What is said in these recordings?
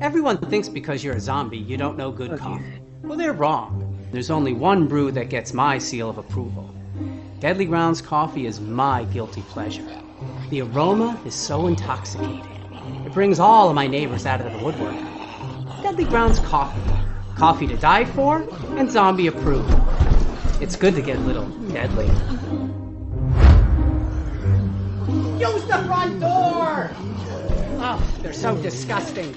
Everyone thinks because you're a zombie, you don't know good coffee. Well, they're wrong. There's only one brew that gets my seal of approval. Deadly Grounds coffee is my guilty pleasure. The aroma is so intoxicating. It brings all of my neighbors out of the woodwork. Deadly Grounds coffee. Coffee to die for and zombie approved. It's good to get a little deadly. Use the front door! Oh, they're so disgusting.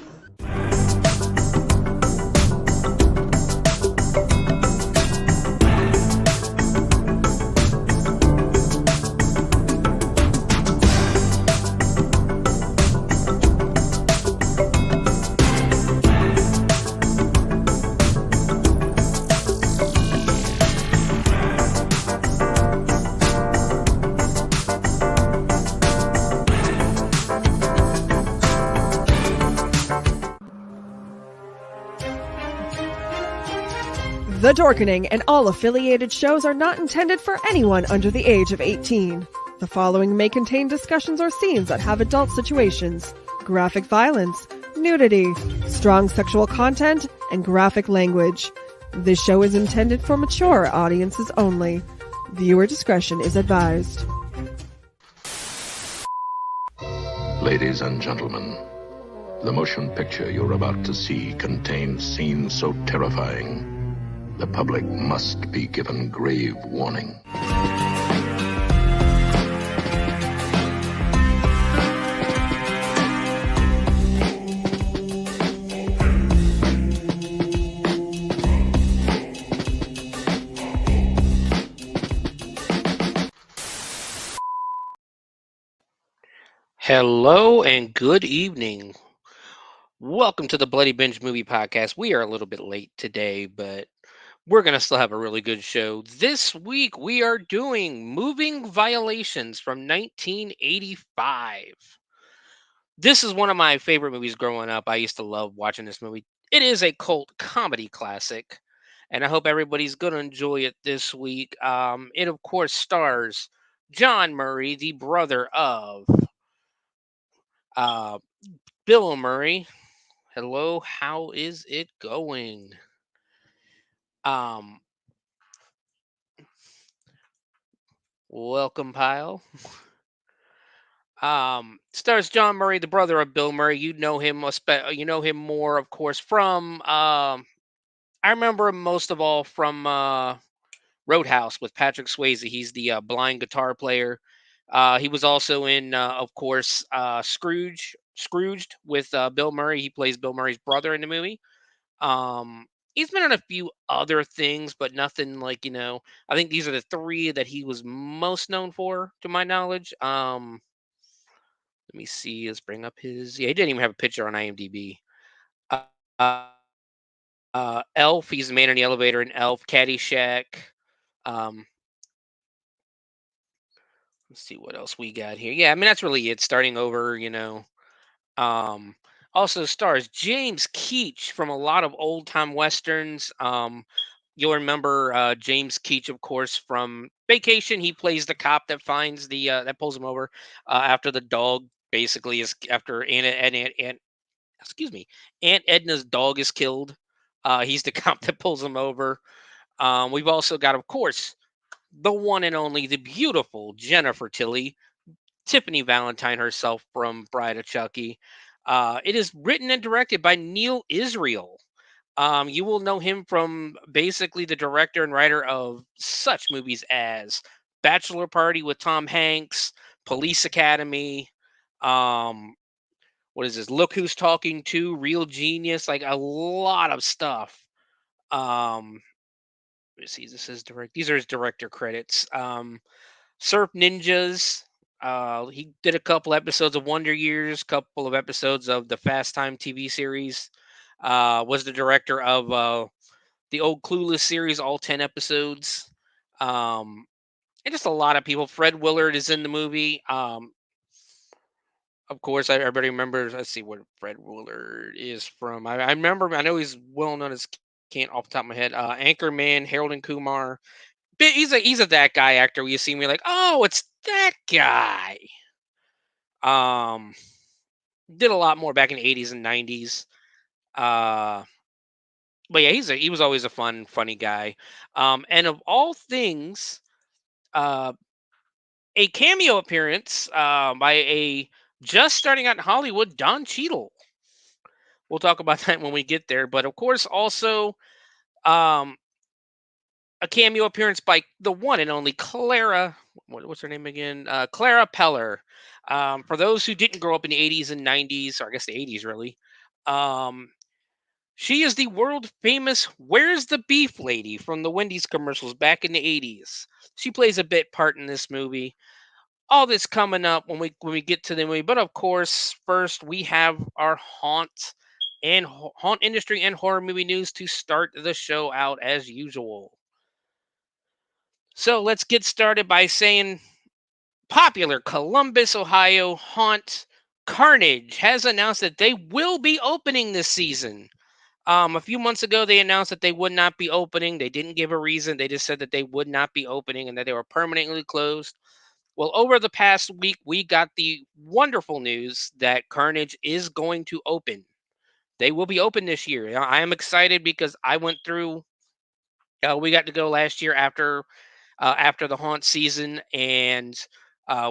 The Dorkening and all affiliated shows are not intended for anyone under the age of 18. The following may contain discussions or scenes that have adult situations, graphic violence, nudity, strong sexual content, and graphic language. This show is intended for mature audiences only. Viewer discretion is advised. Ladies and gentlemen, the motion picture you're about to see contains scenes so terrifying, the public must be given grave warning. Hello and good evening. Welcome to the Bloody Binge Movie Podcast. We are a little bit late today, but we're going to still have a really good show. This week we are doing Moving Violations from 1985. This is one of my favorite movies growing up. I used to love watching this movie. It is a cult comedy classic, and I hope everybody's going to enjoy it this week. It, of course, stars John Murray, the brother of uh, Bill Murray. Hello, how is it going? Um, Welcome, Pyle. Stars John Murray, the brother of Bill Murray. You know him more, of course, from I remember him most of all from Roadhouse with Patrick Swayze. He's the blind guitar player. He was also in, of course, Scrooged with Bill Murray. He plays Bill Murray's brother in the movie. Um, he's been in a few other things, but nothing like, I think these are the three that he was most known for, to my knowledge. Let me see. Let's bring up his. Yeah, he didn't even have a picture on IMDb. Uh, uh, Elf. He's the man in the elevator in Elf. Caddyshack. Um, let's see what else we got here. Yeah, I mean that's really it. Starting over. Um, Also stars James Keach from a lot of old time westerns. You'll remember James Keach, of course, from Vacation. He plays the cop that finds that pulls him over after the dog basically is after excuse me, Aunt Edna's dog is killed. He's the cop that pulls him over. We've also got, of course, the one and only, the beautiful Jennifer Tilly, Tiffany Valentine herself from Bride of Chucky. It is written and directed by Neil Israel. You will know him from basically the director and writer of such movies as Bachelor Party with Tom Hanks, Police Academy, um, what is this? Look Who's Talking To, Real Genius, like a lot of stuff. Um, let me see, this is direct. These are his director credits. Surf Ninjas. He did a couple episodes of Wonder Years, couple of episodes of the Fast Time TV series. Was the director of the old Clueless series, all 10 episodes. Um, and just a lot of people. Fred Willard is in the movie. Of course, everybody remembers. Let's see what Fred Willard is from. I remember. I know he's well known as, can't off the top of my head. Anchorman, Harold and Kumar. He's a that guy actor. Where you see me like, oh, it's that guy. Um, did a lot more back in the 80s and 90s. Uh, but yeah, he was always a funny guy. And of all things, uh, a cameo appearance by a just starting out in Hollywood, Don Cheadle. We'll talk about that when we get there. But of course, also um, a cameo appearance by the one and only Clara. What's her name again? Clara Peller. For those who didn't grow up in the 80s and 90s, or I guess the 80s really, um, she is the world famous "Where's the Beef" lady from the Wendy's commercials back in the 80s. She plays a bit part in this movie. All this coming up when we get to the movie, but of course, first we have our haunt industry and horror movie news to start the show out as usual. So let's get started by saying popular Columbus, Ohio haunt Carnage has announced that they will be opening this season. A few months ago, they announced that they would not be opening. They didn't give a reason. They just said that they would not be opening and that they were permanently closed. Well, over the past week, we got the wonderful news that Carnage is going to open. They will be open this year. I am excited because I went through. We got to go last year after the haunt season, and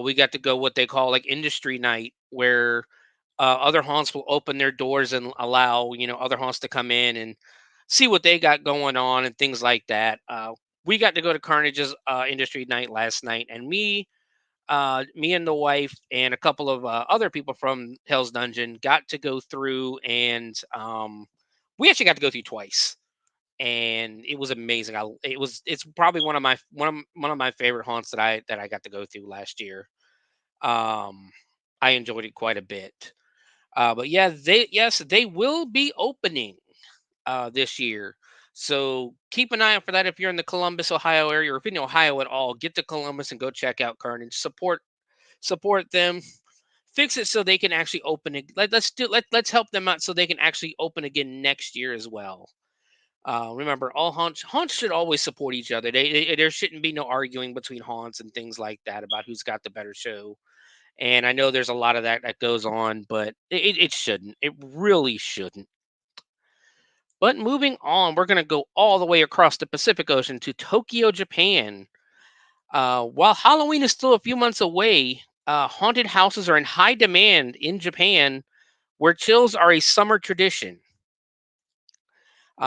we got to go what they call like industry night, where other haunts will open their doors and allow other haunts to come in and see what they got going on and things like that. We got to go to Carnage's industry night last night, and me and the wife and a couple of other people from Hell's Dungeon got to go through, and we actually got to go through twice, and it was amazing. It's probably one of my favorite haunts that I got to go through last year. Um, I enjoyed it quite a bit. But yeah, they will be opening this year. So keep an eye out for that if you're in the Columbus, Ohio area, or if you're in Ohio at all. Get to Columbus and go check out Carnage. Support them. Fix it so they can actually open it. Let's help them out so they can actually open again next year as well. Remember, all haunts should always support each other. There shouldn't be no arguing between haunts and things like that about who's got the better show. And I know there's a lot of that goes on, but it shouldn't. It really shouldn't. But moving on, we're going to go all the way across the Pacific Ocean to Tokyo, Japan. While Halloween is still a few months away, haunted houses are in high demand in Japan, where chills are a summer tradition.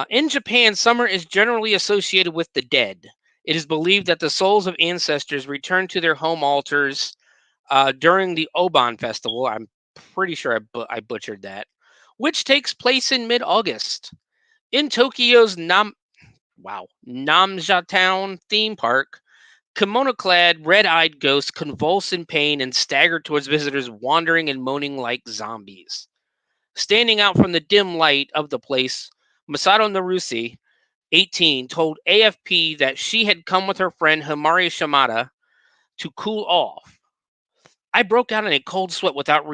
In Japan, summer is generally associated with the dead. It is believed that the souls of ancestors return to their home altars during the Oban festival. I'm pretty sure I butchered that, which takes place in mid-August. In Tokyo's Namja Town theme park, kimono-clad, red-eyed ghosts convulse in pain and stagger towards visitors, wandering and moaning like zombies. Standing out from the dim light of the place, Masato Narusi, 18, told AFP that she had come with her friend Himari Shimada to cool off. I broke out in a cold sweat without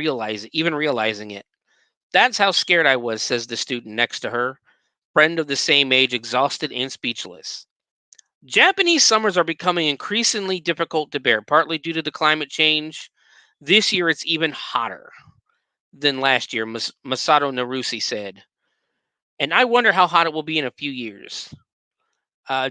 even realizing it. That's how scared I was, says the student next to her, friend of the same age, exhausted and speechless. Japanese summers are becoming increasingly difficult to bear, partly due to the climate change. This year it's even hotter than last year, Masato Narusi said. And I wonder how hot it will be in a few years.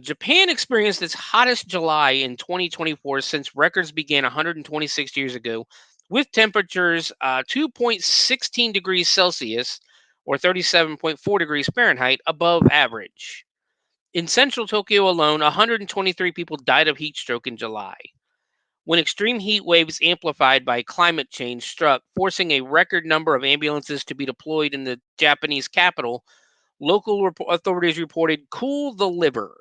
Japan experienced its hottest July in 2024 since records began 126 years ago, with temperatures 2.16 degrees Celsius or 37.4 degrees Fahrenheit above average. In central Tokyo alone, 123 people died of heat stroke in July, when extreme heat waves amplified by climate change struck, forcing a record number of ambulances to be deployed in the Japanese capital. Local authorities reported "cool the liver."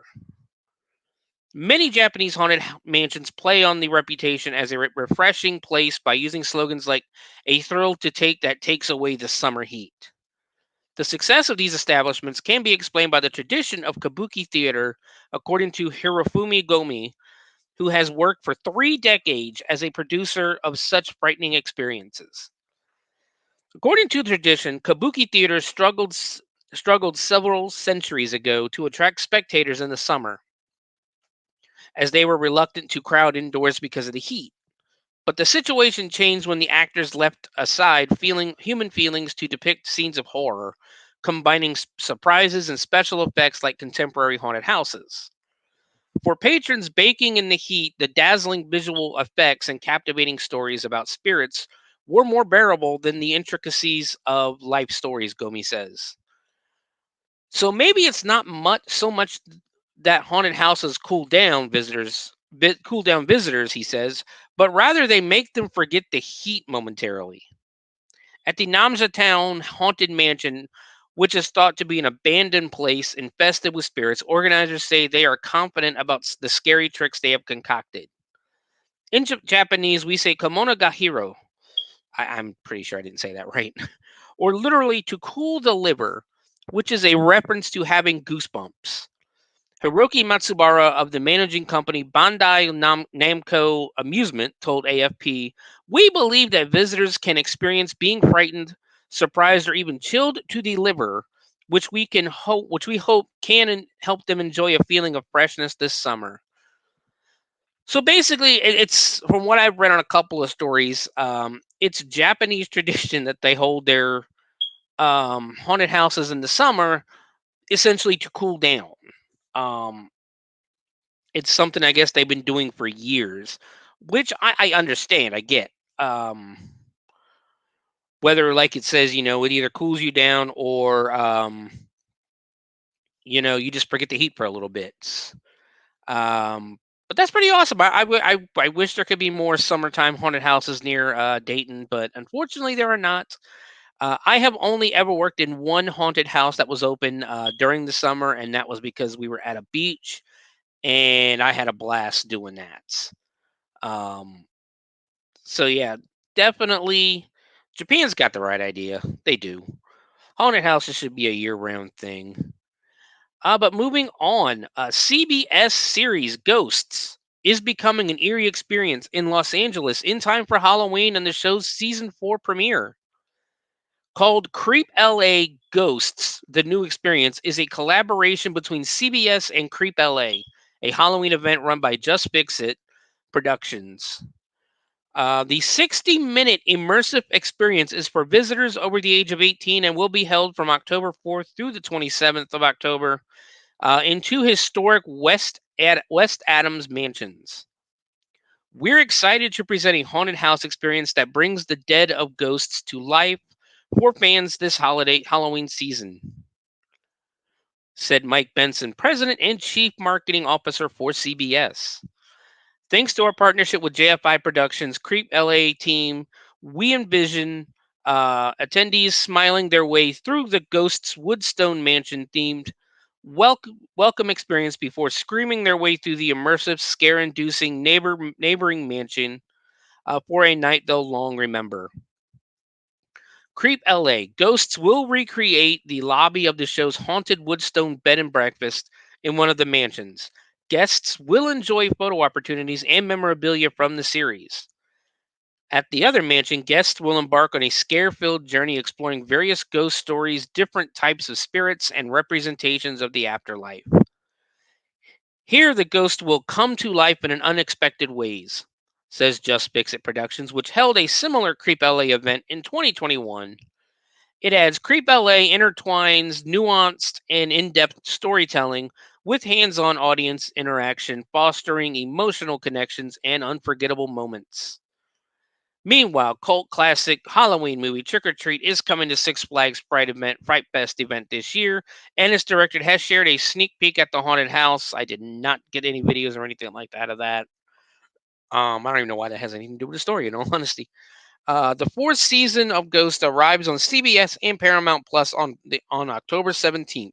Many Japanese haunted mansions play on the reputation as a refreshing place by using slogans like "a thrill to take that takes away the summer heat." The success of these establishments can be explained by the tradition of kabuki theater, according to Hirofumi Gomi, who has worked for 3 decades as a producer of such frightening experiences. According to the tradition, kabuki theater struggled several centuries ago to attract spectators in the summer, as they were reluctant to crowd indoors because of the heat. But the situation changed when the actors left aside human feelings to depict scenes of horror, combining surprises and special effects like contemporary haunted houses. For patrons baking in the heat, the dazzling visual effects and captivating stories about spirits were more bearable than the intricacies of life stories, Gomi says. So maybe it's not so much that haunted houses cool down visitors, he says, but rather they make them forget the heat momentarily. At the Namja Town Haunted Mansion, which is thought to be an abandoned place infested with spirits, organizers say they are confident about the scary tricks they have concocted. In Japanese, we say Komono Gahiro. I'm pretty sure I didn't say that right. Or literally to cool the liver, which is a reference to having goosebumps. Hiroki Matsubara of the managing company Bandai Namco Amusement told AFP, "We believe that visitors can experience being frightened, surprised, or even chilled to the liver, which we hope can help them enjoy a feeling of freshness this summer." So basically, it's from what I've read on a couple of stories. It's Japanese tradition that they hold their haunted houses in the summer, essentially to cool down. Um, it's something I guess they've been doing for years, which I understand. I get. Um, Whether, like it says, it either cools you down or you just forget the heat for a little bit. But that's pretty awesome. I wish there could be more summertime haunted houses near Dayton, but unfortunately there are not. I have only ever worked in one haunted house that was open during the summer, and that was because we were at a beach, and I had a blast doing that. Um, so yeah, definitely, Japan's got the right idea. They do. Haunted houses should be a year-round thing. But moving on, CBS series Ghosts is becoming an eerie experience in Los Angeles in time for Halloween and the show's season 4 premiere. Called Creep LA Ghosts, the new experience is a collaboration between CBS and Creep LA, a Halloween event run by Just Fix It Productions. The 60-minute immersive experience is for visitors over the age of 18 and will be held from October 4th through the 27th of October in two historic West Adams mansions. We're excited to present a haunted house experience that brings the dead of ghosts to life for fans this Halloween season, said Mike Benson, President and Chief Marketing Officer for CBS. Thanks to our partnership with JFI Productions, Creep LA team, we envision attendees smiling their way through the Ghosts Woodstone Mansion themed welcome experience before screaming their way through the immersive, scare-inducing neighboring mansion for a night they'll long remember. Creep LA Ghosts will recreate the lobby of the show's haunted Woodstone bed and breakfast in one of the mansions. Guests will enjoy photo opportunities and memorabilia from the series. At the other mansion, guests will embark on a scare filled journey exploring various ghost stories, different types of spirits, and representations of the afterlife. Here, the ghost will come to life in unexpected ways, says Just Fix It Productions, which held a similar Creep LA event in 2021. It adds Creep LA intertwines nuanced and in depth storytelling with hands on audience interaction, fostering emotional connections and unforgettable moments. Meanwhile, cult classic Halloween movie Trick or Treat is coming to Six Flags Fright Fest event this year, and its director has shared a sneak peek at the haunted house. I did not get any videos or anything like that of that. I don't even know why that has anything to do with the story, in all honesty. The fourth season of Ghost arrives on CBS and Paramount Plus on October 17th.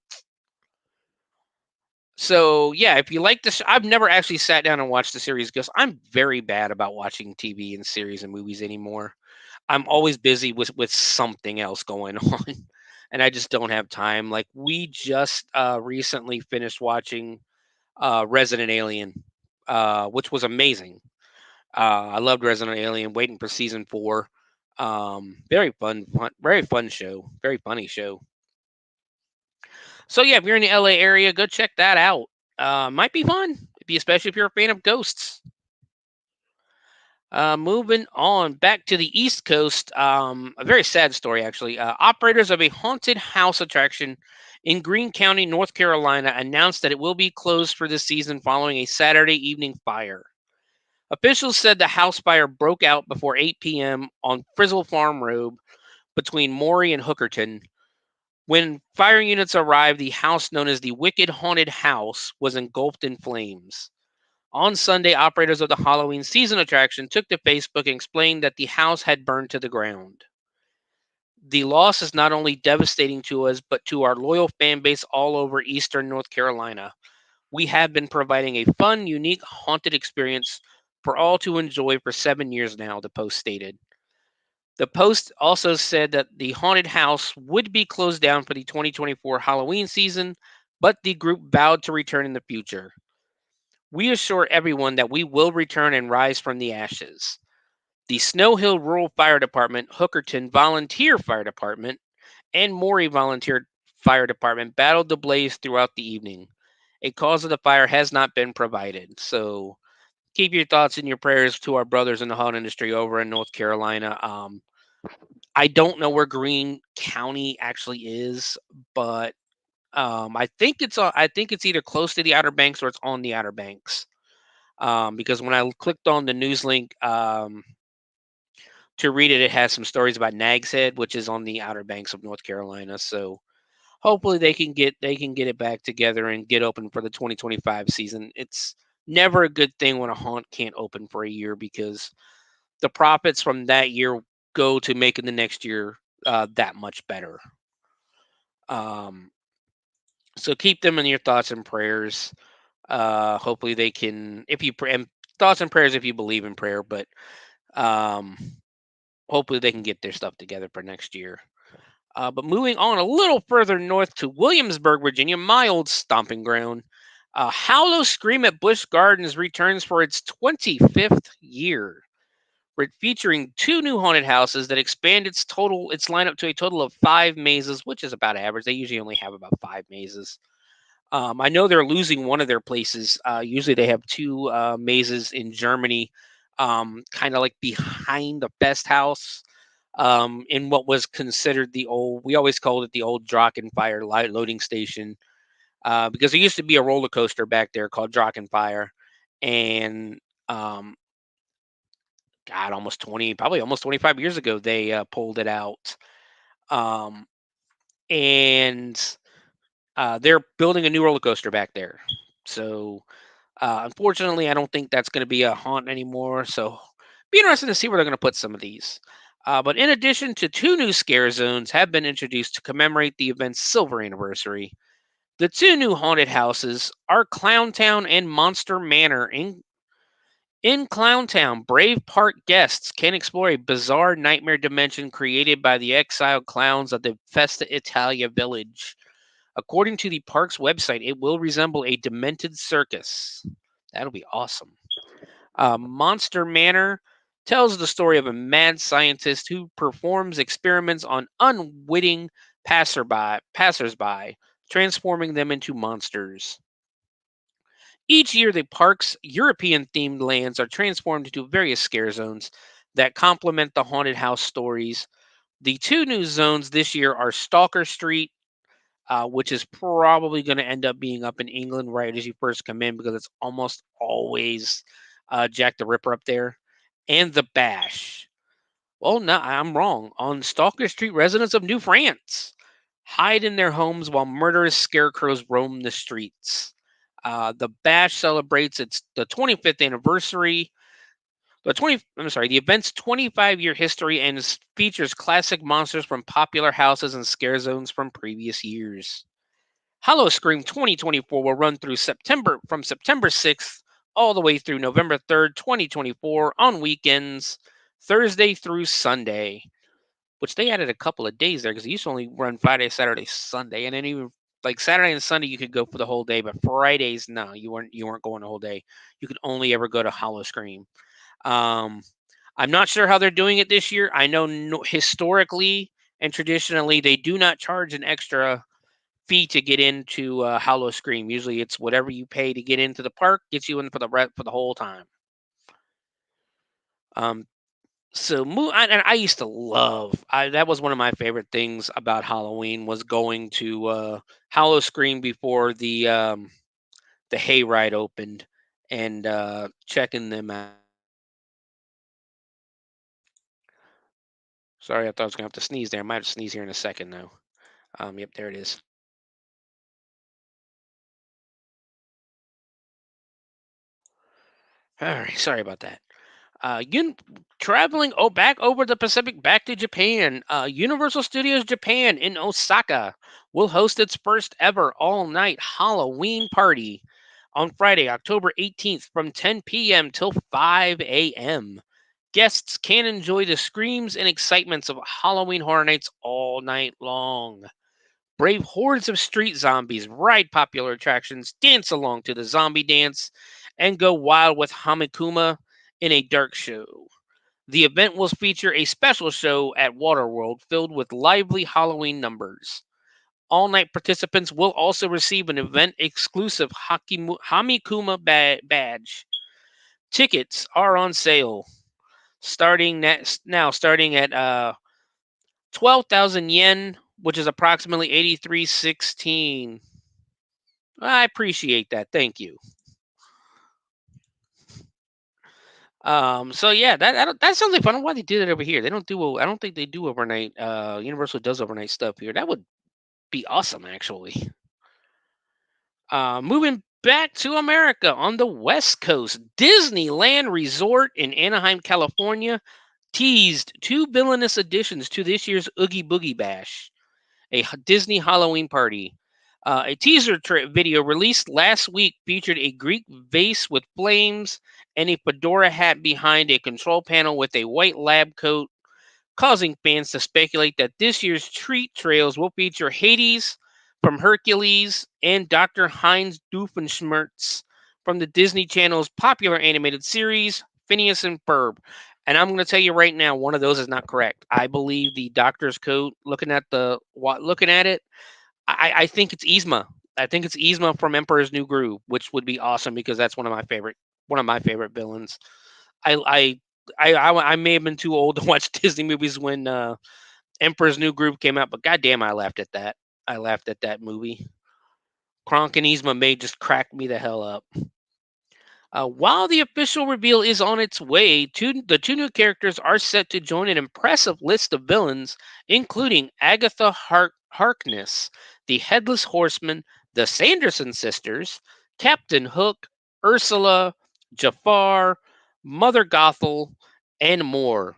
So yeah, if you like this, I've never actually sat down and watched the series Ghost. I'm very bad about watching TV and series and movies anymore. I'm always busy with something else going on, and I just don't have time. Like we just recently finished watching Resident Alien, which was amazing. I loved Resident Alien. Waiting for season 4. Very very fun show. Very funny show. So yeah, if you're in the LA area, go check that out. Might be fun, especially if you're a fan of ghosts. Moving on back to the East Coast, a very sad story actually. Operators of a haunted house attraction in Greene County, North Carolina, announced that it will be closed for this season following a Saturday evening fire. Officials said the house fire broke out before 8 p.m. on Frizzle Farm Road between Maury and Hookerton. When fire units arrived, the house known as the Wicked Haunted House was engulfed in flames. On Sunday, operators of the Halloween season attraction took to Facebook and explained that the house had burned to the ground. The loss is not only devastating to us, but to our loyal fan base all over eastern North Carolina. We have been providing a fun, unique, haunted experience for all to enjoy for 7 years now, the post stated. The post also said that the haunted house would be closed down for the 2024 Halloween season, but the group vowed to return in the future. We assure everyone that we will return and rise from the ashes. The Snow Hill Rural Fire Department, Hookerton Volunteer Fire Department, and Maury Volunteer Fire Department battled the blaze throughout the evening. A cause of the fire has not been provided. So keep your thoughts and your prayers to our brothers in the haunt industry over in North Carolina. I don't know where Greene County actually is, but I think it's either close to the Outer Banks or it's on the Outer Banks. Because when I clicked on the news link to read it, it has some stories about Nag's Head, which is on the Outer Banks of North Carolina. So hopefully they can get it back together and get open for the 2025 season. It's never a good thing when a haunt can't open for a year because the profits from that year go to making the next year that much better. Um, so keep them in your thoughts and prayers. Hopefully they can, if you pray, and thoughts and prayers if you believe in prayer, but um, hopefully they can get their stuff together for next year. But moving on a little further north to Williamsburg, Virginia, my old stomping ground. Hallow Scream at Busch Gardens returns for its 25th year, featuring two new haunted houses that expand its lineup to a total of 5 mazes, which is about average. They usually only have about 5 mazes. I know they're losing one of their places. Usually they have two mazes in Germany, kind of like behind the Best House, in what was considered the old, we always called it the old Drachenfire light loading station, because there used to be a roller coaster back there called Drachenfire. And God, probably almost 25 years ago, they pulled it out. Um, and they're building a new roller coaster back there. So unfortunately, I don't think that's going to be a haunt anymore. So be interested to see where they're going to put some of these. But in addition to two new scare zones have been introduced to commemorate the event's silver anniversary. The two new haunted houses are Clowntown and Monster Manor. In Clowntown, Brave Park guests can explore a bizarre nightmare dimension created by the exiled clowns of the Festa Italia village. According to the park's website, it will resemble a demented circus. That'll be awesome. Monster Manor tells the story of a mad scientist who performs experiments on unwitting passersby, transforming them into monsters. Each year, the park's European themed lands are transformed into various scare zones that complement the haunted house stories. The two new zones this year are Stalker Street, which is probably going to end up being up in England right as you first come in because it's almost always Jack the Ripper up there, and the Bash. Well, no, I'm wrong. On Stalker Street, residents of New France hide in their homes while murderous scarecrows roam the streets. The Bash celebrates the 25th anniversary. The event's 25-year history and features classic monsters from popular houses and scare zones from previous years. Hollow Scream 2024 will run through September 6th all the way through November 3rd, 2024 on weekends, Thursday through Sunday, which they added a couple of days there because they used to only run Friday, Saturday, Sunday, and then even like Saturday and Sunday you could go for the whole day, but Fridays no, you weren't going the whole day. You could only ever go to Hollow Scream. Um, I'm not sure how they're doing it this year. I know historically and traditionally they do not charge an extra fee to get into Hollow Scream. Usually, it's whatever you pay to get into the park gets you in for the whole time. Um, and I used to love. That was one of my favorite things about Halloween was going to Hollow Scream before the hayride opened and checking them out. Sorry, I thought I was gonna have to sneeze there. I might have to sneeze here in a second though. Yep, there it is. All right, sorry about that. Traveling back over the Pacific, back to Japan. Universal Studios Japan in Osaka will host its first ever all-night Halloween party on Friday, October 18th from 10 p.m. till 5 a.m. Guests can enjoy the screams and excitements of Halloween Horror Nights all night long. Brave hordes of street zombies, ride popular attractions, dance along to the zombie dance, and go wild with Hamikuma in a dark show. The event will feature a special show at Waterworld filled with lively Halloween numbers. All night participants will also receive an event exclusive Hamikuma badge. Tickets are on sale starting at 12,000 yen, which is approximately 83.16. I appreciate that. Thank you. So yeah, that sounds like fun. I don't know why they do that over here. They don't do. I don't think they do overnight. Universal does overnight stuff here. That would be awesome, actually. Moving back to America on the West Coast, Disneyland Resort in Anaheim, California, teased two villainous additions to this year's Oogie Boogie Bash, Disney Halloween party. A teaser video released last week featured a Greek vase with flames and a fedora hat behind a control panel with a white lab coat, causing fans to speculate that this year's treat trails will feature Hades from Hercules and Dr. Heinz Doofenshmirtz from the Disney Channel's popular animated series Phineas and Ferb. And I'm going to tell you right now, one of those is not correct. I believe the doctor's coat. Looking at it, I think it's Yzma. I think it's Yzma from Emperor's New Groove, which would be awesome because that's one of my favorite villains. I I may have been too old to watch Disney movies when Emperor's New Groove came out, but goddamn, I laughed at that. I laughed at that movie. Kronk and Yzma may just crack me the hell up. While the official reveal is on its way, the two new characters are set to join an impressive list of villains, including Agatha Harkness, the Headless Horseman, the Sanderson sisters, Captain Hook, Ursula, Jafar, Mother Gothel, and more.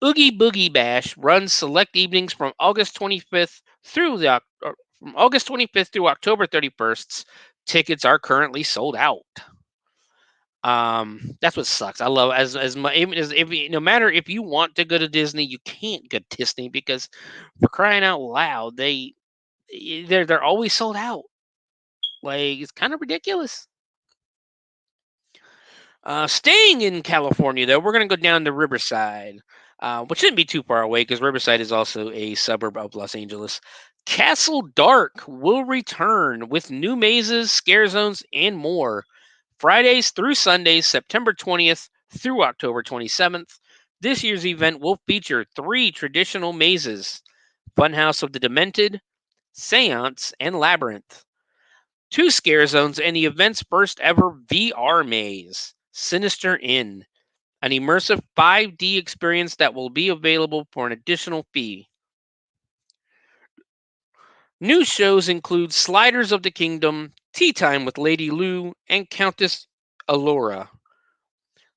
Oogie Boogie Bash runs select evenings from August 25th through October 31st. Tickets are currently sold out. That's what sucks. I love as much even as if no matter if you want to go to Disney, you can't go to Disney because for crying out loud, they're always sold out. Like it's kind of ridiculous. Staying in California though, we're gonna go down to Riverside, which shouldn't be too far away because Riverside is also a suburb of Los Angeles. Castle Dark will return with new mazes, scare zones, and more. Fridays through Sundays, September 20th through October 27th. This year's event will feature 3 traditional mazes: Funhouse of the Demented, Seance, and Labyrinth. 2 scare zones and the event's first ever VR maze, Sinister Inn, an immersive 5D experience that will be available for an additional fee. New shows include Sliders of the Kingdom, Tea Time with Lady Lou, and Countess Allura.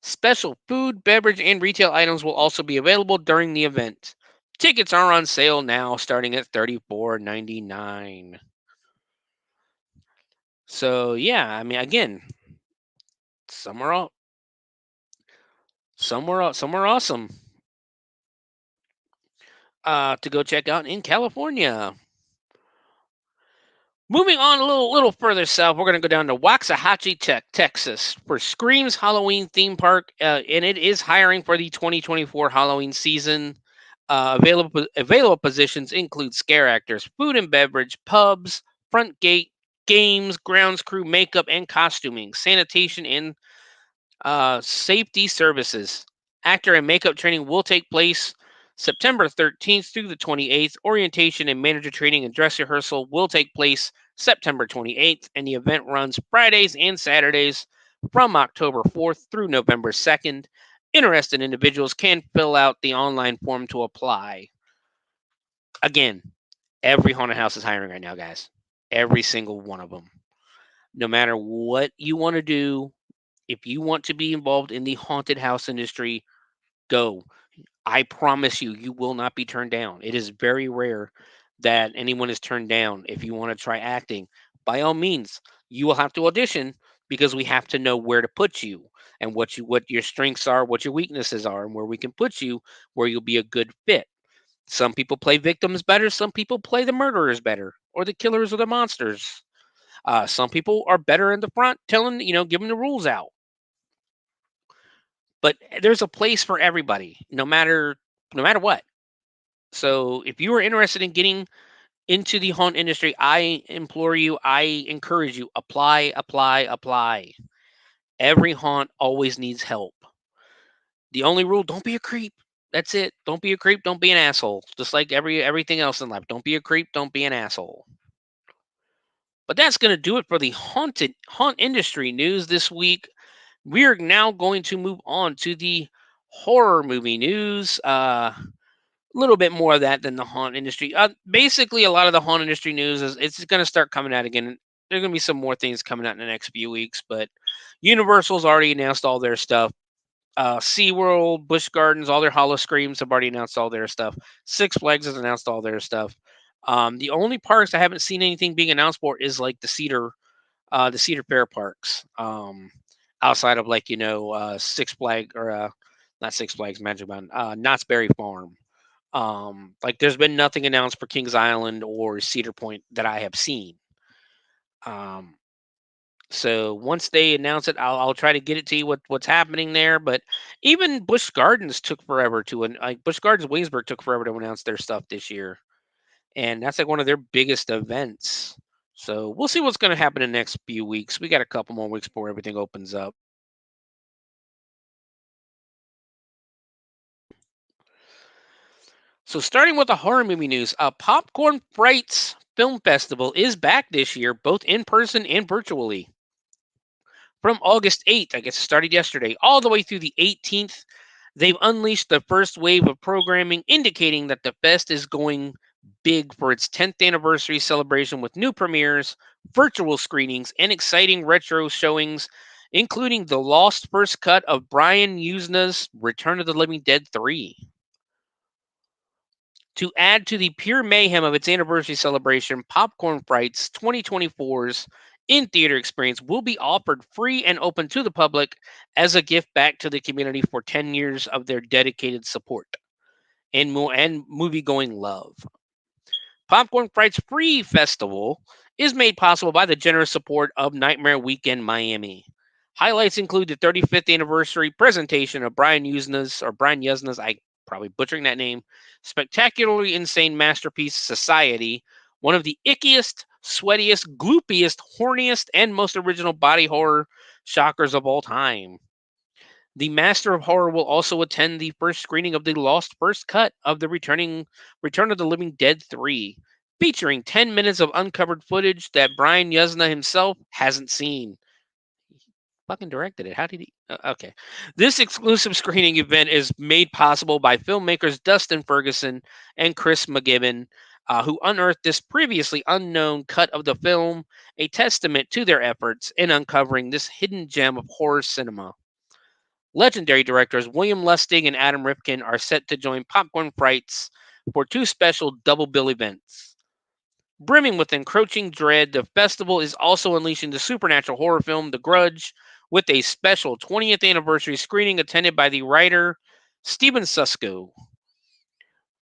Special food, beverage, and retail items will also be available during the event. Tickets are on sale now, starting at $34.99. So yeah, I mean, again, somewhere else, somewhere awesome to go check out in California. Moving on a little further south, we're going to go down to Waxahachie, Texas, for Scream's Halloween theme park, and it is hiring for the 2024 Halloween season. Available positions include scare actors, food and beverage, pubs, front gate, games, grounds crew, makeup and costuming, sanitation, and safety services. Actor and makeup training will take place September 13th through the 28th. Orientation and manager training and dress rehearsal will take place September 28th, and the event runs Fridays and Saturdays from October 4th through November 2nd. Interested individuals can fill out the online form to apply. Again, every haunted house is hiring right now, guys. Every single one of them. No matter what you want to do, if you want to be involved in the haunted house industry, go. I promise you, you will not be turned down. It is very rare that anyone is turned down. If you want to try acting, by all means, you will have to audition because we have to know where to put you and what your strengths are, what your weaknesses are, and where we can put you where you'll be a good fit. Some people play victims better. Some people play the murderers better, or the killers or the monsters. Some people are better in the front, telling giving the rules out. But there's a place for everybody, no matter what. So if you are interested in getting into the haunt industry, I implore you, I encourage you, apply, apply, apply. Every haunt always needs help. The only rule, don't be a creep. That's it. Don't be a creep, don't be an asshole. Just like everything else in life. Don't be a creep, don't be an asshole. But that's going to do it for the haunt industry news this week. We're now going to move on to the horror movie news. A little bit more of that than the haunt industry. Basically, a lot of the haunt industry news it's going to start coming out again. There are going to be some more things coming out in the next few weeks, but Universal's already announced all their stuff. SeaWorld, Busch Gardens, all their Hollow Screams have already announced all their stuff. Six Flags has announced all their stuff. The only parks I haven't seen anything being announced for is like the Cedar Fair parks. Outside of Six Flags or not Six Flags Magic Mountain, Knott's Berry Farm. There's been nothing announced for Kings Island or Cedar Point that I have seen. So once they announce it, I'll try to get it to you what's happening there. But even Busch Gardens took forever Busch Gardens Williamsburg took forever to announce their stuff this year, and that's like one of their biggest events. So we'll see what's going to happen in the next few weeks. We got a couple more weeks before everything opens up. So starting with the horror movie news, Popcorn Frights Film Festival is back this year, both in person and virtually. From August 8th, I guess it started yesterday, all the way through the 18th, they've unleashed the first wave of programming, indicating that the fest is going big for its 10th anniversary celebration with new premieres, virtual screenings, and exciting retro showings, including the lost first cut of Brian Yuzna's Return of the Living Dead 3. To add to the pure mayhem of its anniversary celebration, Popcorn Frights 2024's in-theater experience will be offered free and open to the public as a gift back to the community for 10 years of their dedicated support and movie-going love. Popcorn Frights Free Festival is made possible by the generous support of Nightmare Weekend Miami. Highlights include the 35th anniversary presentation of Brian Yuzna's, I probably butchering that name, spectacularly insane masterpiece Society, one of the ickiest, sweatiest, gloopiest, horniest, and most original body horror shockers of all time. The Master of Horror will also attend the first screening of the lost first cut of the Return of the Living Dead 3, featuring 10 minutes of uncovered footage that Brian Yuzna himself hasn't seen. Fucking directed it. How did he? Okay. This exclusive screening event is made possible by filmmakers Dustin Ferguson and Chris McGibbon, who unearthed this previously unknown cut of the film, a testament to their efforts in uncovering this hidden gem of horror cinema. Legendary directors William Lustig and Adam Rifkin are set to join Popcorn Frights for two special double bill events. Brimming with encroaching dread, the festival is also unleashing the supernatural horror film The Grudge with a special 20th anniversary screening attended by the writer Steven Susko.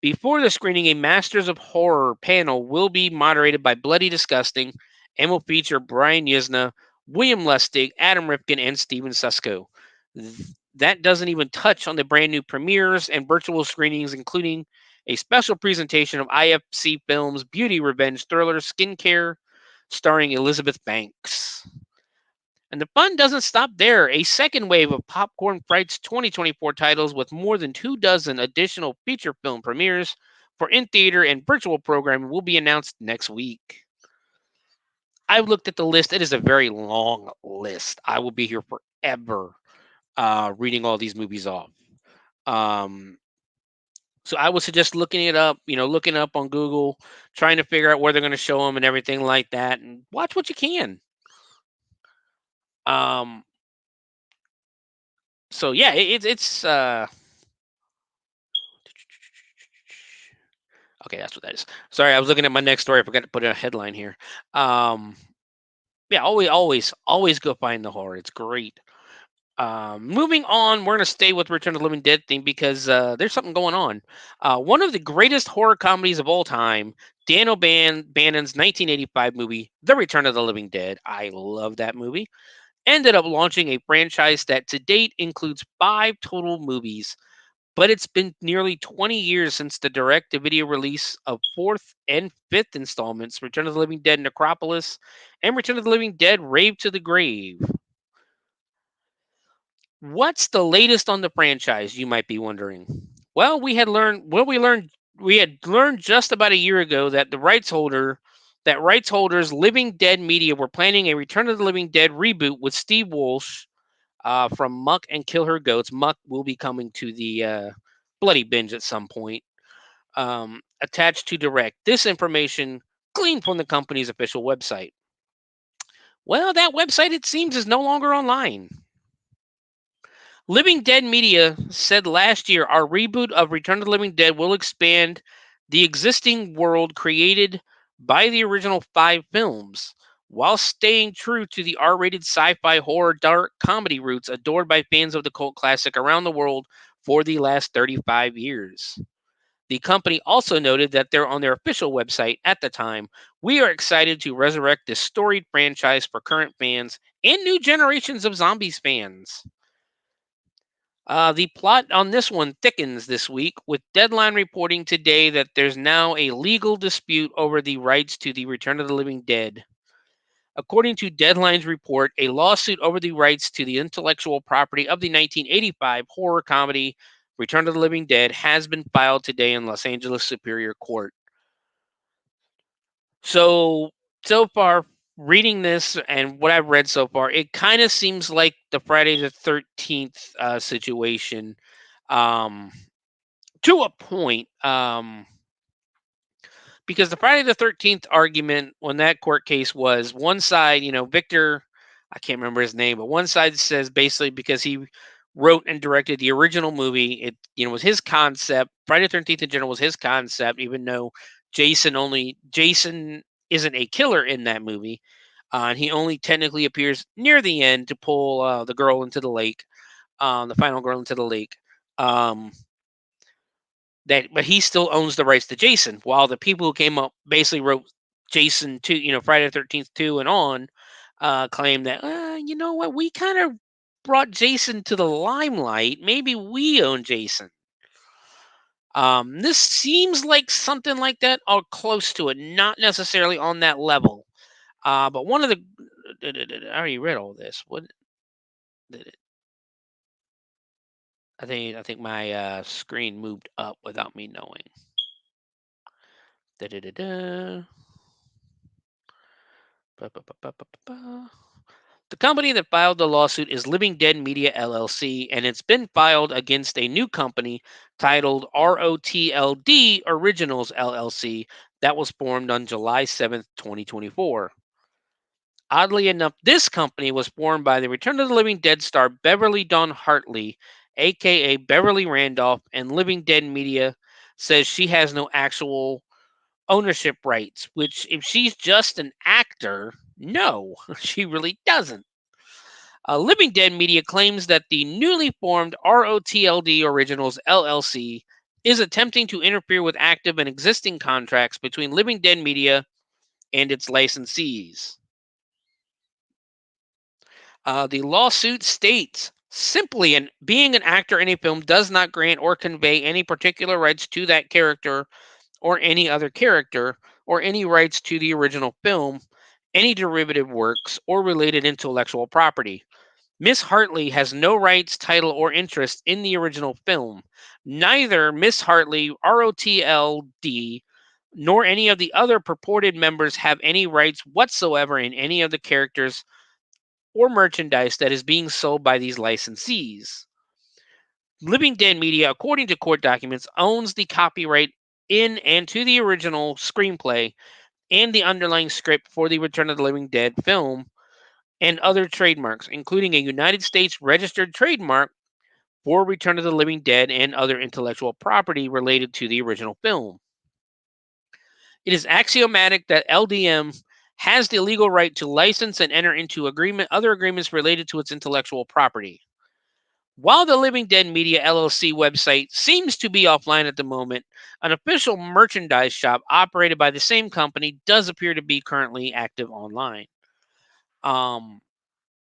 Before the screening, a Masters of Horror panel will be moderated by Bloody Disgusting and will feature Brian Yuzna, William Lustig, Adam Rifkin, and Steven Susko. That doesn't even touch on the brand new premieres and virtual screenings, including a special presentation of IFC Films' Beauty Revenge thriller Skincare, starring Elizabeth Banks. And the fun doesn't stop there. A second wave of Popcorn Frights 2024 titles with more than 2 dozen additional feature film premieres for in-theater and virtual programming will be announced next week. I've looked at the list. It is a very long list. I will be here forever reading all these movies off. Um, so I would suggest looking it up, looking up on Google, trying to figure out where they're going to show them and everything like that, and watch what you can. Um, so yeah, it's okay. That's what that is. Sorry, I was looking at my next story. I forgot to put a headline here. Um, yeah, always go find the horror. It's great. Moving on, we're going to stay with Return of the Living Dead thing because there's something going on. One of the greatest horror comedies of all time, Daniel Bannon's 1985 movie, The Return of the Living Dead. I love that movie. Ended up launching a franchise that to date includes 5 total movies, but it's been nearly 20 years since the direct-to-video release of 4th and 5th installments, Return of the Living Dead Necropolis and Return of the Living Dead Rave to the Grave. What's the latest on the franchise, you might be wondering? Well, we had learned just about a year ago that rights holders Living Dead Media were planning a Return of the Living Dead reboot with Steve Walsh from Muck and Kill Her Goats. Muck will be coming to the Bloody Binge at some point. Attached to direct. This information gleaned from the company's official website. Well, that website, it seems, is no longer online. Living Dead Media said last year our reboot of Return of the Living Dead will expand the existing world created by the original 5 films while staying true to the R-rated sci-fi horror dark comedy roots adored by fans of the cult classic around the world for the last 35 years. The company also noted that they're on their official website at the time, we are excited to resurrect this storied franchise for current fans and new generations of zombies fans. The plot on this one thickens this week, with Deadline reporting today that there's now a legal dispute over the rights to the Return of the Living Dead. According to Deadline's report, a lawsuit over the rights to the intellectual property of the 1985 horror comedy Return of the Living Dead has been filed today in Los Angeles Superior Court. So far, reading this and what I've read so far, it kind of seems like the Friday the 13th situation, to a point, because the Friday the 13th argument when that court case was one side, Victor, I can't remember his name, but one side says basically because he wrote and directed the original movie, it was his concept. Friday the 13th in general was his concept, even though Jason isn't a killer in that movie. And he only technically appears near the end to pull the girl into the lake, the final girl into the lake. But he still owns the rights to Jason, while the people who came up basically wrote Jason 2, Friday the 13th 2 and on, claim that, you know what, we kind of brought Jason to the limelight. Maybe we own Jason. This seems like something like that, or close to it, not necessarily on that level. But one of the, I already read all this. What did it? I think my screen moved up without me knowing. The company that filed the lawsuit is Living Dead Media LLC, and it's been filed against a new company titled ROTLD Originals LLC that was formed on July 7th, 2024. Oddly enough, this company was formed by the Return of the Living Dead star Beverly Dawn Hartley, aka Beverly Randolph, and Living Dead Media says she has no actual ownership rights, which if she's just an actor, no, she really doesn't. Living Dead Media claims that the newly formed ROTLD Originals LLC is attempting to interfere with active and existing contracts between Living Dead Media and its licensees. The lawsuit states, simply being an actor in a film does not grant or convey any particular rights to that character or any other character, or any rights to the original film, any derivative works, or related intellectual property. Miss Hartley has no rights, title, or interest in the original film. Neither Miss Hartley, ROTLD, nor any of the other purported members have any rights whatsoever in any of the characters or merchandise that is being sold by these licensees. Living Dead Media, according to court documents, owns the copyright in and to the original screenplay and the underlying script for the Return of the Living Dead film and other trademarks, including a United States registered trademark for Return of the Living Dead and other intellectual property related to the original film. It is axiomatic that LDM has the legal right to license and enter into other agreements related to its intellectual property. While the Living Dead Media LLC website seems to be offline at the moment, an official merchandise shop operated by the same company does appear to be currently active online. Um,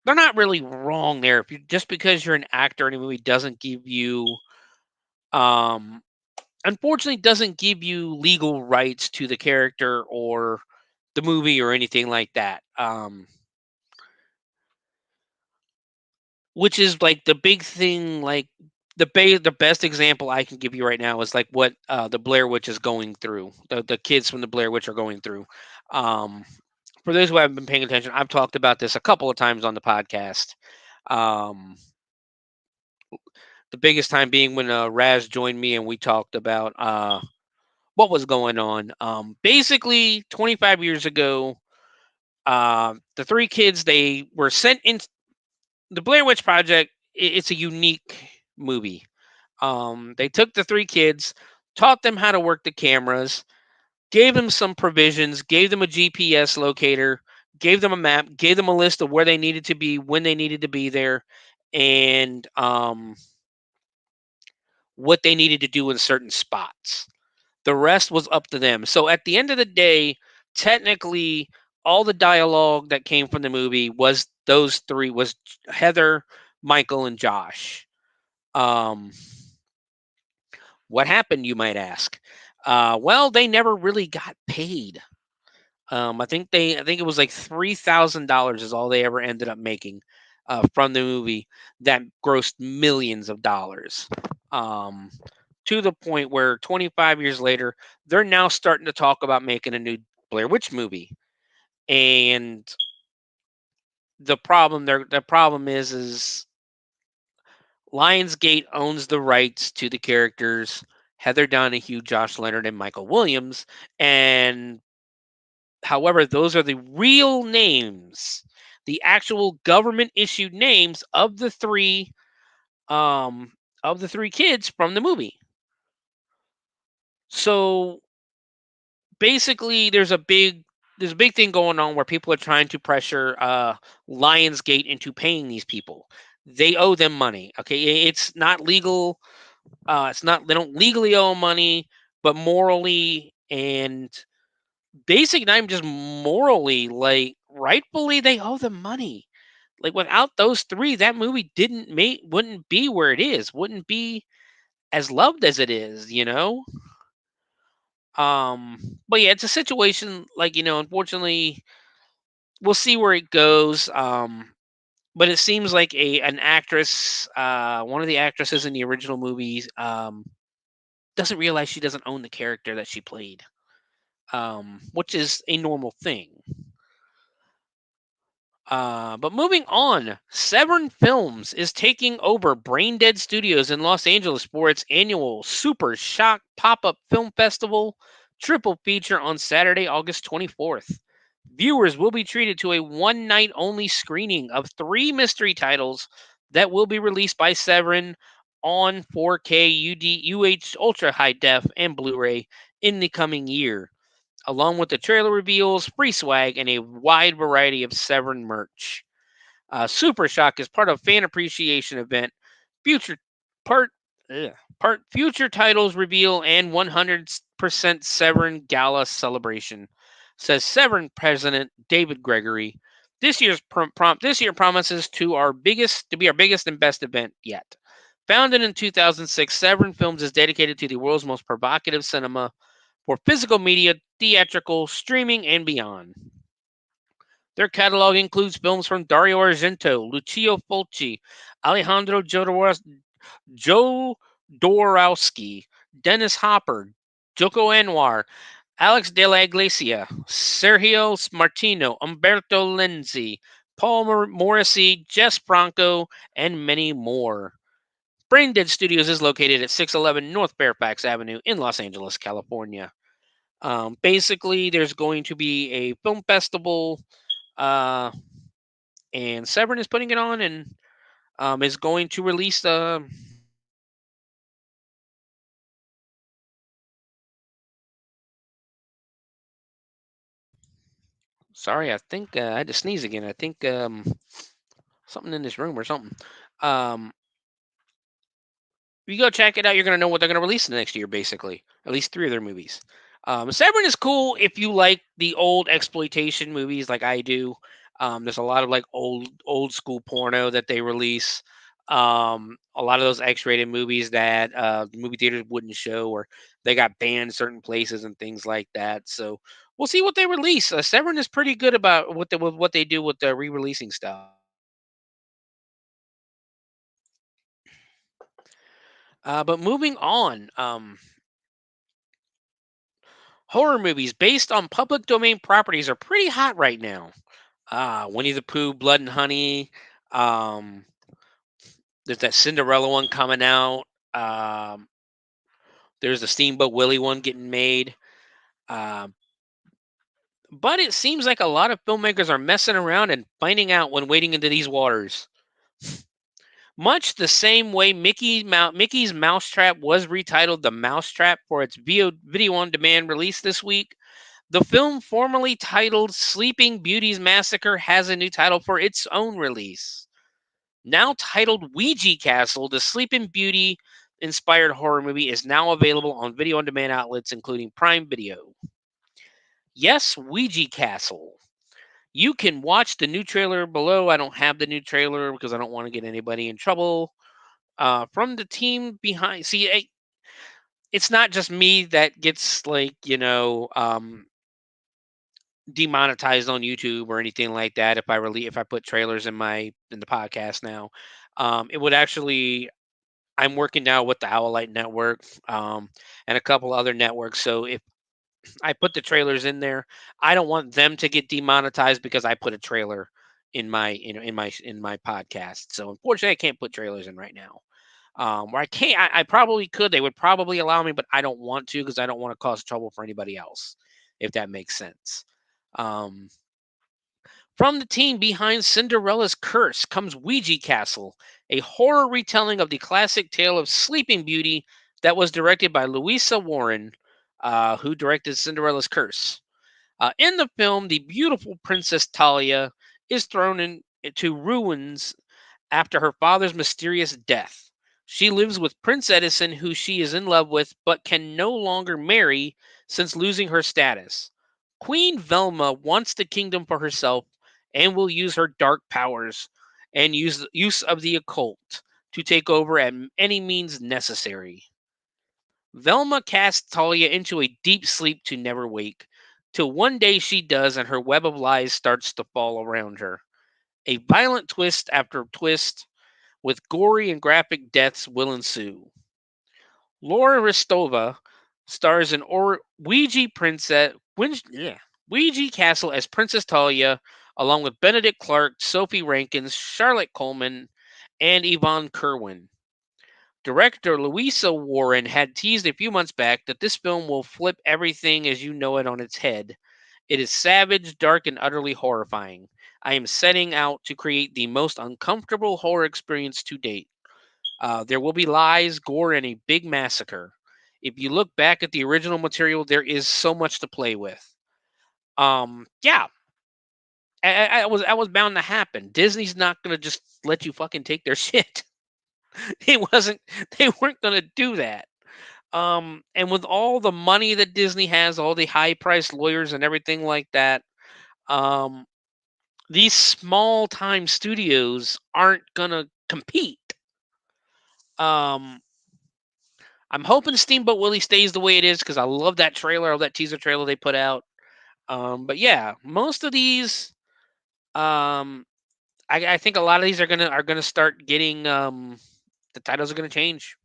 they're not really wrong there. If you just because you're an actor in a movie doesn't give you, um, unfortunately, doesn't give you legal rights to the character or the movie or anything like that. Which is like the big thing, like the best example I can give you right now is like what the Blair Witch is going through. The kids from the Blair Witch are going through. Um, for those who haven't been paying attention, I've talked about this a couple of times on the podcast. Um, the biggest time being when Raz joined me and we talked about what was going on. Basically, 25 years ago, the three kids they were sent in the Blair Witch Project. It's a unique movie. They took the three kids, taught them how to work the cameras, gave them some provisions, gave them a GPS locator, gave them a map, gave them a list of where they needed to be, when they needed to be there, and what they needed to do in certain spots. The rest was up to them. So at the end of the day, technically, all the dialogue that came from the movie was those three was Heather, Michael, and Josh. Um, what happened, you might ask? Well, they never really got paid. I think it was like $3,000 is all they ever ended up making from the movie that grossed millions of dollars. Um, to the point where 25 years later, they're now starting to talk about making a new Blair Witch movie. And the problem is Lionsgate owns the rights to the characters Heather Donahue, Josh Leonard, and Michael Williams. And however, those are the real names, the actual government issued names um of the three kids from the movie. So basically there's a big thing going on where people are trying to pressure Lionsgate into paying these people. They owe them money. Okay, it's not legal. It's not they don't legally owe money, but morally and basically not even just morally, like rightfully they owe them money. Like without those three, that movie wouldn't be where it is, wouldn't be as loved as it is, you know? But yeah, it's a situation like, unfortunately we'll see where it goes. But it seems like an actress, one of the actresses in the original movies, doesn't realize she doesn't own the character that she played. Which is a normal thing. But moving on, Severn Films is taking over Brain Dead Studios in Los Angeles for its annual Super Shock Pop-Up Film Festival triple feature on Saturday, August 24th. Viewers will be treated to a one-night only screening of 3 mystery titles that will be released by Severn on 4K UH Ultra High Def and Blu-ray in the coming year, along with the trailer reveals, free swag, and a wide variety of Severn merch. Super Shock is part of fan appreciation event, future part part future titles reveal, and 100% Severn Gala celebration, says Severn President David Gregory. This year promises to be our biggest and best event yet. Founded in 2006, Severn Films is dedicated to the world's most provocative cinema for physical media, theatrical, streaming, and beyond. Their catalog includes films from Dario Argento, Lucio Fulci, Alejandro Jodorowsky, Dennis Hopper, Joko Anwar, Alex de la Iglesia, Sergio Martino, Umberto Lenzi, Paul Morrissey, Jess Franco, and many more. Braindead Studios is located at 611 North Fairfax Avenue in Los Angeles, California. Basically, there's going to be a film festival, uh, and Severn is putting it on, and is going to release Sorry, I think I had to sneeze again. I think something in this room or something. Um, you go check it out. You're gonna know what they're gonna release the next year, basically. At least three of their movies. Severin is cool if you like the old exploitation movies, like I do. There's a lot of like old school porno that they release. A lot of those X-rated movies that movie theaters wouldn't show, or they got banned certain places and things like that. So we'll see what they release. Severin is pretty good about what they do with the re-releasing stuff. But moving on, horror movies based on public domain properties are pretty hot right now. Winnie the Pooh, Blood and Honey. Um, there's that Cinderella one coming out. Um, there's the Steamboat Willie one getting made. Um, but it seems like a lot of filmmakers are messing around and finding out when wading into these waters. Much the same way Mickey's Mousetrap was retitled The Mousetrap for its video on demand release this week, the film formerly titled Sleeping Beauty's Massacre has a new title for its own release. Now titled Ouija Castle, the Sleeping Beauty inspired horror movie is now available on video on demand outlets including Prime Video. Yes, Ouija Castle. You can watch the new trailer below. I don't have the new trailer because I don't want to get anybody in trouble. From the team behind, see, it's not just me that gets like demonetized on YouTube or anything like that. If I put trailers in the podcast now, it would actually. I'm working now with the Owlite Network and a couple other networks. So if I put the trailers in there, I don't want them to get demonetized because I put a trailer in my podcast. So unfortunately, I can't put trailers in right now. Where I can't, I probably could. They would probably allow me, but I don't want to because I don't want to cause trouble for anybody else. If that makes sense. Um, from the team behind Cinderella's Curse comes Ouija Castle, a horror retelling of the classic tale of Sleeping Beauty that was directed by Louisa Warren, who directed Cinderella's Curse. In the film, the beautiful Princess Talia is thrown into ruins after her father's mysterious death. She lives with Prince Edison, who she is in love with, but can no longer marry since losing her status. Queen Velma wants the kingdom for herself and will use her dark powers and use of the occult to take over at any means necessary. Velma casts Talia into a deep sleep to never wake, till one day she does and her web of lies starts to fall around her. A violent twist after twist with gory and graphic deaths will ensue. Laura Ristova stars in Ouija Castle as Princess Talia, along with Benedict Clark, Sophie Rankins, Charlotte Coleman, and Yvonne Kerwin. Director Louisa Warren had teased a few months back that this film will flip everything as you know it on its head. It is savage, dark, and utterly horrifying. I am setting out to create the most uncomfortable horror experience to date. There will be lies, gore, and a big massacre. If you look back at the original material, there is so much to play with. Yeah, I was bound to happen. Disney's not gonna just let you fucking take their shit. It wasn't. They weren't gonna do that. And with all the money that Disney has, all the high priced lawyers and everything like that, um, these small time studios aren't gonna compete. Um, I'm hoping Steamboat Willie stays the way it is because I love that trailer, that teaser trailer they put out. But yeah, most of these Um, I think a lot of these are gonna start getting the titles are gonna change.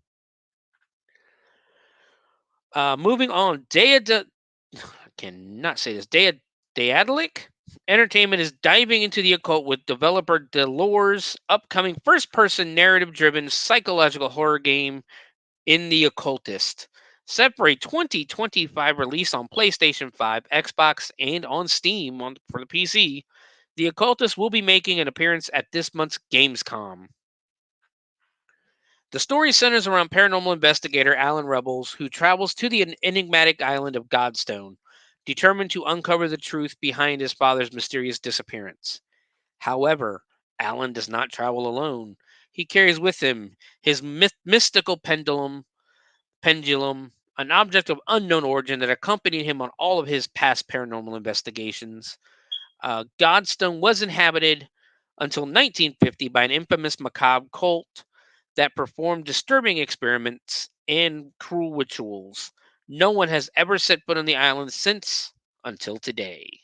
Moving on, I cannot say this. Daedalic Entertainment is diving into the occult with developer Delore's upcoming first-person narrative-driven psychological horror game In the Occultist. Set for a 2025 release on PlayStation 5, Xbox, and on Steam for the PC, The Occultist will be making an appearance at this month's Gamescom. The story centers around paranormal investigator Alan Rebels, who travels to the enigmatic island of Godstone, determined to uncover the truth behind his father's mysterious disappearance. However, Alan does not travel alone. He carries with him his mystical pendulum, an object of unknown origin that accompanied him on all of his past paranormal investigations. Godstone was inhabited until 1950 by an infamous macabre cult that performed disturbing experiments and cruel rituals. No one has ever set foot on the island since until today.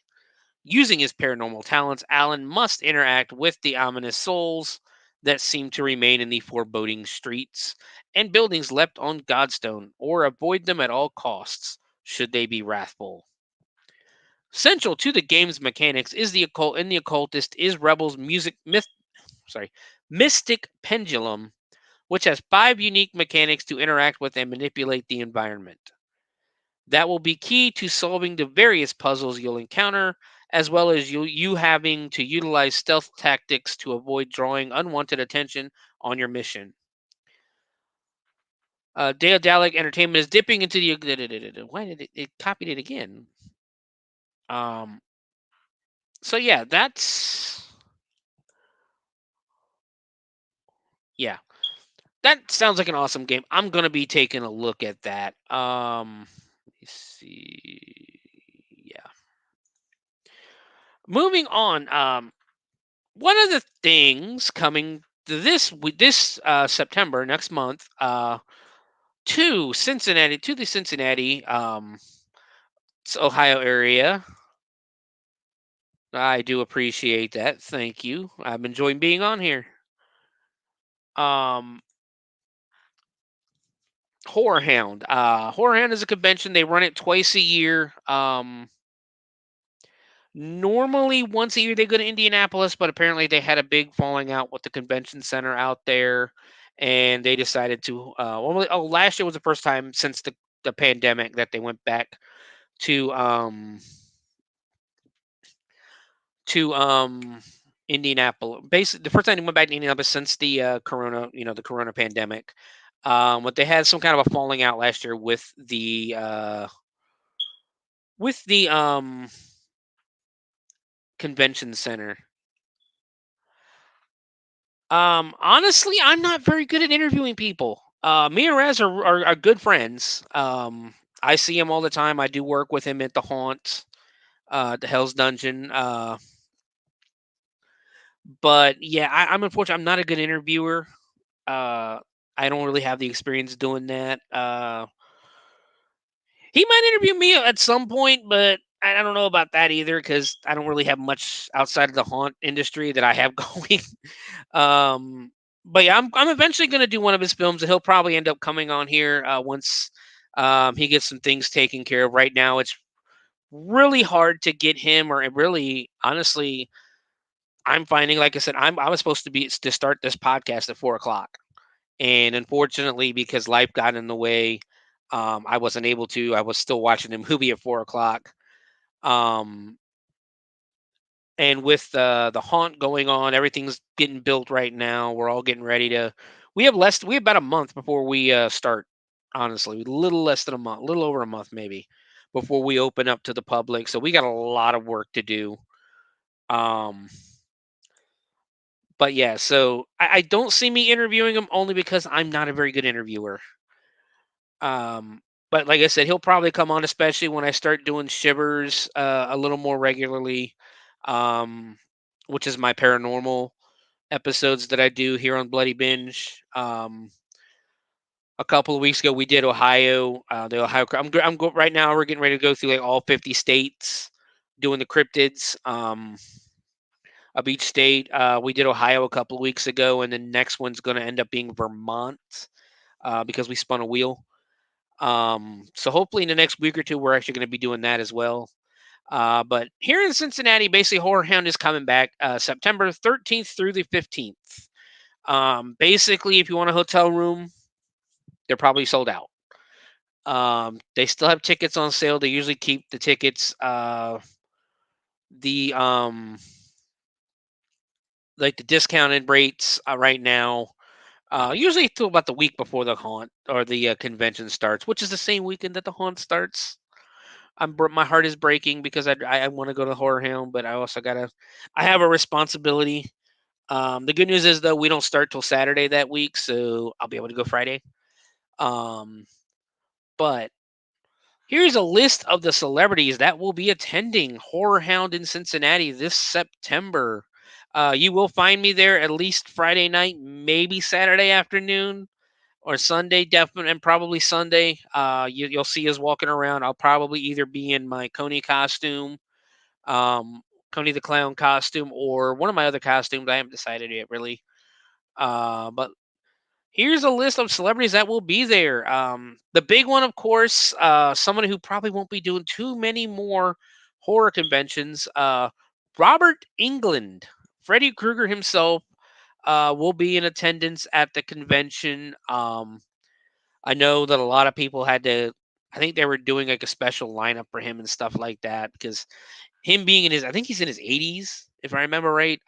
Using his paranormal talents, Alan must interact with the ominous souls that seem to remain in the foreboding streets and buildings left on Godstone, or avoid them at all costs should they be wrathful. Central to the game's mechanics is the occult. In the occultist is Rebel's mystic pendulum, which has 5 unique mechanics to interact with and manipulate the environment. That will be key to solving the various puzzles you'll encounter, as well as you having to utilize stealth tactics to avoid drawing unwanted attention on your mission. Daedalic Entertainment is dipping into the. Why did it copied it again? Um. So yeah, yeah, that sounds like an awesome game. I'm gonna be taking a look at that. Let me see. Yeah. Moving on. One of the things coming this September next month to the Cincinnati Ohio area. I do appreciate that. Thank you. I'm enjoying being on here. Um, Horror Hound. Horror Hound is a convention. They run it twice a year. Normally once a year they go to Indianapolis, but apparently they had a big falling out with the convention center out there, and they decided to. Last year was the first time since the pandemic that they went back to to um Indianapolis. Basically, the first time they went back to Indianapolis since the the Corona pandemic. But they had some kind of a falling out last year with the convention center. Honestly, I'm not very good at interviewing people. Me and Raz are good friends. I see him all the time. I do work with him at the Haunt, the Hell's Dungeon. But yeah, I'm unfortunate. I'm not a good interviewer. Uh, I don't really have the experience doing that. He might interview me at some point, but I don't know about that either because I don't really have much outside of the haunt industry that I have going. um, but yeah, I'm eventually going to do one of his films, and he'll probably end up coming on here once he gets some things taken care of. Right now, it's really hard to get him, or really, honestly, I'm finding, like I said, I was supposed to start this podcast at 4 o'clock, and unfortunately, because life got in the way, I wasn't able to. I was still watching the movie at 4 o'clock. Um, and with the haunt going on, everything's getting built right now. We're all getting ready to. We have about a month before we start. Honestly, a little less than a month, a little over a month maybe, before we open up to the public. So we got a lot of work to do. Um, but yeah, so I don't see me interviewing him only because I'm not a very good interviewer. Um, but like I said, he'll probably come on, especially when I start doing shivers a little more regularly, um, which is my paranormal episodes that I do here on Bloody Binge. A couple of weeks ago, we did Ohio. The Ohio. Right now. We're getting ready to go through like all 50 states, doing the cryptids. of each state. We did Ohio a couple of weeks ago, and the next one's going to end up being Vermont because we spun a wheel. So hopefully in the next week or two, we're actually going to be doing that as well. But here in Cincinnati, basically Horror Hound is coming back September 13th through the 15th. Basically, if you want a hotel room, they're probably sold out. They still have tickets on sale. They usually keep the tickets, the like the discounted rates right now. Usually till about the week before the haunt or the convention starts, which is the same weekend that the haunt starts. My heart is breaking because I want to go to Horror Hound, but I also I have a responsibility. The good news is though we don't start till Saturday that week, so I'll be able to go Friday. Um, but here's a list of the celebrities that will be attending Horror Hound in Cincinnati this September. You will find me there at least Friday night, maybe Saturday afternoon or Sunday, definitely, and probably Sunday. You'll see us walking around. I'll probably either be in my Coney costume, um, Coney the Clown costume, or one of my other costumes. I haven't decided yet, really. But here's a list of celebrities that will be there. The big one, of course, someone who probably won't be doing too many more horror conventions. Robert England, Freddy Krueger himself, will be in attendance at the convention. I know that a lot of people had to. I think they were doing like a special lineup for him and stuff like that because him being in his, I think he's in his 80s, if I remember right.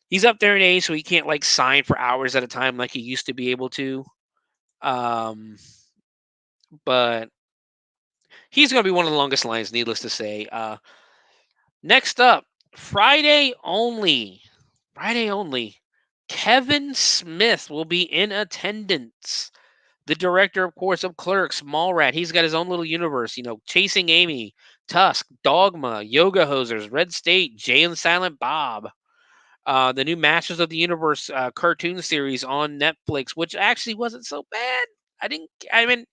He's up there in age, so he can't like sign for hours at a time like he used to be able to. Um, but he's going to be one of the longest lines, needless to say. Next up, Friday only. Friday only. Kevin Smith will be in attendance. The director, of course, of Clerks, Mallrat. He's got his own little universe, Chasing Amy, Tusk, Dogma, Yoga Hosers, Red State, Jay and Silent Bob. The new Masters of the Universe cartoon series on Netflix, which actually wasn't so bad. I mean,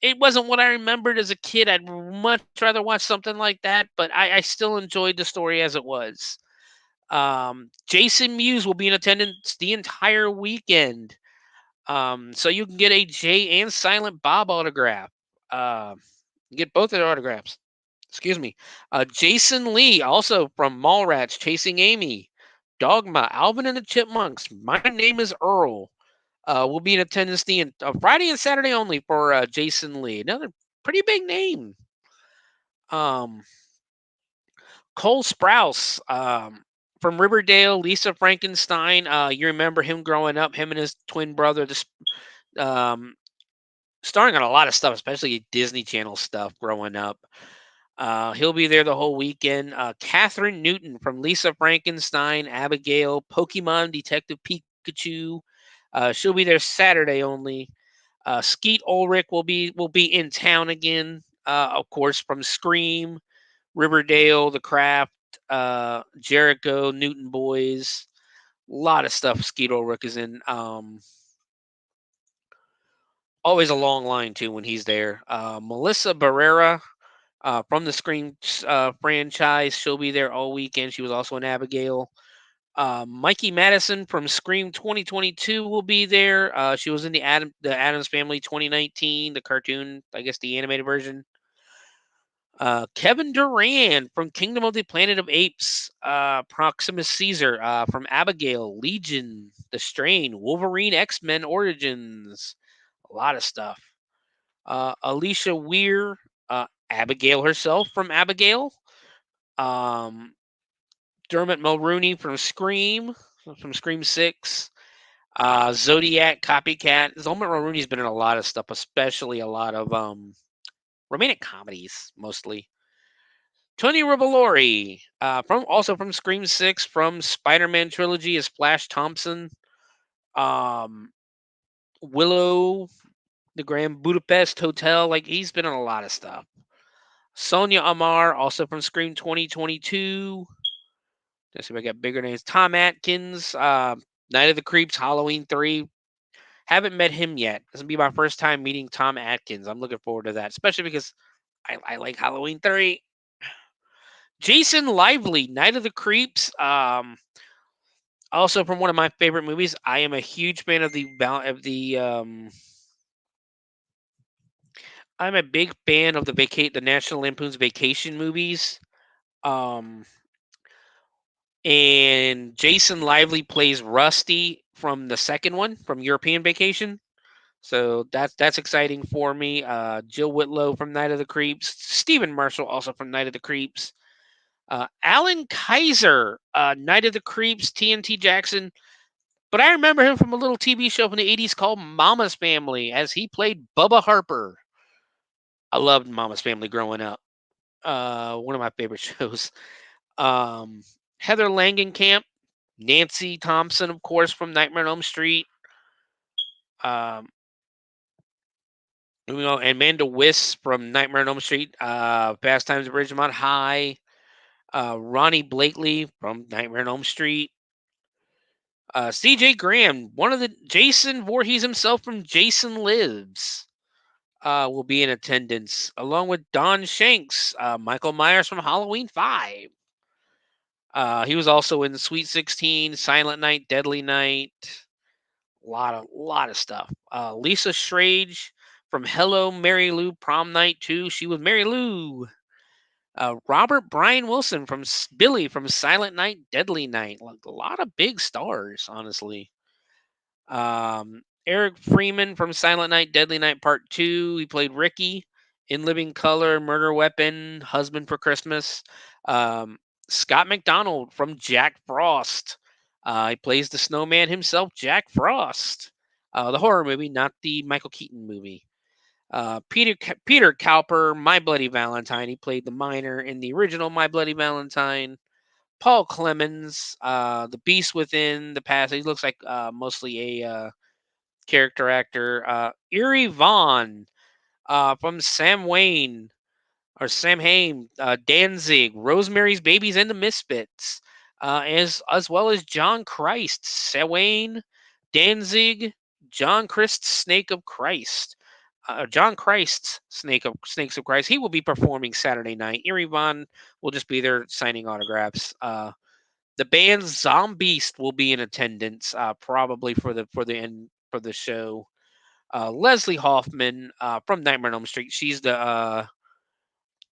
it wasn't what I remembered as a kid. I'd much rather watch something like that, but I still enjoyed the story as it was. Jason Mewes will be in attendance the entire weekend. So you can get a Jay and Silent Bob autograph. Get both of their autographs. Excuse me. Jason Lee, also from Mallrats, Chasing Amy, Dogma, Alvin and the Chipmunks. My name is Earl. Will be in attendance the Friday and Saturday only for Jason Lee. Another pretty big name. Cole Sprouse, from Riverdale, Lisa Frankenstein. You remember him growing up, him and his twin brother, um, starring on a lot of stuff, especially Disney Channel stuff growing up. He'll be there the whole weekend. Catherine Newton from Lisa Frankenstein, Abigail, Pokemon Detective Pikachu. She'll be there Saturday only. Skeet Ulrich will be in town again. Of course, from Scream, Riverdale, The Craft, Jericho, Newton Boys. A lot of stuff Skeet Ulrich is in. Always a long line too when he's there. Melissa Barrera, from the Scream franchise. She'll be there all weekend. She was also in Abigail. Mikey Madison from Scream 2022 will be there. She was in the Addams Family 2019, the cartoon, I guess the animated version. Kevin Durant from Kingdom of the Planet of Apes. Proximus Caesar from Abigail, Legion, The Strain, Wolverine, X-Men Origins. A lot of stuff. Alicia Weir, Abigail herself from Abigail. Dermot Mulrooney from Scream 6. Zodiac, Copycat. Dermot Mulrooney's been in a lot of stuff, especially a lot of romantic comedies, mostly. Tony Revolori, from Scream 6, from Spider-Man trilogy, is Flash Thompson. Willow, the Grand Budapest Hotel, like he's been in a lot of stuff. Sonia Amar, also from Scream 2022. Let's see if I got bigger names. Tom Atkins, Night of the Creeps, Halloween 3. Haven't met him yet. This will be my first time meeting Tom Atkins. I'm looking forward to that, especially because I like Halloween 3. Jason Lively, Night of the Creeps. Also from one of my favorite movies. I am a huge fan of I'm a big fan of the National Lampoon's Vacation movies. Um, and Jason Lively plays Rusty from the second one, from European Vacation. So that's exciting for me. Jill Whitlow from Night of the Creeps. Stephen Marshall also from Night of the Creeps. Alan Kaiser, Night of the Creeps, TNT Jackson. But I remember him from a little TV show from the 80s called Mama's Family, as he played Bubba Harper. I loved Mama's Family growing up. One of my favorite shows. Heather Langenkamp, Nancy Thompson, of course, from Nightmare on Elm Street. Amanda Wyss from Nightmare on Elm Street. Fast Times at Ridgemont High. Ronnie Blakely from Nightmare on Elm Street. C.J. Graham, one of the Jason Voorhees himself from Jason Lives, will be in attendance, along with Don Shanks, Michael Myers from Halloween 5. He was also in Sweet 16, Silent Night, Deadly Night. A lot of stuff. Lisa Schrage from Hello, Mary Lou, Prom Night 2. She was Mary Lou. Robert Brian Wilson from Billy from Silent Night, Deadly Night. Like, a lot of big stars, honestly. Eric Freeman from Silent Night, Deadly Night Part 2. He played Ricky in Living Color, Murder Weapon, Husband for Christmas. Scott McDonald from Jack Frost. He plays the snowman himself, Jack Frost. The horror movie, not the Michael Keaton movie. Peter Cowper, My Bloody Valentine. He played the miner in the original My Bloody Valentine. Paul Clemens, the Beast Within the Past. He looks like mostly a character actor. Eerie Vaughn from Sam Hain, Danzig, Rosemary's Babies and the Misfits, as well as John Christ, Sawane, Danzig, John Christ's Snake of Christ. John Christ's Snakes of Christ. He will be performing Saturday night. Eerie Vaughn will just be there signing autographs. The band Zombeast will be in attendance, probably for the show. Leslie Hoffman from Nightmare on Elm Street. She's the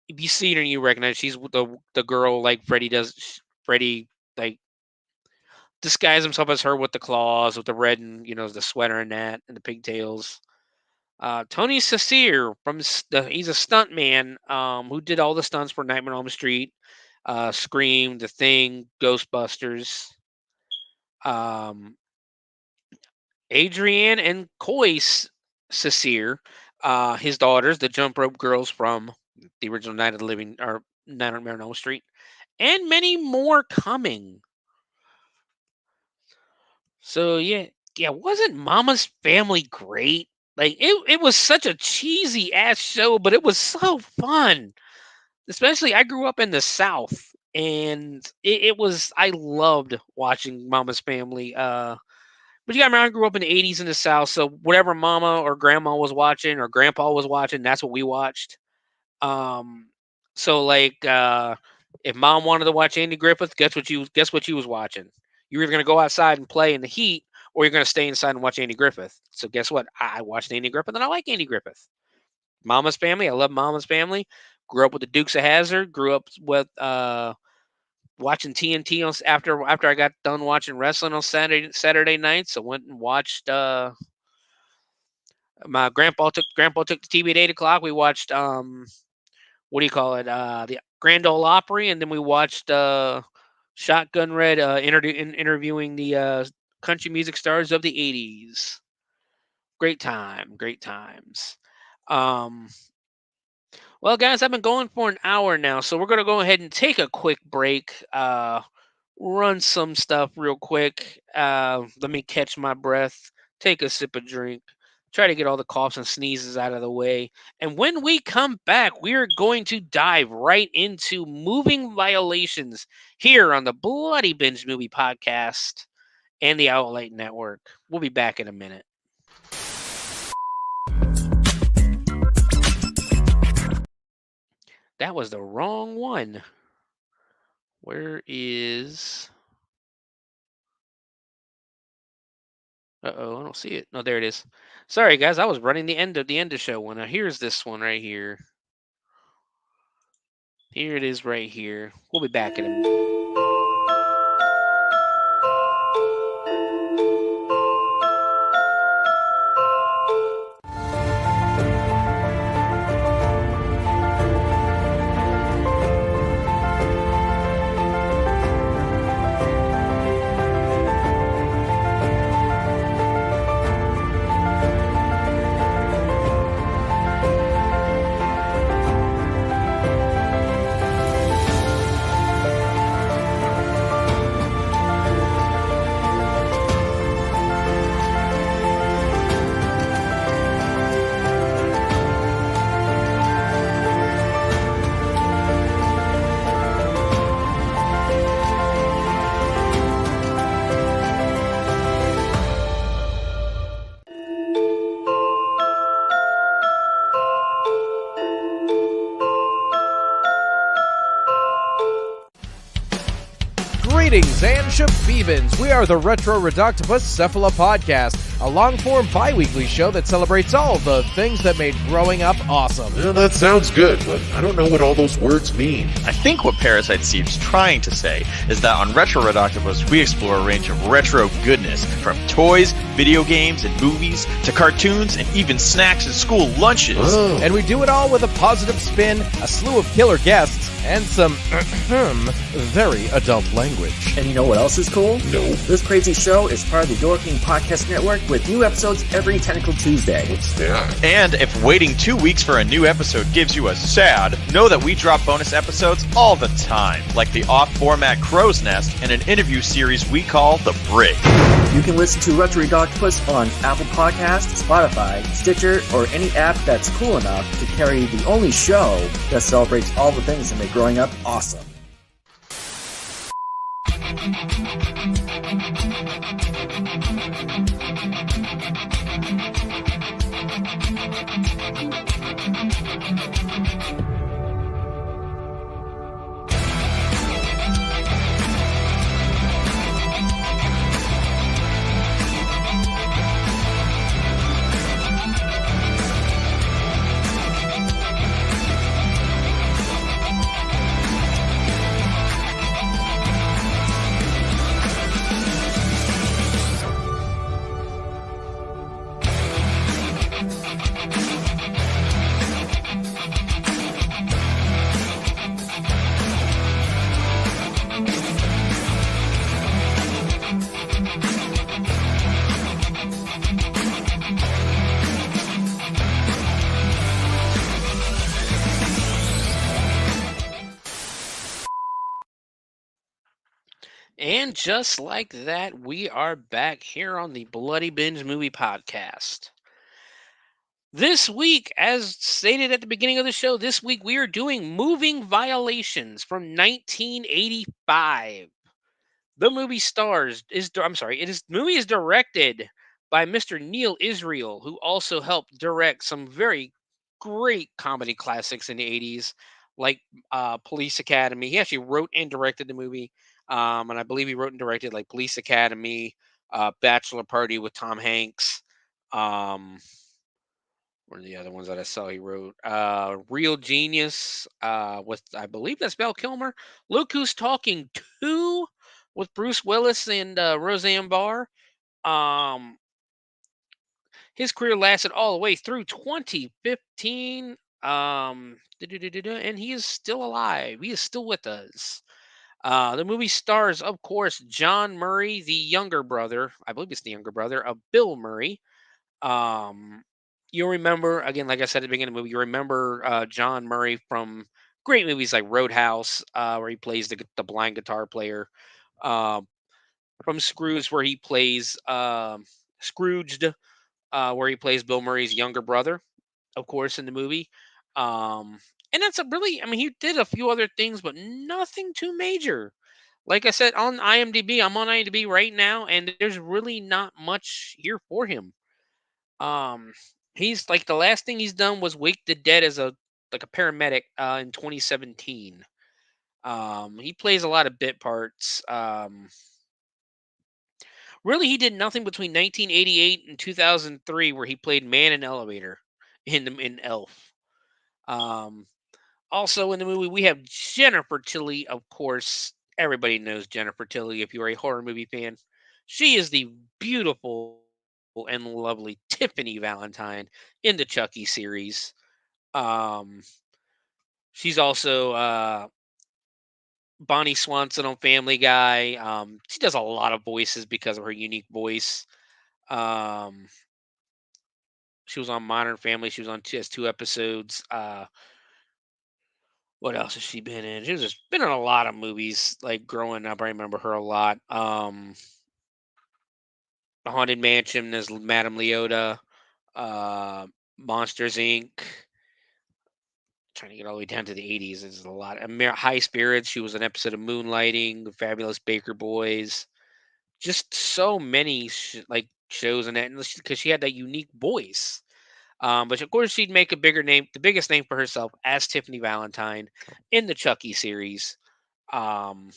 if you see her, you recognize she's the girl like Freddy does. Freddy like disguised himself as her with the claws, with the red and the sweater and that and the pigtails. Tony Cecere he's a stunt man who did all the stunts for Nightmare on Elm Street, Scream, The Thing, Ghostbusters. Adrienne and Coy Cecere, his daughters, the Jump Rope Girls from the original Night of the Living or Nightmare on Elm Street, and many more coming. So yeah, wasn't Mama's Family great? Like it was such a cheesy ass show, but it was so fun. Especially I grew up in the South, and I loved watching Mama's Family. But you got to remember, I grew up in the 80s in the South, so whatever Mama or Grandma was watching or Grandpa was watching, that's what we watched. So like, if Mom wanted to watch Andy Griffith, guess what you was watching? You were either going to go outside and play in the heat, or you're going to stay inside and watch Andy Griffith. So guess what? I watched Andy Griffith, and I like Andy Griffith. Mama's Family, I love Mama's Family. Grew up with the Dukes of Hazzard. Grew up with watching TNT after I got done watching wrestling on Saturday nights. I went and watched. My grandpa took the TV at 8:00. We watched what do you call it? The Grand Ole Opry, and then we watched Shotgun Red interviewing the country music stars of the 80s. Great times. Well, guys, I've been going for an hour now, so we're going to go ahead and take a quick break, run some stuff real quick. Let me catch my breath, take a sip of drink, try to get all the coughs and sneezes out of the way. And when we come back, we are going to dive right into moving violations here on the Bloody Binge Movie Podcast and the Outlet Network. We'll be back in a minute. That was the wrong one. Where is? Uh-oh, I don't see it. No, there it is. Sorry, guys, I was running the end of show one. Now here's this one right here. Here it is right here. We'll be back in a minute. Greetings and shabebans. We are the Retro Reductopus Cephala Podcast, a long-form bi-weekly show that celebrates all of the things that made growing up awesome. Well, that sounds good, but I don't know what all those words mean. I think what Parasite Steve's trying to say is that on Retro Redoctopus, we explore a range of retro goodness, from toys, video games, and movies, to cartoons, and even snacks and school lunches. Oh. And we do it all with a positive spin, a slew of killer guests, and some very adult language. And you know what else is cool? No. This crazy show is part of the Your King Podcast Network with new episodes every Tentacle Tuesday. What's that? And if waiting 2 weeks for a new episode gives you a sad, know that we drop bonus episodes all the time, like the off-format Crow's Nest and an interview series we call The Brig. You can listen to Retro Redoctopus on Apple Podcasts, Spotify, Stitcher, or any app that's cool enough to carry the only show that celebrates all the things that make growing up awesome. And just like that, we are back here on the Bloody Binge Movie Podcast. This week, as stated at the beginning of the show, this week we are doing Moving Violations from 1985. The movie movie is directed by Mr. Neil Israel, who also helped direct some very great comedy classics in the 80s, like Police Academy. He actually wrote and directed the movie. And I believe he wrote and directed like Police Academy, Bachelor Party with Tom Hanks. What are the other ones that I saw he wrote? Real Genius with, I believe that's Val Kilmer. Look Who's Talking 2 with Bruce Willis and Roseanne Barr. His career lasted all the way through 2015. And he is still alive. He is still with us. The movie stars, of course, John Murray, the younger brother. I believe it's the younger brother of Bill Murray. You'll remember, again, like I said at the beginning of the movie, you remember John Murray from great movies like Roadhouse, where he plays the blind guitar player. From Scrooge, where he plays Scrooged, where he plays Bill Murray's younger brother, of course, in the movie. And that's he did a few other things, but nothing too major. Like I said, I'm on IMDb right now, and there's really not much here for him. He's like, the last thing he's done was Wake the Dead as a paramedic in 2017. He plays a lot of bit parts. Really, he did nothing between 1988 and 2003, where he played Man in Elevator in Elf. Um, Also in the movie, we have Jennifer Tilly. Of course, everybody knows Jennifer Tilly if you're a horror movie fan. She is the beautiful and lovely Tiffany Valentine in the Chucky series. Um, she's also Bonnie Swanson on Family Guy. She does a lot of voices because of her unique voice. Um, she was on Modern Family. She was on just 2 episodes. What else has she been in? She's just been in a lot of movies. Like growing up, I remember her a lot. The Haunted Mansion as Madame Leota. Uh, Monsters Inc. Trying to get all the way down to the 80s is a lot. High Spirits. She was an episode of Moonlighting. The Fabulous Baker Boys. Just so many like shows in that, because she had that unique voice. But of course, she'd make a bigger name, the biggest name for herself as Tiffany Valentine in the Chucky series. Um,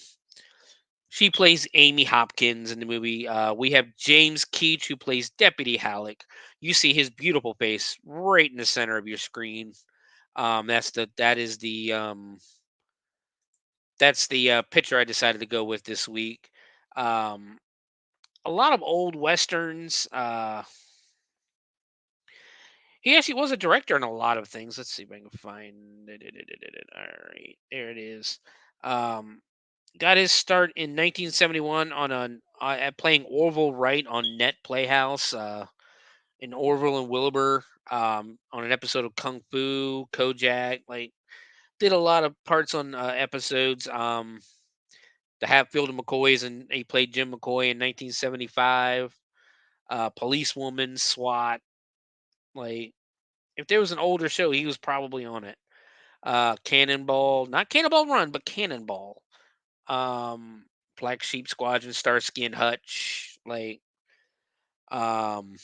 She plays Amy Hopkins in the movie. We have James Keach, who plays Deputy Halleck. You see his beautiful face right in the center of your screen. That's the picture I decided to go with this week. Um, a lot of old westerns. He actually was a director in a lot of things. Let's see if I can find it. All right, there it is. Um, got his start in 1971 at playing Orville Wright on Net Playhouse, in Orville and Wilbur, on an episode of Kung Fu, Kojak. Like, did a lot of parts on episodes. The Hatfield and McCoys, and he played Jim McCoy in 1975. Policewoman, SWAT. Like, if there was an older show, he was probably on it. Cannonball, not Cannonball Run, but Cannonball. um Black Sheep Squadron, Starsky and Hutch, like um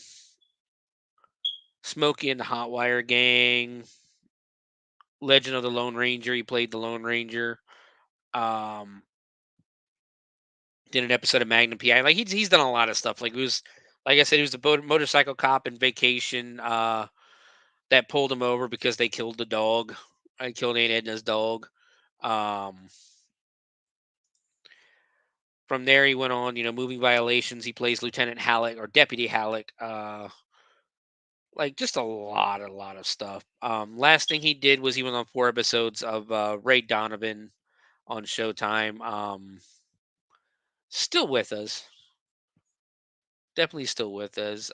Smokey and the Hotwire Gang, Legend of the Lone Ranger. He played the Lone Ranger. Um did an episode of Magnum PI. Like, he's done a lot of stuff. Like, like I said, he was the motorcycle cop in Vacation, that pulled him over because they killed the dog. I killed Aunt Edna's dog. Um from there, he went on, Moving Violations. He plays Lieutenant Halleck, or Deputy Halleck. Like, just a lot of stuff. Last thing he did was he went on 4 episodes of Ray Donovan on Showtime. Still with us, definitely still with us.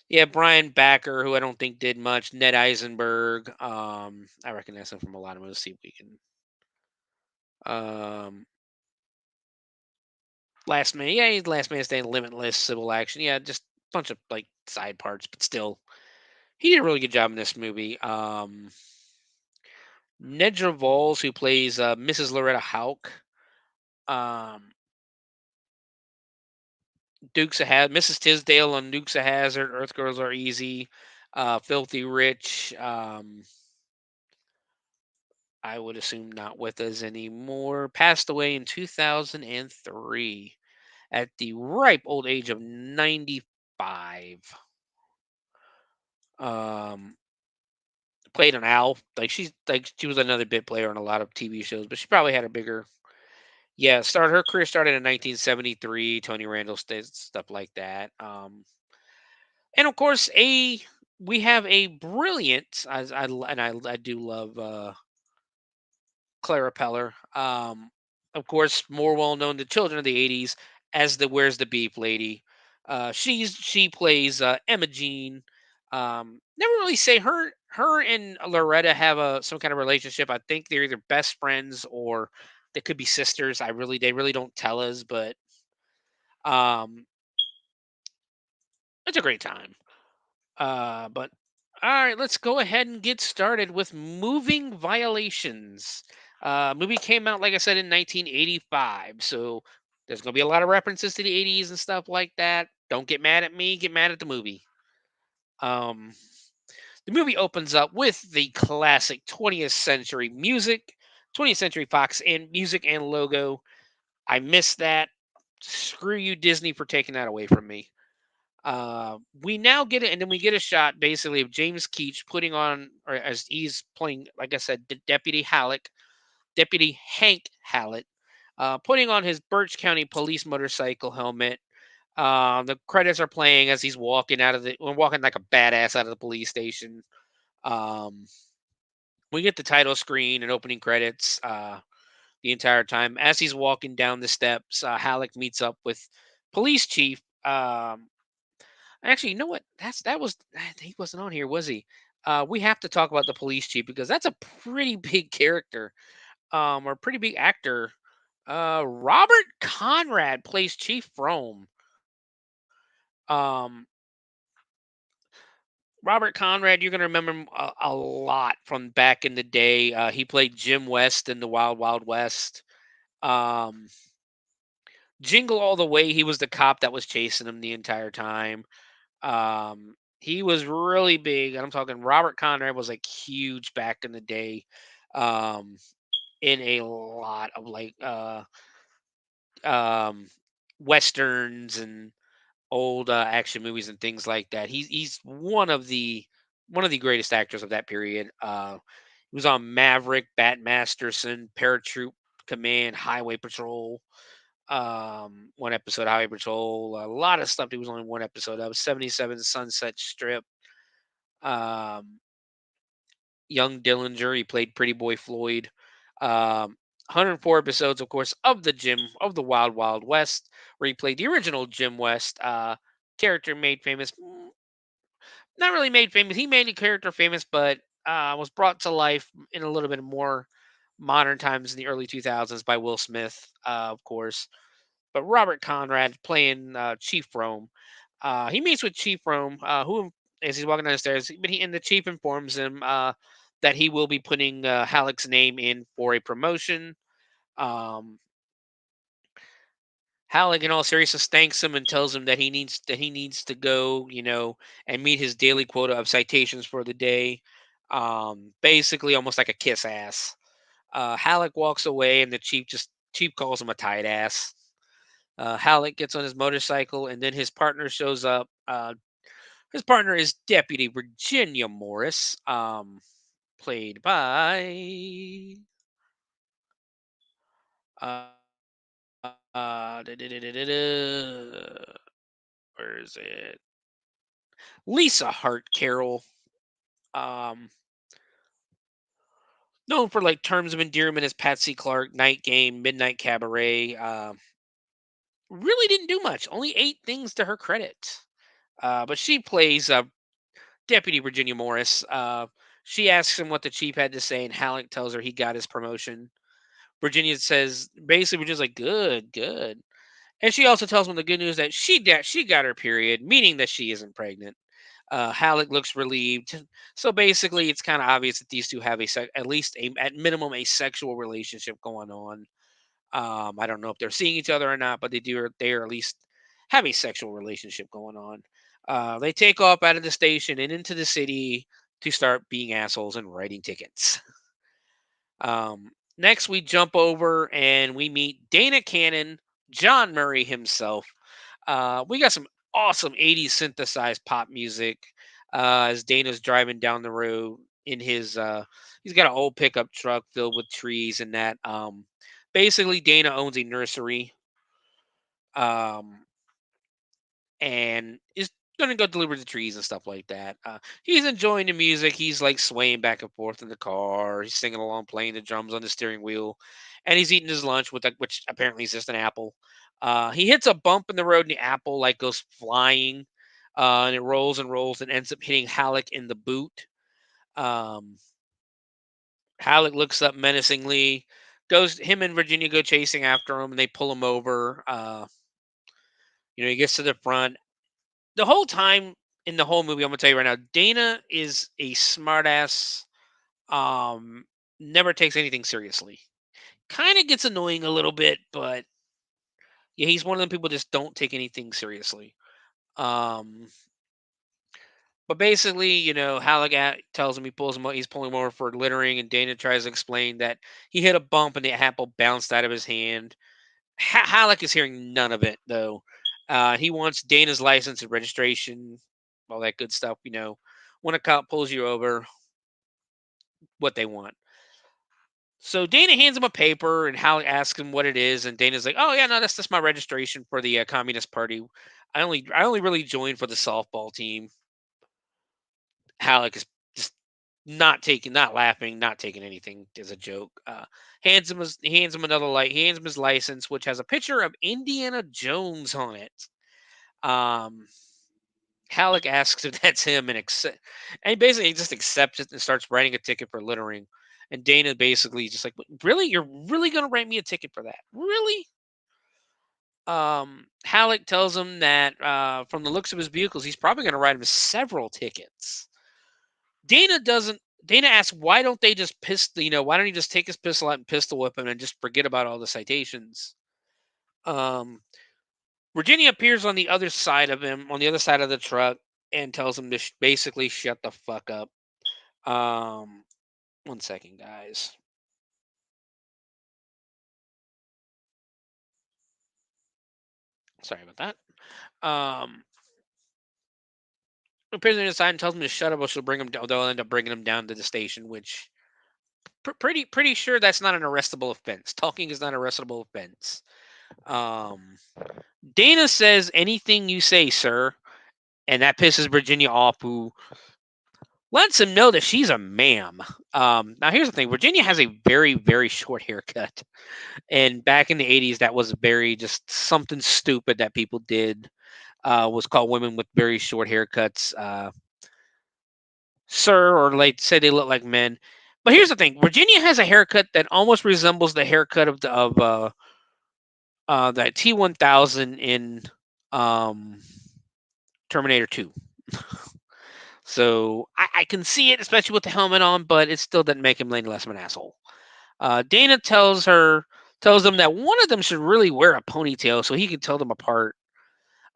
Yeah, Brian Backer, who I don't think did much. Ned Eisenberg. I recognize him from a lot of movies. See if we can. Um, Last Man, yeah, he's Last Man Standing, Limitless, Civil Action. Yeah, just a bunch of like side parts, but still, he did a really good job in this movie. Nedra Vols, who plays Mrs. Loretta Hauk. Um, Mrs. Tisdale on Dukes of Hazard, Earth Girls Are Easy, Filthy Rich. I would assume not with us anymore. Passed away in 2003 at the ripe old age of 95. Um, Played an Al. She was another bit player on a lot of TV shows, but she probably had a bigger. Yeah, her career started in 1973. Tony Randall stuff like that. And of course, we have a brilliant. I do love Clara Peller. Of course, more well known to children of the '80s as the Where's the Beef lady. She plays Emma Jean. Never really say her and Loretta have some kind of relationship. I think they're either best friends or they could be sisters. They really don't tell us, but um, it's a great time. But all right, let's go ahead and get started with Moving Violations. Movie came out, like I said, in 1985, so there's gonna be a lot of references to the '80s and stuff like that. Don't get mad at me. Get mad at the movie. The movie opens up with the classic 20th century music. 20th Century Fox and music and logo. I miss that. Screw you, Disney, for taking that away from me. We now get it, and then we get a shot basically of James Keach putting on, or as he's playing, like I said, Deputy Hank Hallett, putting on his Birch County Police motorcycle helmet. The credits are playing as he's walking like a badass out of the police station. Um, we get the title screen and opening credits the entire time. As he's walking down the steps, Halleck meets up with police chief. Actually, you know what? He wasn't on here, was he? We have to talk about the police chief because that's a pretty big character, or pretty big actor. Robert Conrad plays Chief Frome. Um, Robert Conrad, you're gonna remember him a lot from back in the day. He played Jim West in the Wild Wild West. Um, Jingle All the Way, he was the cop that was chasing him the entire time. He was really big, and I'm talking Robert Conrad was like huge back in the day. Um, in a lot of um westerns and old action movies and things like that. He's one of the greatest actors of that period. He was on Maverick, Bat Masterson, Paratroop Command, Highway Patrol. One episode of Highway Patrol. A lot of stuff. He was only one episode of 77 Sunset Strip. Um, Young Dillinger. He played Pretty Boy Floyd. 104 episodes, of course, of the Wild Wild West, where he played the original Jim West. Character made famous, not really made famous. He made the character famous, but was brought to life in a little bit more modern times in the early 2000s by Will Smith, of course. But Robert Conrad playing Chief Rome. He meets with Chief Rome, who, as he's walking down the stairs, and the chief informs him that he will be putting Halleck's name in for a promotion. Um, Halleck, in all seriousness, thanks him and tells him that he needs to go, and meet his daily quota of citations for the day. Basically, almost like a kiss ass. Halleck walks away, and the chief calls him a tight ass. Halleck gets on his motorcycle, and then his partner shows up. His partner is Deputy Virginia Morris, played by uh, where is it? Lisa Hart Carroll, um, known for like Terms of Endearment as Patsy Clark, Night Game, Midnight Cabaret. Really didn't do much. Only 8 things to her credit. But she plays Deputy Virginia Morris. She asks him what the chief had to say, and Halleck tells her he got his promotion. Virginia says basically, Virginia's like, good, good. And she also tells him the good news that she got her period, meaning that she isn't pregnant. Halleck looks relieved. So basically, it's kind of obvious that these two have at least at minimum a sexual relationship going on. I don't know if they're seeing each other or not, but they are at least have a sexual relationship going on. They take off out of the station and into the city to start being assholes and writing tickets. Next, we jump over and we meet Dana Cannon, John Murray himself. We got some awesome 80s synthesized pop music as Dana's driving down the road in he's got an old pickup truck filled with trees and that. Basically, Dana owns a nursery, um, and is gonna go deliver the trees and stuff like that. He's enjoying the music. He's like swaying back and forth in the car. He's singing along, playing the drums on the steering wheel, and he's eating his lunch which apparently is just an apple. He hits a bump in the road, and the apple like goes flying, and it rolls and rolls and ends up hitting Halleck in the boot. Um, Halleck looks up menacingly. Him and Virginia go chasing after him, and they pull him over. He gets to the front. The whole time in the whole movie, I'm gonna tell you right now, Dana is a smartass. Um, Never takes anything seriously. Kind of gets annoying a little bit, but yeah, he's one of them people just don't take anything seriously. Um, But basically, Halleck tells him he's pulling him over for littering, and Dana tries to explain that he hit a bump and the apple bounced out of his hand. Halleck is hearing none of it, though. He wants Dana's license and registration, all that good stuff. When a cop pulls you over, what they want. So Dana hands him a paper, and Halleck asks him what it is, and Dana's like, "Oh yeah, no, that's just my registration for the Communist Party. I only really joined for the softball team." Halleck is just not laughing, not taking anything as a joke. He hands him another light. He hands him his license, which has a picture of Indiana Jones on it. Halleck asks if that's him, and he basically just accepts it and starts writing a ticket for littering. And Dana basically just like, really, you're really gonna write me a ticket for that? Really? Halleck tells him that from the looks of his vehicles, he's probably gonna write him several tickets. Dana asks, why don't they just why don't he just take his pistol out and pistol whip him and just forget about all the citations? Virginia appears on the other side of him, on the other side of the truck, and tells him to basically shut the fuck up. 1 second, guys. Sorry about that. Appears on the side and tells him to shut up, or she'll bring him down. They'll end up bringing him down to the station, which pretty sure that's not an arrestable offense. Talking is not an arrestable offense. Dana says, "Anything you say, sir," and that pisses Virginia off, who lets him know that she's a ma'am. Now, here's the thing. Virginia has a very, very short haircut. And back in the 80s, that was very just something stupid that people did. Was called women with very short haircuts. Sir, or like say they look like men. But here's the thing. Virginia has a haircut that almost resembles the haircut of that T-1000 in Terminator 2. So I can see it, especially with the helmet on, but it still doesn't make him any less of an asshole. Dana tells them that one of them should really wear a ponytail so he can tell them apart.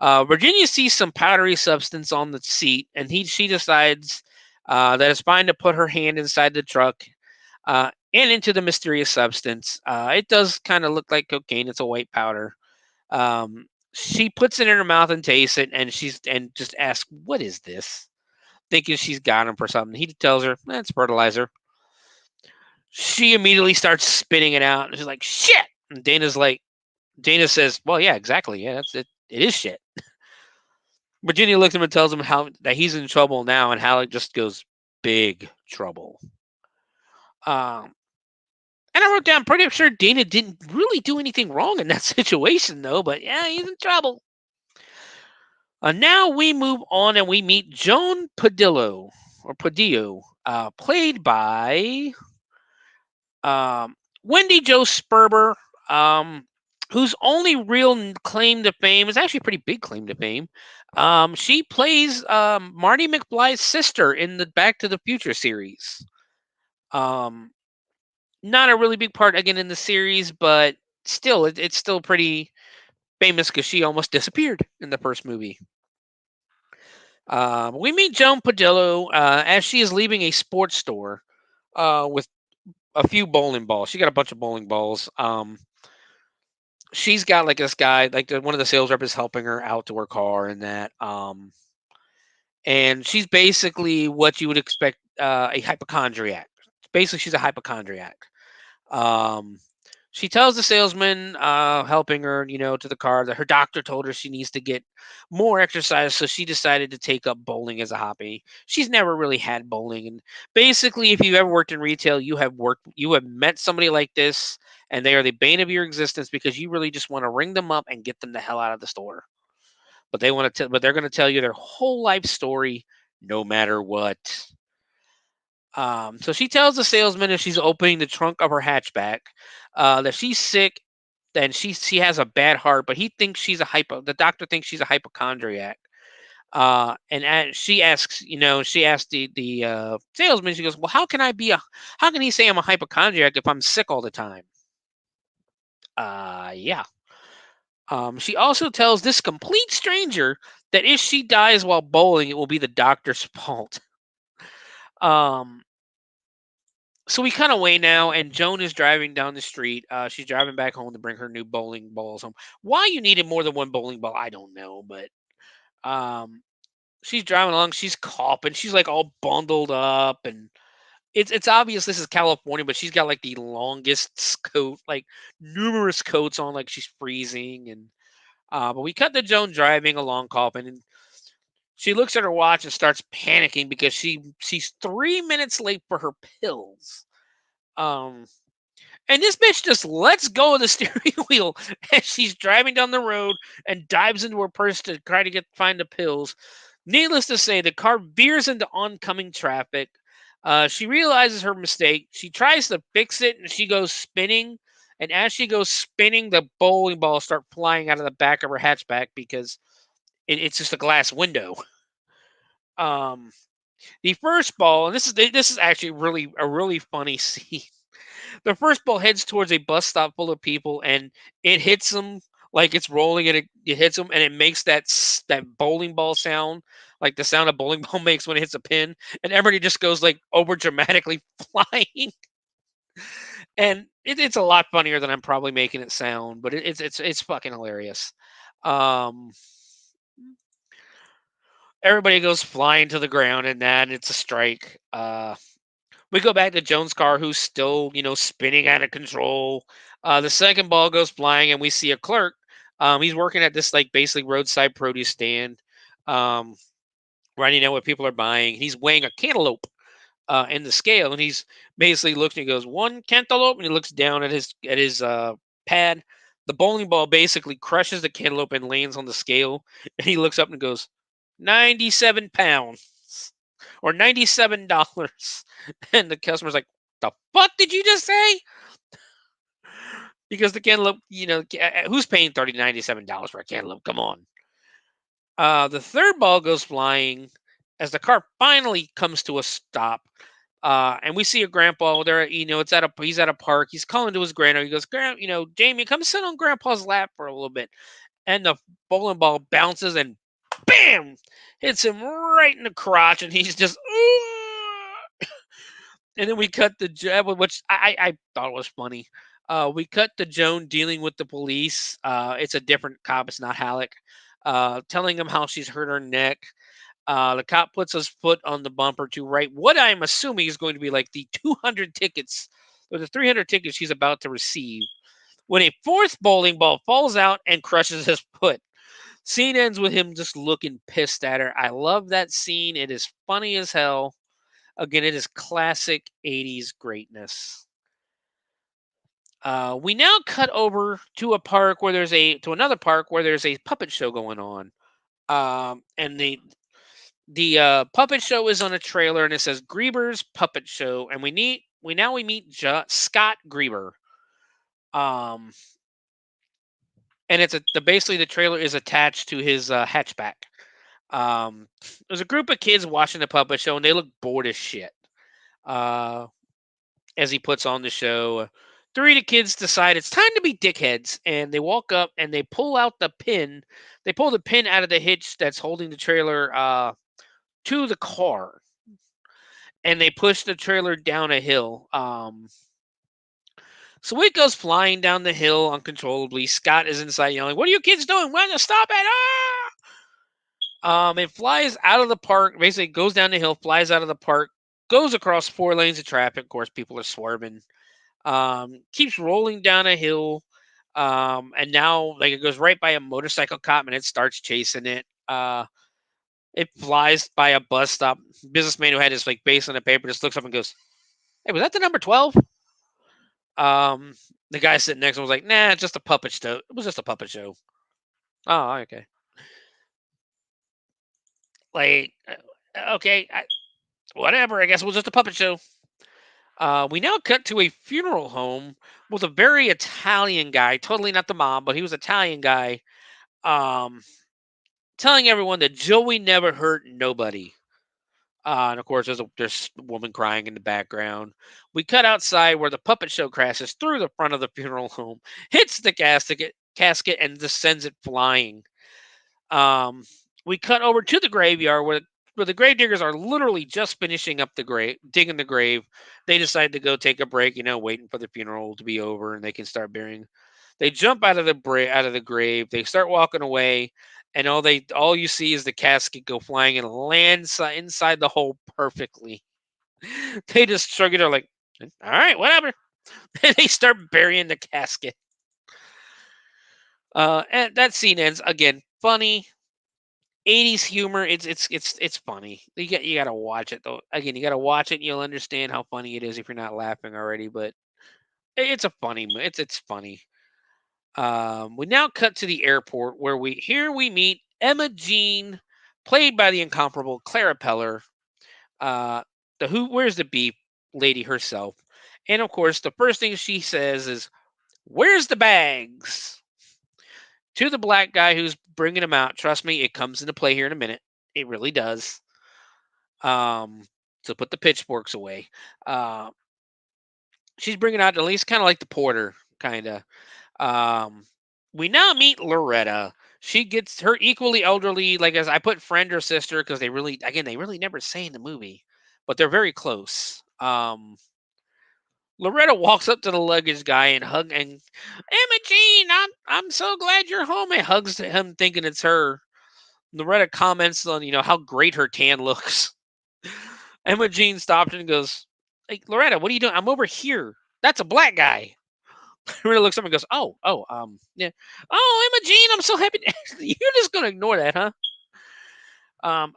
Virginia sees some powdery substance on the seat, and she decides that it's fine to put her hand inside the truck and into the mysterious substance. It does kind of look like cocaine. It's a white powder. She puts it in her mouth and tastes it, and just asks, "What is this?" Thinking she's got him for something. He tells her, "It's fertilizer." She immediately starts spitting it out, and she's like, "Shit!" And Dana says, "Well, yeah, exactly. Yeah, that's it. It is shit." Virginia looks at him and tells him that he's in trouble now, and Halleck just goes, "Big trouble." And I wrote down, pretty sure Dana didn't really do anything wrong in that situation, though, but yeah, he's in trouble. Now we move on and we meet Joan Padillo, played by Wendy Jo Sperber, whose only real claim to fame is actually a pretty big claim to fame. She plays Marty McFly's sister in the Back to the Future series. Not a really big part again in the series, but still, it's still pretty famous because she almost disappeared in the first movie. We meet Joan Padillo as she is leaving a sports store with a few bowling balls. She got a bunch of bowling balls. She's got like this guy, like one of the sales reps is helping her out to her car and that. And she's basically what you would expect a hypochondriac. Basically, she's a hypochondriac. She tells the salesman helping her, to the car that her doctor told her she needs to get more exercise, so she decided to take up bowling as a hobby. She's never really had bowling, and basically, if you've ever worked in retail, you have met somebody like this, and they are the bane of your existence because you really just want to ring them up and get them the hell out of the store. But they're going to tell you their whole life story, no matter what. So she tells the salesman as she's opening the trunk of her hatchback that she's sick and she has a bad heart, but he thinks the doctor thinks she's a hypochondriac. And she asks the salesman, she goes, "Well, how can he say I'm a hypochondriac if I'm sick all the time?" Yeah. She also tells this complete stranger that if she dies while bowling, it will be the doctor's fault. Um, so we cut away now, and Joan is driving down the street. She's driving back home to bring her new bowling balls home. Why you needed more than one bowling ball, I don't know, but um, she's driving along. She's coughing. She's like all bundled up, and it's obvious this is California, but she's got like the longest coat, like numerous coats on, like she's freezing. And but we cut to Joan driving along, coughing, and she looks at her watch and starts panicking because she's 3 minutes late for her pills. Um, and this bitch just lets go of the steering wheel as she's driving down the road and dives into her purse to try to find the pills. Needless to say, the car veers into oncoming traffic. She realizes her mistake. She tries to fix it and she goes spinning. And as she goes spinning, the bowling balls start flying out of the back of her hatchback because it's just a glass window. Um, the first ball, and this is actually really a really funny scene. The first ball heads towards a bus stop full of people, and it hits them like it's rolling, and it hits them, and it makes that bowling ball sound, like the sound a bowling ball makes when it hits a pin, and everybody just goes like over dramatically flying, and it's a lot funnier than I'm probably making it sound, but it's fucking hilarious. Um, Everybody goes flying to the ground, and then it's a strike. We go back to Jones' car, who's still, spinning out of control. The second ball goes flying, and we see a clerk. He's working at this, like, basically roadside produce stand, um, writing out what people are buying. He's weighing a cantaloupe in the scale, and he's basically looking. He goes, "1 cantaloupe," and he looks down at his pad. The bowling ball basically crushes the cantaloupe and lands on the scale, and he looks up and goes, 97 pounds or $97. And the customer's like, the fuck did you just say? Because the cantaloupe, who's paying $97 for a cantaloupe? Come on. The third ball goes flying as the car finally comes to a stop. And we see a grandpa there. He's at a park. He's calling to his grandma. He goes, Jamie, come sit on grandpa's lap for a little bit. And the bowling ball bounces and bam, hits him right in the crotch, and he's just. And then we cut which I thought was funny. We cut to Joan dealing with the police. It's a different cop. It's not Halleck. Telling him how she's hurt her neck. The cop puts his foot on the bumper to write what I'm assuming is going to be like the 200 tickets or the 300 tickets she's about to receive, when a fourth bowling ball falls out and crushes his foot. Scene ends with him just looking pissed at her. I love that scene. It is funny as hell. Again, it is classic 80s greatness. We now cut over to another park where there's a puppet show going on. And the puppet show is on a trailer, and it says Grieber's Puppet Show, and we meet Scott Grieber. And basically the trailer is attached to his hatchback. There's a group of kids watching the puppet show, and they look bored as shit. As he puts on the show, 3 of the kids decide it's time to be dickheads, and they walk up and they pull out the pin. They pull the pin out of the hitch that's holding the trailer to the car, and they push the trailer down a hill. So it goes flying down the hill uncontrollably. Scott is inside yelling, "What are you kids doing? When to stop it?" It flies out of the park, basically goes down the hill, flies out of the park, goes across 4 lanes of traffic. Of course, people are swerving. Keeps rolling down a hill. And now it goes right by a motorcycle cop, and it starts chasing it. It flies by a bus stop. Businessman who had his base on the paper just looks up and goes, "Hey, was that the number 12? The guy sitting next to him was like, "Nah, it's just a puppet show. It was just a puppet show." Oh, okay. Okay, whatever. I guess it was just a puppet show. We now cut to a funeral home with a very Italian guy, totally not the mom, but he was an Italian guy, telling everyone that Joey never hurt nobody. And of course, there's a woman crying in the background. We cut outside where the puppet show crashes through the front of the funeral home, hits the gas casket and just sends it flying. We cut over to the graveyard where the grave diggers are literally just finishing up the grave, digging the grave. They decide to go take a break, waiting for the funeral to be over and they can start burying. They jump out of the grave. They start walking away, and all you see is the casket go flying and land inside the hole perfectly. They just shrug it. They're like, "All right, whatever." And they start burying the casket. And that scene ends again. Funny, 80s humor. It's funny. You gotta watch it though. Again, you gotta watch it. And you'll understand how funny it is if you're not laughing already. But it's a funny. It's funny. We now cut to the airport where we meet Emma Jean, played by the incomparable Clara Peller, the where's the beef lady herself, and of course the first thing she says is, "Where's the bags?" To the black guy who's bringing them out. Trust me, it comes into play here in a minute. It really does. So put the pitchforks away. Uh, she's bringing out at least kind of like the porter, kind of. We now meet Loretta. She gets her equally elderly, like as I put friend or sister, because they really never say in the movie, but they're very close. Loretta walks up to the luggage guy and Emma Jean, I'm so glad you're home, and hugs him thinking it's her. Loretta comments on how great her tan looks. Emma Jean stops and goes, "Hey Loretta, what are you doing? I'm over here. That's a black guy." Loretta looks up and goes, yeah. "Oh, Emma Jean, I'm so happy." You're just gonna ignore that, huh?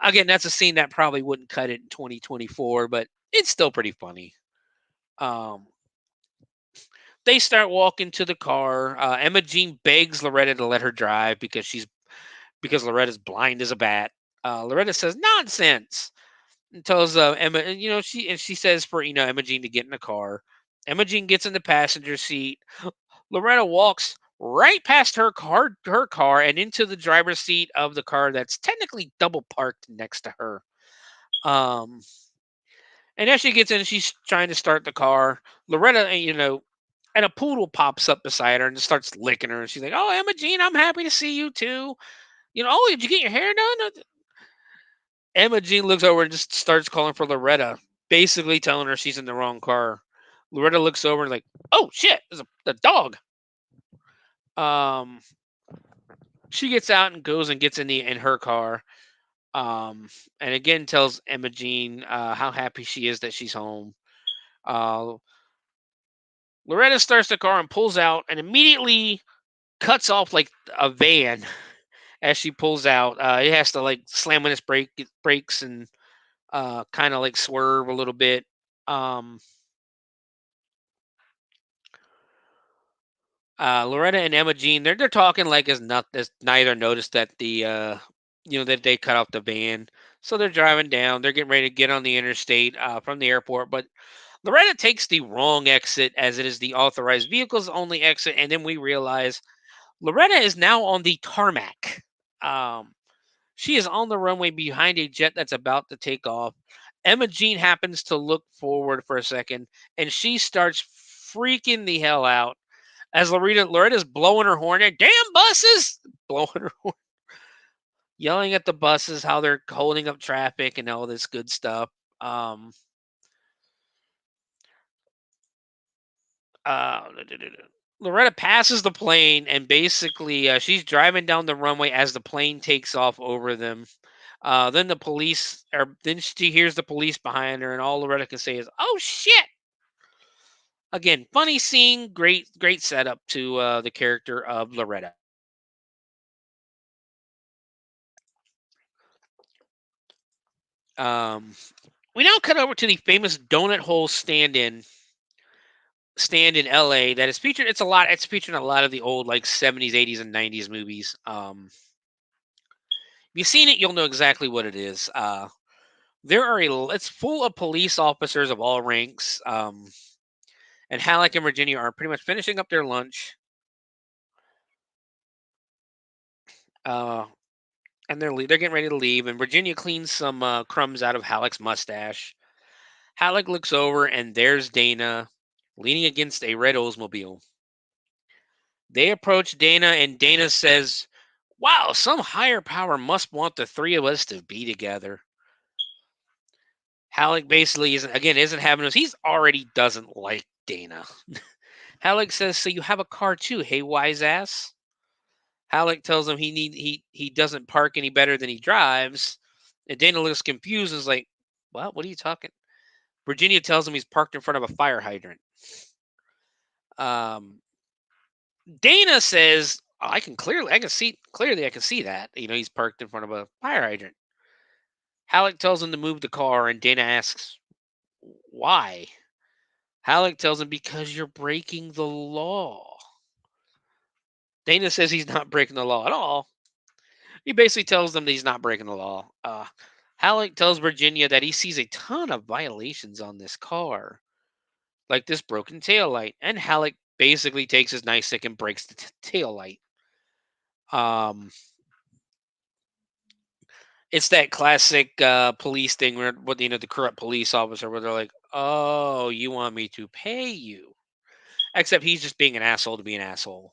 Again, that's a scene that probably wouldn't cut it in 2024, but it's still pretty funny. They start walking to the car. Emma Jean begs Loretta to let her drive because Loretta's blind as a bat. Loretta says nonsense and tells Emma, and she says for Emma Jean to get in the car. Emma Jean gets in the passenger seat. Loretta walks right past her car and into the driver's seat of the car that's technically double parked next to her. And as she gets in, she's trying to start the car. Loretta, and a poodle pops up beside her and just starts licking her. And she's like, "Oh, Emma Jean, I'm happy to see you too. Oh, did you get your hair done?" Emma Jean looks over and just starts calling for Loretta, basically telling her she's in the wrong car. Loretta looks over and like, "Oh shit, there's the dog." She gets out and goes and gets in her car. And again tells Emma Jean how happy she is that she's home. Uh, Loretta starts the car and pulls out and immediately cuts off like a van as she pulls out. It has to like slam on its brakes and kind of like swerve a little bit. Loretta and Emma Jean, they're talking like as neither noticed that that they cut off the van. So they're driving down. They're getting ready to get on the interstate from the airport, but Loretta takes the wrong exit as it is the authorized vehicles only exit, and then we realize Loretta is now on the tarmac. Um, she is on the runway behind a jet that's about to take off. Emma Jean happens to look forward for a second, and she starts freaking the hell out as Loretta's blowing her horn. Damn buses! Blowing her horn, yelling at the buses how they're holding up traffic and all this good stuff. Uh, Loretta passes the plane and basically she's driving down the runway as the plane takes off over them. Then she hears the police behind her, and all Loretta can say is, "Oh shit!" Again, funny scene, great setup to the character of Loretta. We now cut over to the famous donut hole stand in LA that is featured. It's featured in a lot of the old like 70s, 80s, and 90s movies. If you've seen it, you'll know exactly what it is. It's full of police officers of all ranks. And Halleck and Virginia are pretty much finishing up their lunch. And they're getting ready to leave, and Virginia cleans some crumbs out of Halleck's mustache. Halleck looks over, and there's Dana leaning against a red Oldsmobile. They approach Dana, and Dana says, "Wow, some higher power must want the three of us to be together." Halleck basically isn't having us. He's already doesn't like Dana. Halleck says, "So you have a car too, hey wise ass?" Halleck tells him he doesn't park any better than he drives. And Dana looks confused and is like, What are you talking?" Virginia tells him he's parked in front of a fire hydrant. Um, Dana says, I can see that. He's parked in front of a fire hydrant. Halleck tells him to move the car, and Dana asks, why? Halleck tells him, because you're breaking the law. Dana says he's not breaking the law at all. He basically tells them that he's not breaking the law. Halleck tells Virginia that he sees a ton of violations on this car, like this broken taillight. And Halleck basically takes his nightstick and breaks the taillight. It's that classic police thing where the corrupt police officer where they're like, "Oh, you want me to pay you?" Except he's just being an asshole to be an asshole.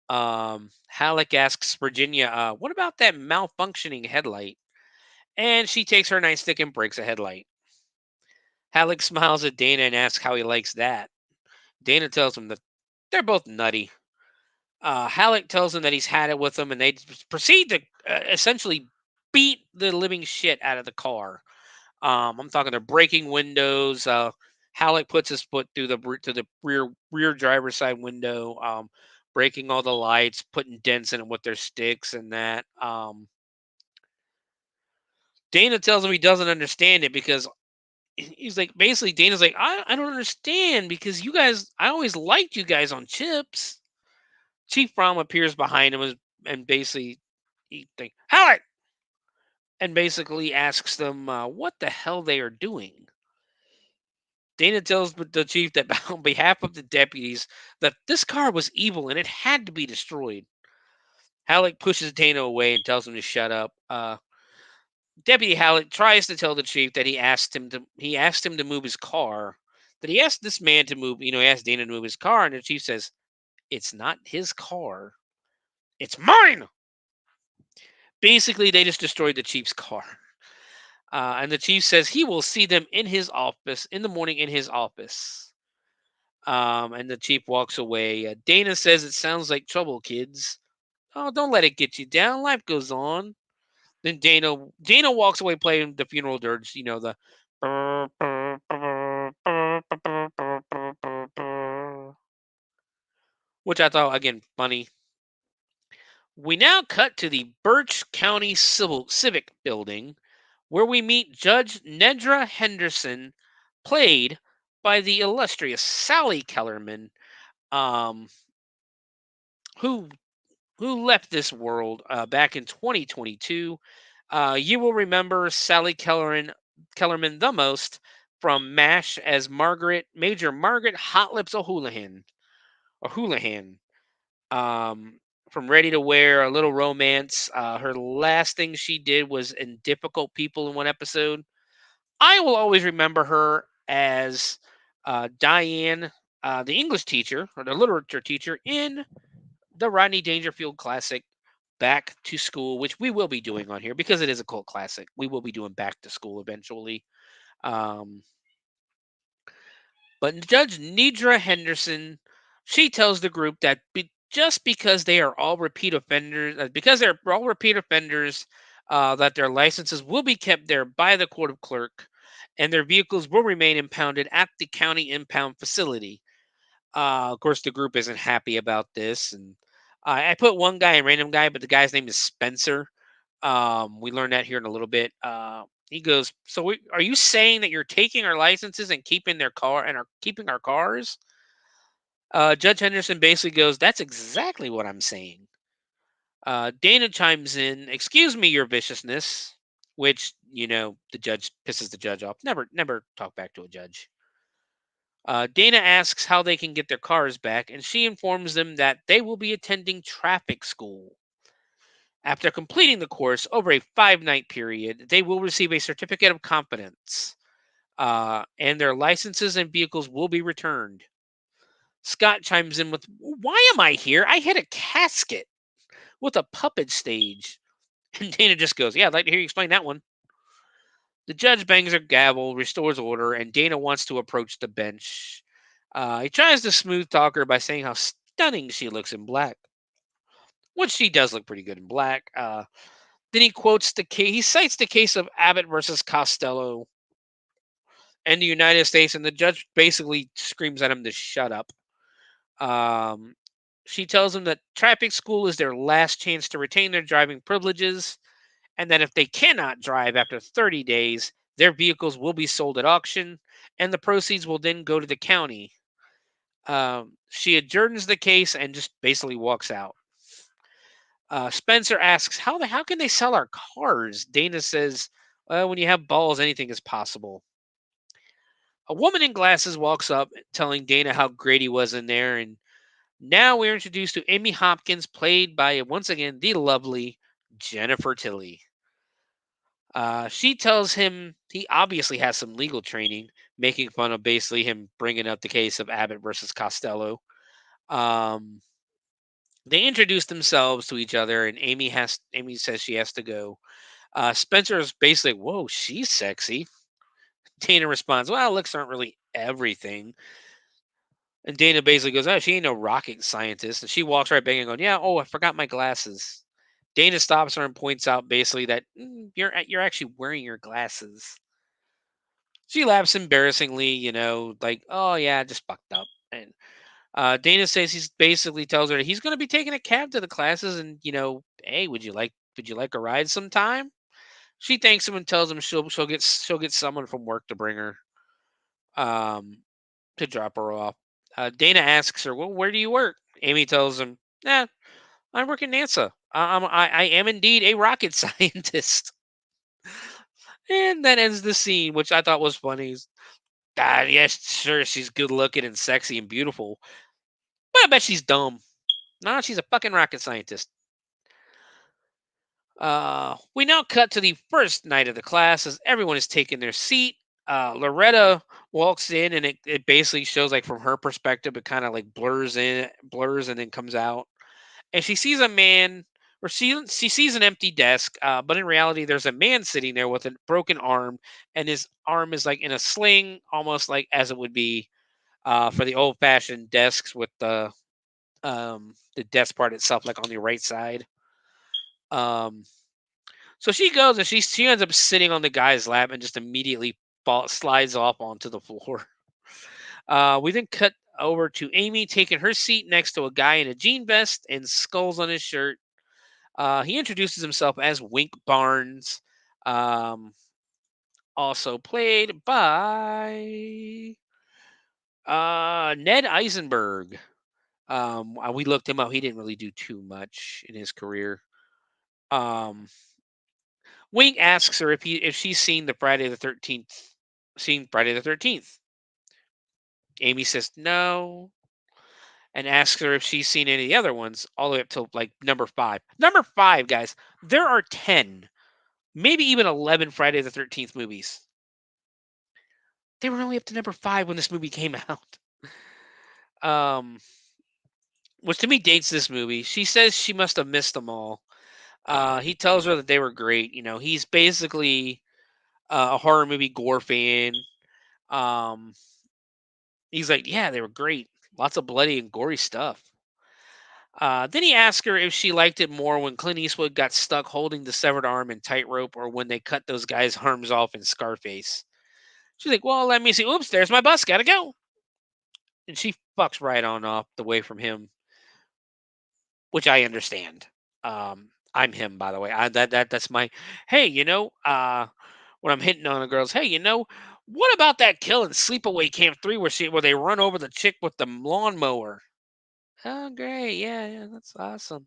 Halleck asks Virginia, "What about that malfunctioning headlight?" And she takes her nightstick and breaks a headlight. Halleck smiles at Dana and asks how he likes that. Dana tells him that they're both nutty. Halleck tells him that he's had it with them, and they proceed to essentially beat the living shit out of the car. I'm talking to breaking windows. Halleck puts his foot through the rear driver's side window, breaking all the lights, putting dents in it with their sticks and that. Dana tells him he doesn't understand it because he's like, basically Dana's like, I don't understand because I always liked you guys on Chips. Chief Fromm appears behind him and basically Halleck, and basically asks them what the hell they are doing. Dana tells the chief that on behalf of the deputies that this car was evil and it had to be destroyed. Halleck pushes Dana away and tells him to shut up. Deputy Halleck tries to tell the chief that he asked him to move his car. That he asked this man to move. He asked Dana to move his car, and the chief says, "It's not his car. It's mine." Basically, they just destroyed the chief's car. And the chief says he will see them in his office in the morning in his office. And the chief walks away. Dana says it sounds like trouble, kids. Oh, don't let it get you down. Life goes on. Then Dana walks away playing the funeral dirge. The which I thought again funny. We now cut to the Birch County Civic Building, where we meet Judge Nedra Henderson, played by the illustrious Sally Kellerman, who left this world back in 2022. You will remember Sally Kellerman the most from MASH as Major Margaret Hot Lips O'Houlihan. From Ready to Wear, A Little Romance. Her last thing she did was in Difficult People in one episode. I will always remember her as Diane, the English teacher or the literature teacher in the Rodney Dangerfield classic Back to School, which we will be doing on here because it is a cult classic. We will be doing Back to School eventually. But Judge Nedra Henderson, she tells the group that just because they are all repeat offenders, that their licenses will be kept there by the court of clerk, and their vehicles will remain impounded at the county impound facility. Of course, the group isn't happy about this, and I put one guy, a random guy, but the guy's name is Spencer. We learned that here in a little bit. He goes, "So are you saying that you're taking our licenses and keeping keeping our cars?" Judge Henderson basically goes, "That's exactly what I'm saying." Dana chimes in, "Excuse me, your viciousness," which the judge pisses the judge off. Never talk back to a judge. Dana asks how they can get their cars back, and she informs them that they will be attending traffic school. After completing the course over a 5-night period, they will receive a certificate of competence, and their licenses and vehicles will be returned. Scott chimes in with, "Why am I here? I hit a casket with a puppet stage." And Dana just goes, "Yeah, I'd like to hear you explain that one." The judge bangs her gavel, restores order, and Dana wants to approach the bench. He tries to smooth talk her by saying how stunning she looks in black, which she does look pretty good in black. Then he quotes the case. He cites the case of Abbott versus Costello in the United States, and the judge basically screams at him to shut up. Um, she tells him that traffic school is their last chance to retain their driving privileges, and that if they cannot drive after 30 days, their vehicles will be sold at auction, and the proceeds will then go to the county. She adjourns the case and just basically walks out. Spencer asks, how can they sell our cars?" Dana says, "Well, when you have balls, anything is possible." A woman in glasses walks up, telling Dana how great he was in there, and now we're introduced to Amy Hopkins, played by, once again, the lovely Jennifer Tilly. She tells him he obviously has some legal training, making fun of basically him bringing up the case of Abbott versus Costello. Um, they introduce themselves to each other, and Amy says she has to go. Spencer is basically, "Whoa, she's sexy." Dana responds, "Well, looks aren't really everything." And Dana basically goes, "Oh, she ain't no rocket scientist." And she walks right back and going, "Yeah, oh, I forgot my glasses." Dana stops her and points out basically that you're actually wearing your glasses. She laughs embarrassingly, like, "Oh yeah, I just fucked up." And Dana says he's basically tells her that he's going to be taking a cab to the classes, and hey, would you like a ride sometime? She thanks him and tells him she'll get someone from work to bring her, um, to drop her off. Dana asks her, "Well, where do you work?" Amy tells him, "Yeah, I work at NASA. I am indeed a rocket scientist." And that ends the scene, which I thought was funny. Yes, sure, she's good looking and sexy and beautiful, but I bet she's dumb. No, she's a fucking rocket scientist. We now cut to the first night of the class as everyone is taking their seat. Loretta walks in, and it basically shows, like, from her perspective, it kind of like blurs and then comes out. And she sees a man, or she sees an empty desk, but in reality, there's a man sitting there with a broken arm, and his arm is like in a sling, almost like as it would be for the old fashioned desks with the desk part itself, like on the right side. Um, So she goes and she ends up sitting on the guy's lap and just immediately slides off onto the floor. We then cut over to Amy taking her seat next to a guy in a jean vest and skulls on his shirt. He introduces himself as Wink Barnes, um, also played by Ned Eisenberg. We looked him up. He didn't really do too much in his career. Wink asks her if she's seen the Friday the 13th. Amy says no, and asks her if she's seen any of the other ones, all the way up to like number 5. Number 5, guys. There are 10, maybe even 11 Friday the 13th movies. They were only up to number 5 when this movie came out. Um, which to me dates this movie. She says she must have missed them all. He tells her that they were great. He's basically a horror movie gore fan. Um, he's like, yeah, they were great. Lots of bloody and gory stuff. Then he asked her if she liked it more when Clint Eastwood got stuck holding the severed arm in tightrope, or when they cut those guys' arms off in Scarface. She's like, well, let me see. Oops, there's my bus. Gotta go. And she fucks right on off the way from him, which I understand. I'm him, by the way. That's my, hey, when I'm hitting on a girl's, hey, what about that kill in Sleepaway Camp 3 where they run over the chick with the lawnmower? Oh, great. Yeah, that's awesome.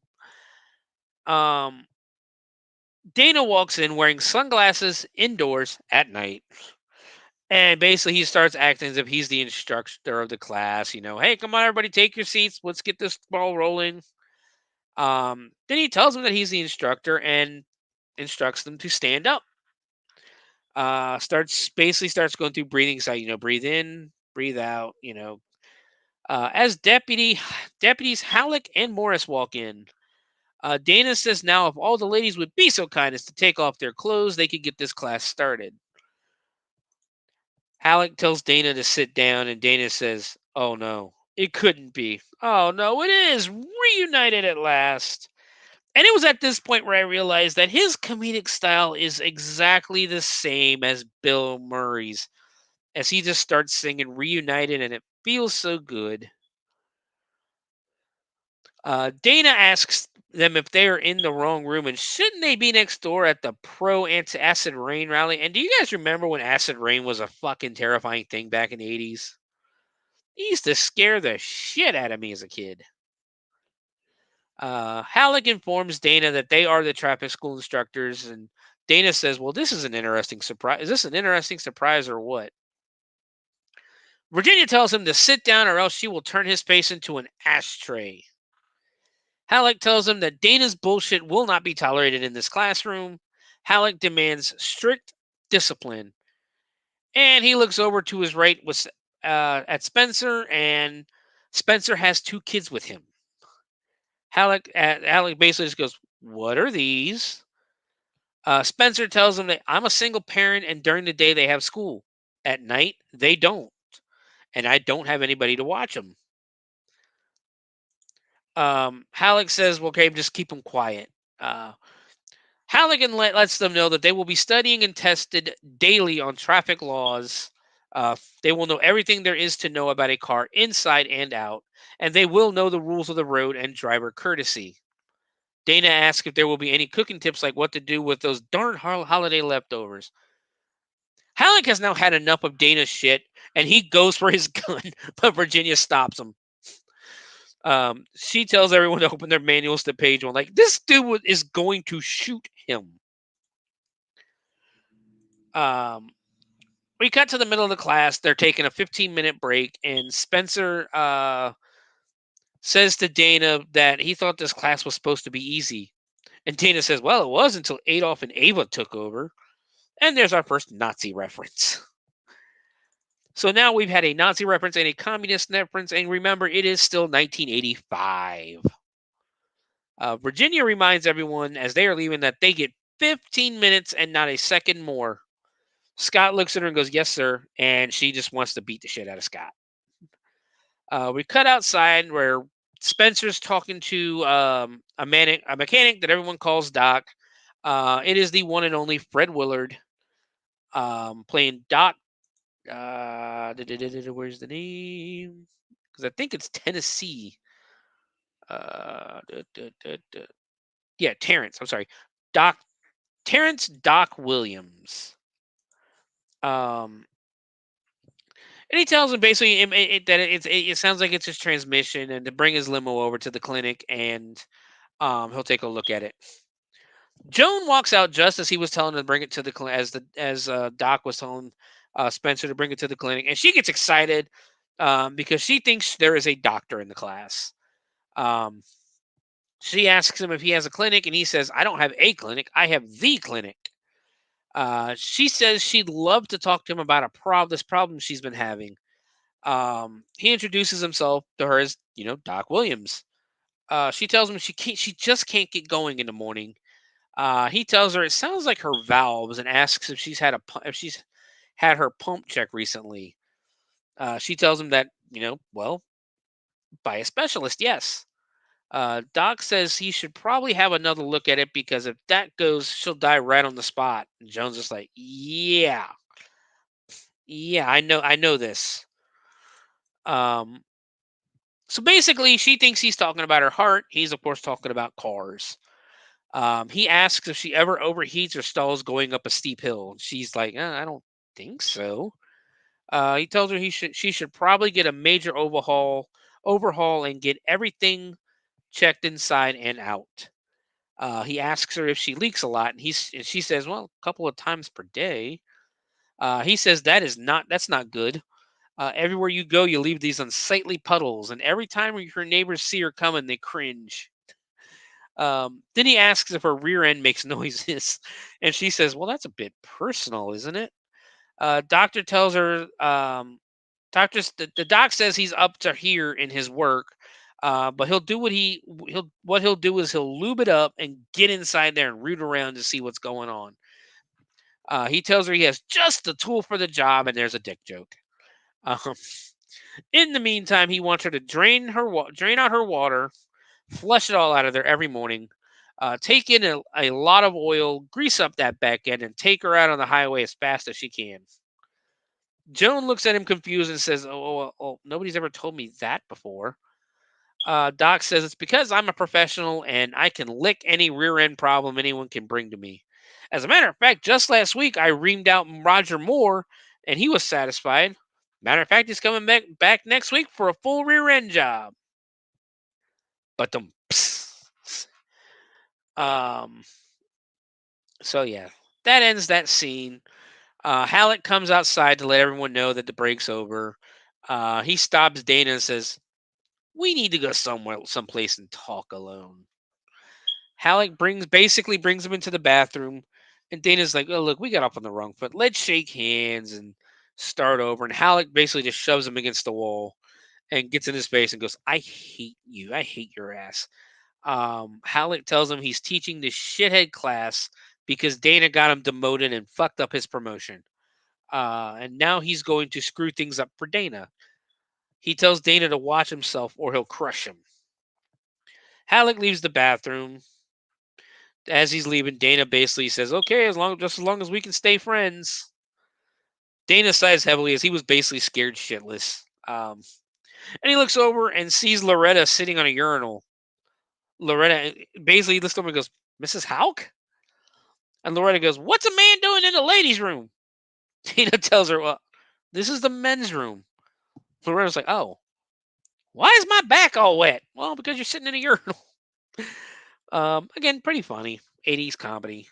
Dana walks in wearing sunglasses indoors at night. And basically he starts acting as if he's the instructor of the class, hey, come on, everybody, take your seats. Let's get this ball rolling. Then he tells them that he's the instructor and instructs them to stand up. Starts going through breathing. So, breathe in, breathe out, As deputies Halleck and Morris walk in, Dana says now if all the ladies would be so kind as to take off their clothes, they could get this class started. Halleck tells Dana to sit down, and Dana says, "Oh no, it couldn't be. Oh no, it is. Reunited at last." And it was at this point where I realized that his comedic style is exactly the same as Bill Murray's, as he just starts singing Reunited, and it feels so good. Dana asks them if they are in the wrong room and shouldn't they be next door at the pro anti-acid rain rally. And do you guys remember when acid rain was a fucking terrifying thing back in the 80s? It used to scare the shit out of me as a kid. Halleck informs Dana that they are the traffic school instructors, and Dana says, well, this is an interesting surprise. Is this an interesting surprise or what? Virginia tells him to sit down or else she will turn his face into an ashtray. Halleck tells him that Dana's bullshit will not be tolerated in this classroom. Halleck demands strict discipline. And he looks over to his right at Spencer, and Spencer has 2 kids with him. Halleck basically just goes, what are these? Spencer tells him that I'm a single parent, and during the day they have school. At night, they don't. And I don't have anybody to watch them. Halleck says, well, okay, just keep them quiet. Halligan lets them know that they will be studying and tested daily on traffic laws. They will know everything there is to know about a car inside and out, and they will know the rules of the road and driver courtesy. Dana asks if there will be any cooking tips like what to do with those darn holiday leftovers. Halleck has now had enough of Dana's shit, and he goes for his gun, but Virginia stops him. She tells everyone to open their manuals to page 1. Like, this dude is going to shoot him. We cut to the middle of the class. They're taking a 15-minute break, and Spencer says to Dana that he thought this class was supposed to be easy. And Dana says, well, it was until Adolf and Ava took over. And there's our first Nazi reference. So now we've had a Nazi reference and a communist reference, and remember, it is still 1985. Virginia reminds everyone as they are leaving that they get 15 minutes and not a second more. Scott looks at her and goes, yes, sir, and she just wants to beat the shit out of Scott. We cut outside where Spencer's talking to a mechanic that everyone calls Doc. It is the one and only Fred Willard playing Doc. Where's the name? Because I think it's Tennessee. Yeah, Terrence. I'm sorry, Terrence Doc Williams. And he tells him basically that it sounds like it's his transmission, and to bring his limo over to the clinic, and he'll take a look at it. Joan walks out just as he was telling her to bring it to the clinic, as Doc was telling Spencer to bring it to the clinic, and she gets excited because she thinks there is a doctor in the class. She asks him if he has a clinic, and he says, I don't have a clinic, I have the clinic. She says she'd love to talk to him about this problem she's been having. He introduces himself to her as, Doc Williams. She tells him she just can't get going in the morning. He tells her it sounds like her valves and asks if she's had her pump check recently. She tells him that, well, by a specialist, yes. Doc says he should probably have another look at it because if that goes, she'll die right on the spot. And Jones is like, yeah, I know this. So basically, she thinks he's talking about her heart. He's, of course, talking about cars. He asks if she ever overheats or stalls going up a steep hill. She's like, I don't think so. He tells her she should probably get a major overhaul and get everything checked inside and out. He asks her if she leaks a lot, and she says, well, a couple of times per day. He says that's not good. Everywhere you go, you leave these unsightly puddles, and every time your neighbors see her coming, they cringe. Then he asks if her rear end makes noises, and she says, well, that's a bit personal, isn't it? Doctor tells her The doc says he's up to here in his work, but he'll do what he'll do is he'll lube it up and get inside there and root around to see what's going on. He tells her he has just the tool for the job, and there's a dick joke. Um, in the meantime, he wants her to drain out her water, flush it all out of there every morning, take in a lot of oil, grease up that back end, and take her out on the highway as fast as she can. Joan looks at him confused and says, "Oh, nobody's ever told me that before." Doc says it's because I'm a professional and I can lick any rear end problem anyone can bring to me. As a matter of fact, just last week I reamed out Roger Moore and he was satisfied. Matter of fact, he's coming back next week for a full rear end job. But um, so yeah, that ends that scene. Halleck comes outside to let everyone know that the break's over. He stops Dana and says, "We need to go someplace and talk alone." Halleck basically brings him into the bathroom, and Dana's like, "Oh, look, we got off on the wrong foot. Let's shake hands and start over." And Halleck basically just shoves him against the wall and gets in his face and goes, "I hate you. I hate your ass." Halleck tells him he's teaching this shithead class because Dana got him demoted and fucked up his promotion. And now he's going to screw things up for Dana. He tells Dana to watch himself or he'll crush him. Halleck leaves the bathroom. As he's leaving, Dana basically says, "Okay, just as long as we can stay friends." Dana sighs heavily as he was basically scared shitless. And he looks over and sees Loretta sitting on a urinal. Loretta basically looks over and goes, "Mrs. Houck?" And Loretta goes, "What's a man doing in the ladies' room?" Dana tells her, "Well, this is the men's room." Loretta's like, "Oh, why is my back all wet?" "Well, because you're sitting in a urinal." Again, pretty funny. 80s comedy.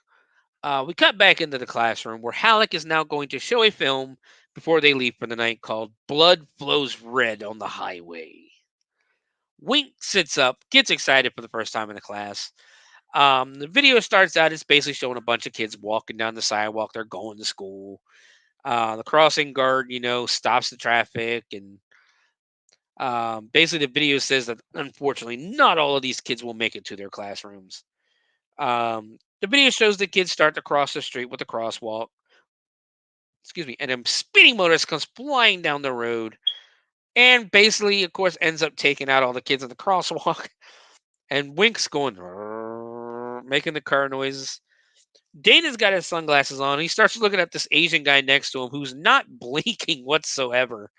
We cut back into the classroom where Halleck is now going to show a film before they leave for the night called Blood Flows Red on the Highway. Wink sits up, gets excited for the first time in the class. The video starts out, it's basically showing a bunch of kids walking down the sidewalk. They're going to school. The crossing guard, stops the traffic. And basically, the video says that unfortunately, not all of these kids will make it to their classrooms. The video shows the kids start to cross the street with the crosswalk. Excuse me. And a speeding motorist comes flying down the road. And basically, of course, ends up taking out all the kids in the crosswalk. And Wink's going, making the car noises. Dana's got his sunglasses on. He starts looking at this Asian guy next to him who's not blinking whatsoever.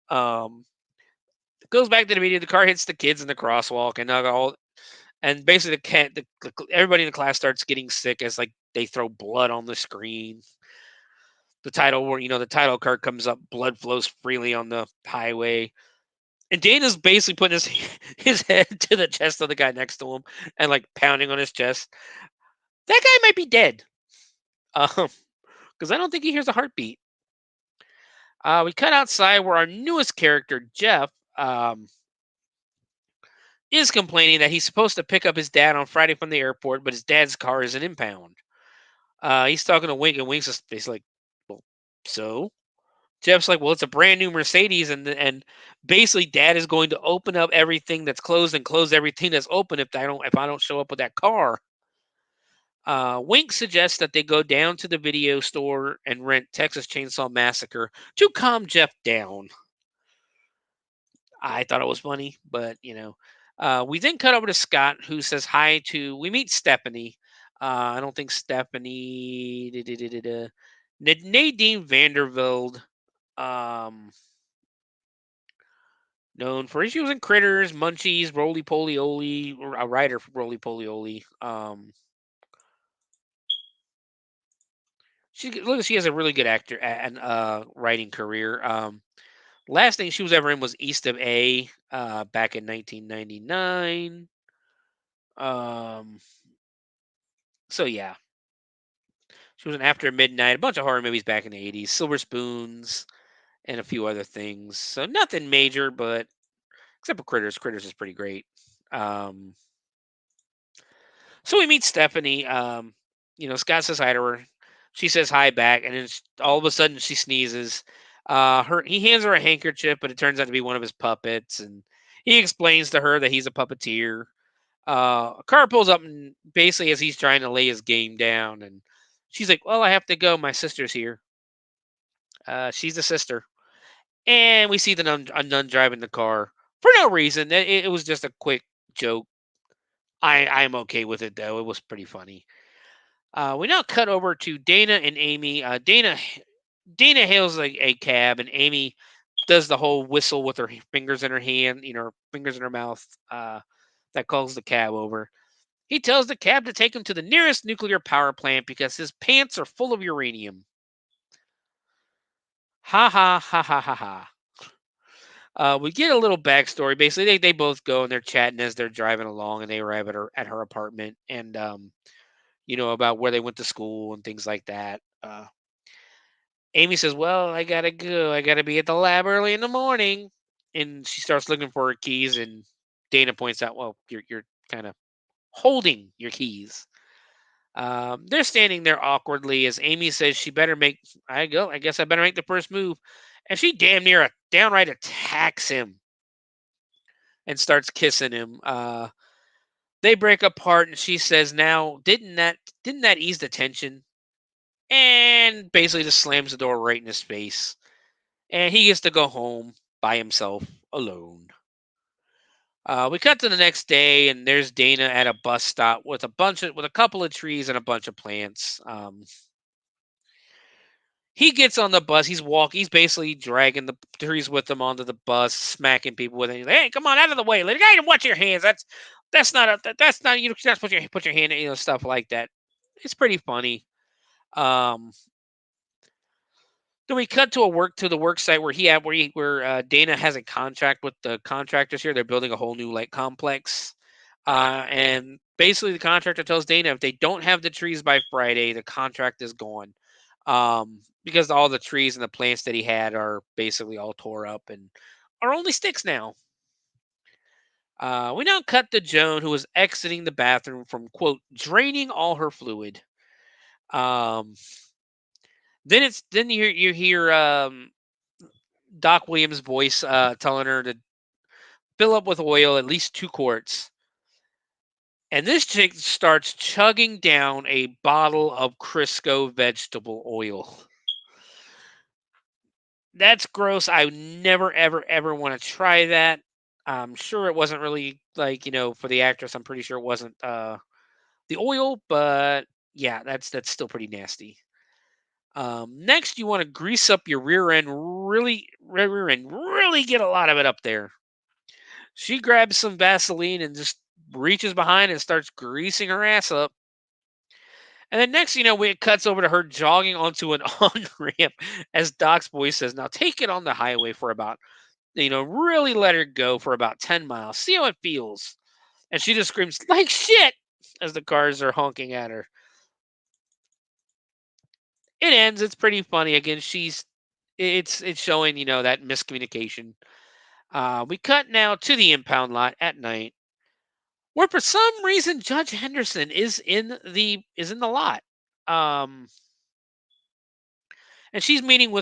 Goes back to the video. The car hits the kids in the crosswalk, and basically everybody in the class starts getting sick as like they throw blood on the screen. The title card comes up. Blood flows freely on the highway. And Dana's basically putting his head to the chest of the guy next to him and like pounding on his chest. That guy might be dead. Because I don't think he hears a heartbeat. We cut outside where our newest character, Jeff, is complaining that he's supposed to pick up his dad on Friday from the airport, but his dad's car is an impound. He's talking to Wink, and Wink's just basically like, "Well, so?" Jeff's like, "Well, it's a brand new Mercedes, and basically, Dad is going to open up everything that's closed and close everything that's open if I don't show up with that car." Wink suggests that they go down to the video store and rent Texas Chainsaw Massacre to calm Jeff down. I thought it was funny, but we then cut over to Scott, who says hi to. We meet Stephanie. I don't think Stephanie. Nadine Vandervelde. Known for she was in Critters, Munchies, Roly Poly Oly, a writer for Roly Poly Oly. She has a really good actor and writing career. Last thing she was ever in was East of A, back in 1999. So yeah, she was in After Midnight, a bunch of horror movies back in the 80s, Silver Spoons, and a few other things. So nothing major, but except for Critters. Critters is pretty great. So we meet Stephanie. Scott says hi to her. She says hi back, and then all of a sudden she sneezes. He hands her a handkerchief, but it turns out to be one of his puppets, and he explains to her that he's a puppeteer. A car pulls up, and basically as he's trying to lay his game down, and she's like, "Well, I have to go. My sister's here." She's a sister, and we see a nun driving the car for no reason. It was just a quick joke. I'm okay with it though. It was pretty funny. We now cut over to Dana and Amy. Dana hails a cab, and Amy does the whole whistle with her fingers in her hand, her fingers in her mouth. That calls the cab over. He tells the cab to take him to the nearest nuclear power plant because his pants are full of uranium. Ha ha ha ha ha ha. We get a little backstory. Basically, they both go and they're chatting as they're driving along, and they arrive at her apartment, and about where they went to school and things like that. Amy says, "Well, I gotta go. I gotta be at the lab early in the morning," and she starts looking for her keys. And Dana points out, "Well, you're kind of holding your keys." They're standing there awkwardly as Amy says she better make. I guess I better make the first move, and she damn near downright attacks him and starts kissing him. They break apart, and she says, "Now, didn't that ease the tension?" And basically just slams the door right in his face. And he gets to go home by himself alone. We cut to the next day, and there's Dana at a bus stop with a couple of trees and a bunch of plants. He gets on the bus. He's basically dragging the trees with him onto the bus, smacking people with it. He's like, "Hey, come on out of the way! Like, hey, watch your hands. That's not that's not you're not supposed to put your hand in, stuff like that." It's pretty funny. Um, Then we cut to the work site where Dana has a contract with the contractors here. They're building a whole new complex, and basically the contractor tells Dana if they don't have the trees by Friday, the contract is gone, because all the trees and the plants that he had are basically all tore up and are only sticks now. We now cut to Joan, who is exiting the bathroom from quote draining all her fluid. Um, then you hear Doc Williams' voice telling her to fill up with oil, at least 2 quarts. And this chick starts chugging down a bottle of Crisco vegetable oil. That's gross. I would never, ever, ever want to try that. I'm sure it wasn't really for the actress. I'm pretty sure it wasn't the oil, but yeah, that's still pretty nasty. Next, you want to grease up your rear end, really get a lot of it up there. She grabs some Vaseline and just reaches behind and starts greasing her ass up. And then next, it cuts over to her jogging onto an on ramp as Doc's voice says, "Now take it on the highway for about, really let her go for about 10 miles. See how it feels." And she just screams, "Like shit," as the cars are honking at her. It ends. It's pretty funny. Again, it's showing, that miscommunication. We cut now to the impound lot at night, where for some reason Judge Henderson is in the lot. And she's meeting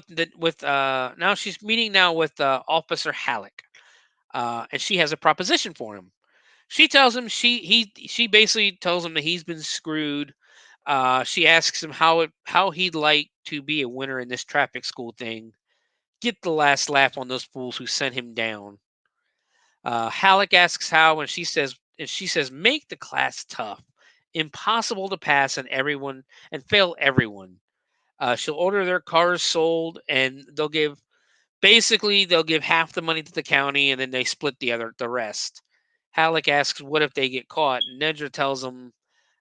she's meeting now with Officer Halleck. And she has a proposition for him. She tells him she basically tells him that he's been screwed. She asks him how he'd like to be a winner in this traffic school thing. Get the last laugh on those fools who sent him down. Halleck asks how, and she says, "Make the class tough, impossible to pass, and fail everyone." She'll order their cars sold, and they'll give half the money to the county, and then they split the rest. Halleck asks, "What if they get caught?" And Nedra tells him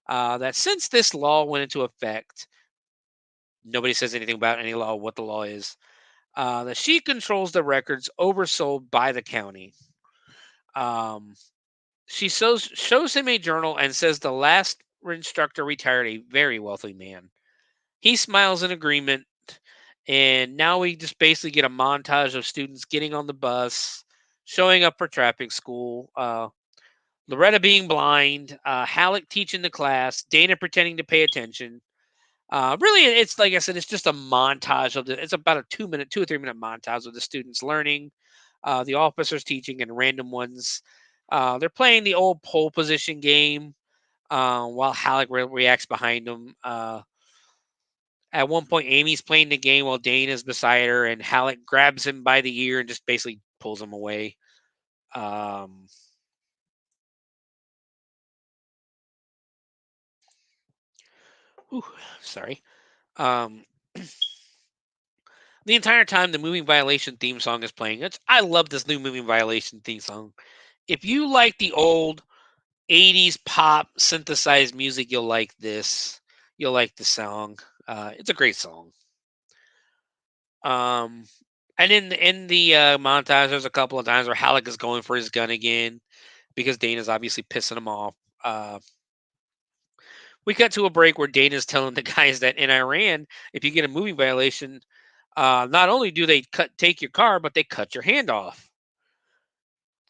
that since this law went into effect, nobody says anything about any law, what the law is. That she controls the records oversold by the county. She shows him a journal and says the last instructor retired a very wealthy man. He smiles in agreement, and now we just basically get a montage of students getting on the bus, showing up for traffic school. Loretta being blind, Halleck teaching the class, Dana pretending to pay attention. Really, it's like I said, it's just a montage of it's about a 2 or 3 minute montage of the students learning, the officers teaching, and random ones. They're playing the old pole position game while Halleck reacts behind them. At one point, Amy's playing the game while Dane is beside her, and Halleck grabs him by the ear and just basically pulls him away. Um, sorry. Um, the entire time the moving violation theme song is playing. I love this new moving violation theme song. If you like the old 80s pop synthesized music, you'll like this. You'll like the song. It's a great song. And in the montage, there's a couple of times where Halleck is going for his gun again because Dana's obviously pissing him off. We cut to a break where Dana's telling the guys that in Iran, if you get a moving violation, not only do they take your car, but they cut your hand off.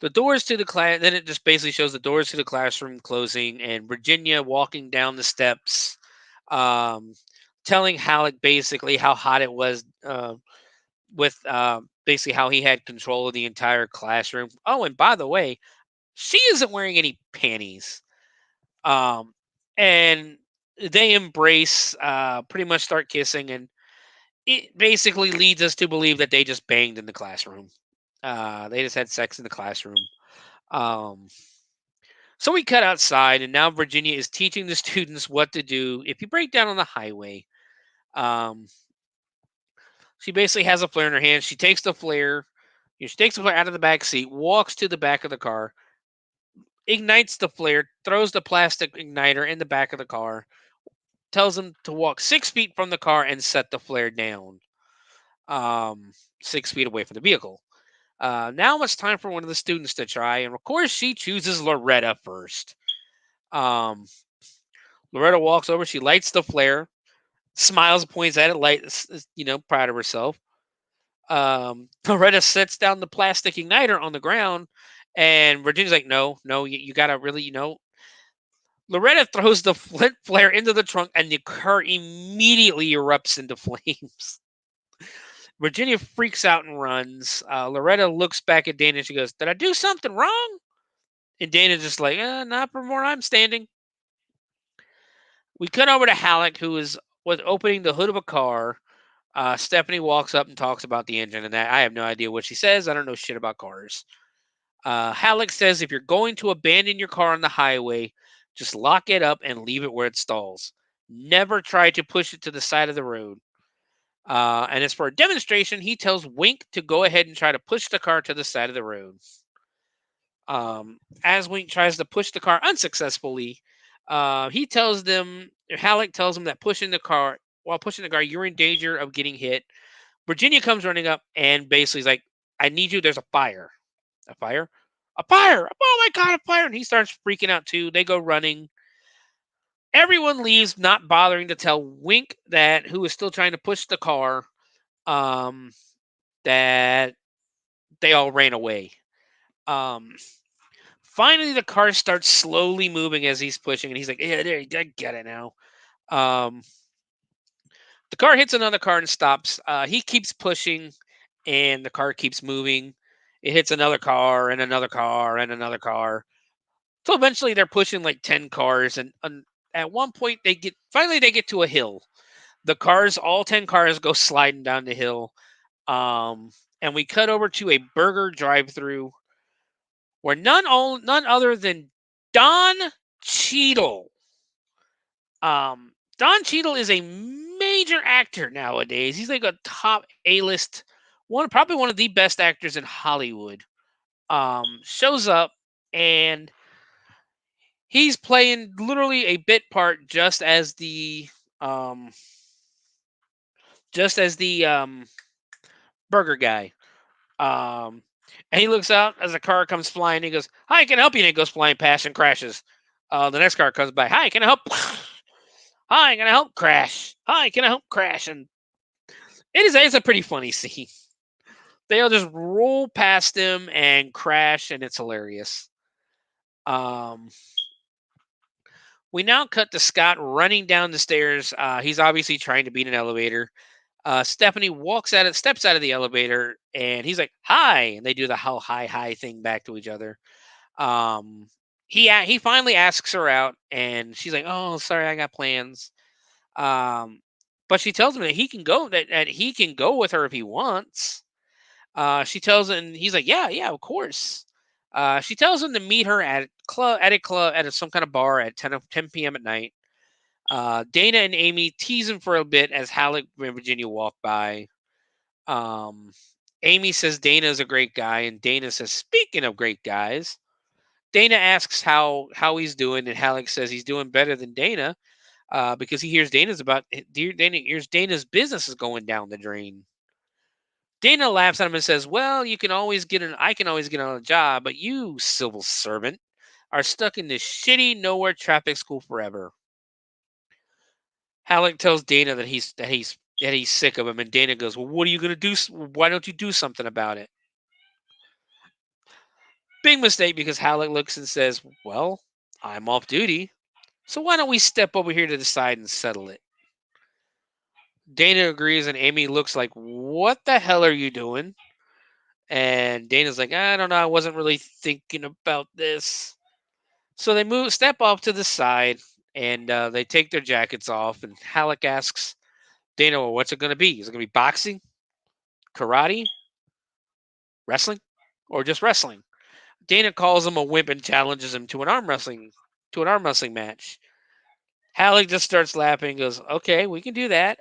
The doors to the class. Then it just basically shows the doors to the classroom closing and Virginia walking down the steps, um, telling Halleck basically how hot it was. With basically how he had control of the entire classroom. Oh, and by the way, she isn't wearing any panties. And they embrace, pretty much start kissing, and it basically leads us to believe that they just banged in the classroom. They just had sex in the classroom. Um, so we cut outside, and now Virginia is teaching the students what to do if you break down on the highway. Um, She basically has a flare in her hand. She takes the flare. She takes the flare out of the back seat, walks to the back of the car, ignites the flare, throws the plastic igniter in the back of the car, tells them to walk 6 feet from the car and set the flare down, 6 feet away from the vehicle. Now it's time for one of the students to try, and of course she chooses Loretta first. Um, Loretta walks over. She lights the flare, smiles, points at it, proud of herself. Loretta sets down the plastic igniter on the ground, and Virginia's like, no, you gotta really. Loretta throws the flint flare into the trunk, and the car immediately erupts into flames. Virginia freaks out and runs. Loretta looks back at Dana and she goes, "Did I do something wrong?" And Dana's just like, "Not from where I'm standing." We cut over to Halleck, who was opening the hood of a car. Stephanie walks up and talks about the engine and that. I have no idea what she says. I don't know shit about cars. Halleck says if you're going to abandon your car on the highway, just lock it up and leave it where it stalls. Never try to push it to the side of the road. And as for a demonstration, he tells Wink to go ahead and try to push the car to the side of the road. As Wink tries to push the car unsuccessfully, Halleck tells him that while pushing the car, you're in danger of getting hit. Virginia comes running up and basically is like, I need you. There's a fire. A fire? A fire! Oh my God, a fire! And he starts freaking out too. They go running. Everyone leaves, not bothering to tell Wink who is still trying to push the car, that they all ran away. Finally, the car starts slowly moving as he's pushing, and he's like, yeah, there, I get it now. The car hits another car and stops. He keeps pushing, and the car keeps moving. It hits another car and another car and another car. So eventually, they're pushing like 10 cars, and at one point, they get to a hill. All 10 cars go sliding down the hill. And we cut over to a burger drive-through where none other than Don Cheadle. Don Cheadle is a major actor nowadays. He's like a top A-list probably one of the best actors in Hollywood. Shows up and he's playing literally a bit part just as the burger guy. And he looks out as a car comes flying. He goes, "Hi, can I help you?" And it goes flying past and crashes. The next car comes by. "Hi, can I help?" "Hi, can I help?" Crash. "Hi, can I help?" Crash. And it's a pretty funny scene. They all just roll past him and crash, and it's hilarious. We now cut to Scott running down the stairs. He's obviously trying to beat an elevator. Stephanie steps out of the elevator, and he's like, "Hi," and they do the how hi thing back to each other. Um, he finally asks her out, and she's like, "Oh, sorry, I got plans." Um, but she tells him that he can go with her if he wants. She tells him, and he's like, "Yeah, yeah, of course." She tells him to meet her at some kind of bar at 10 p.m. at night. Dana and Amy tease him for a bit as Halleck and Virginia walk by. Um, Amy says Dana is a great guy, and Dana says, "Speaking of great guys," Dana asks how he's doing, and Halleck says he's doing better than Dana because he hears Dana hears Dana's business is going down the drain. Dana laughs at him and says, "Well, I can always get on a job, but you, civil servant, are stuck in this shitty nowhere traffic school forever." Halleck tells Dana that he's sick of him, and Dana goes, "Well, what are you gonna do? Why don't you do something about it?" Big mistake because Halleck looks and says, "Well, I'm off duty, so why don't we step over here to the side and settle it?" Dana agrees, and Amy looks like, "What the hell are you doing?" And Dana's like, "I don't know. I wasn't really thinking about this." So they step off to the side, and they take their jackets off. And Halleck asks Dana, "Well, what's it going to be? Is it going to be boxing, karate, wrestling, or just wrestling?" Dana calls him a wimp and challenges him to an arm wrestling match. Halleck just starts laughing and goes, "Okay, we can do that.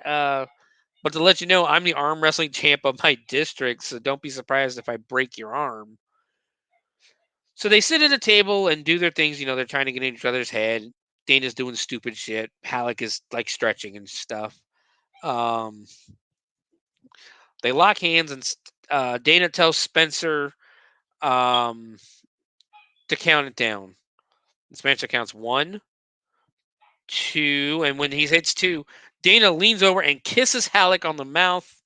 But to let you know, I'm the arm wrestling champ of my district, so don't be surprised if I break your arm." So they sit at a table and do their things. They're trying to get in each other's head. Dana's doing stupid shit. Halleck is like stretching and stuff. Um, they lock hands, and Dana tells Spencer um, to count it down. And Spencer counts 1, 2, and when he hits 2, Dana leans over and kisses Halleck on the mouth.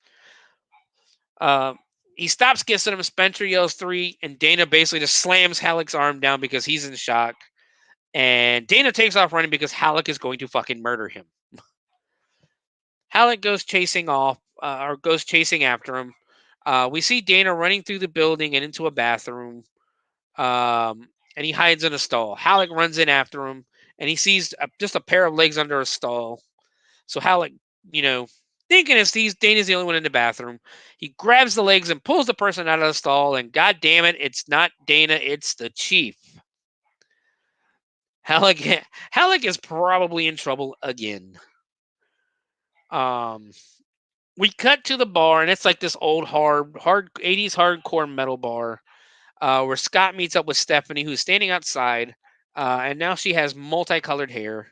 Uh, he stops kissing him. Spencer yells 3, and Dana basically just slams Halleck's arm down because he's in shock. And Dana takes off running because Halleck is going to fucking murder him. Halleck goes chasing after him. We see Dana running through the building and into a bathroom. And he hides in a stall. Halleck runs in after him, and he sees just a pair of legs under a stall. So Halleck, thinking Dana's the only one in the bathroom, he grabs the legs and pulls the person out of the stall. And god damn it, it's not Dana, it's the chief. Halleck is probably in trouble again. We cut to the bar, and it's like this old hard 80s hardcore metal bar, where Scott meets up with Stephanie, who's standing outside, and now she has multicolored hair.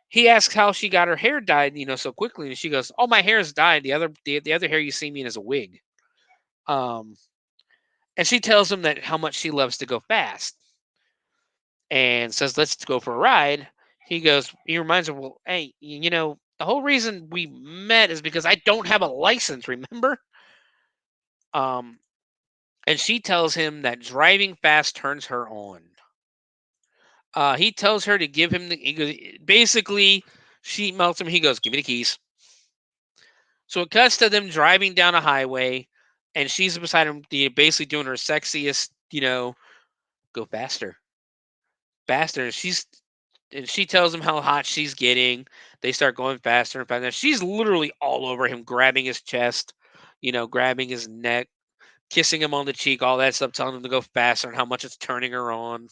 He asks how she got her hair dyed, so quickly, and she goes, "Oh, my hair is dyed. The other hair you see me in is a wig." And she tells him that how much she loves to go fast, and says, "Let's go for a ride." He reminds her, "Well, hey, the whole reason we met is because I don't have a license, remember?" And she tells him that driving fast turns her on. He tells her to give him basically, she melts him. He goes, "Give me the keys." So it cuts to them driving down a highway, and she's beside him, basically doing her sexiest, go faster, faster. And she tells him how hot she's getting. They start going faster and faster. She's literally all over him, grabbing his chest, grabbing his neck, kissing him on the cheek, all that stuff, telling him to go faster and how much it's turning her on.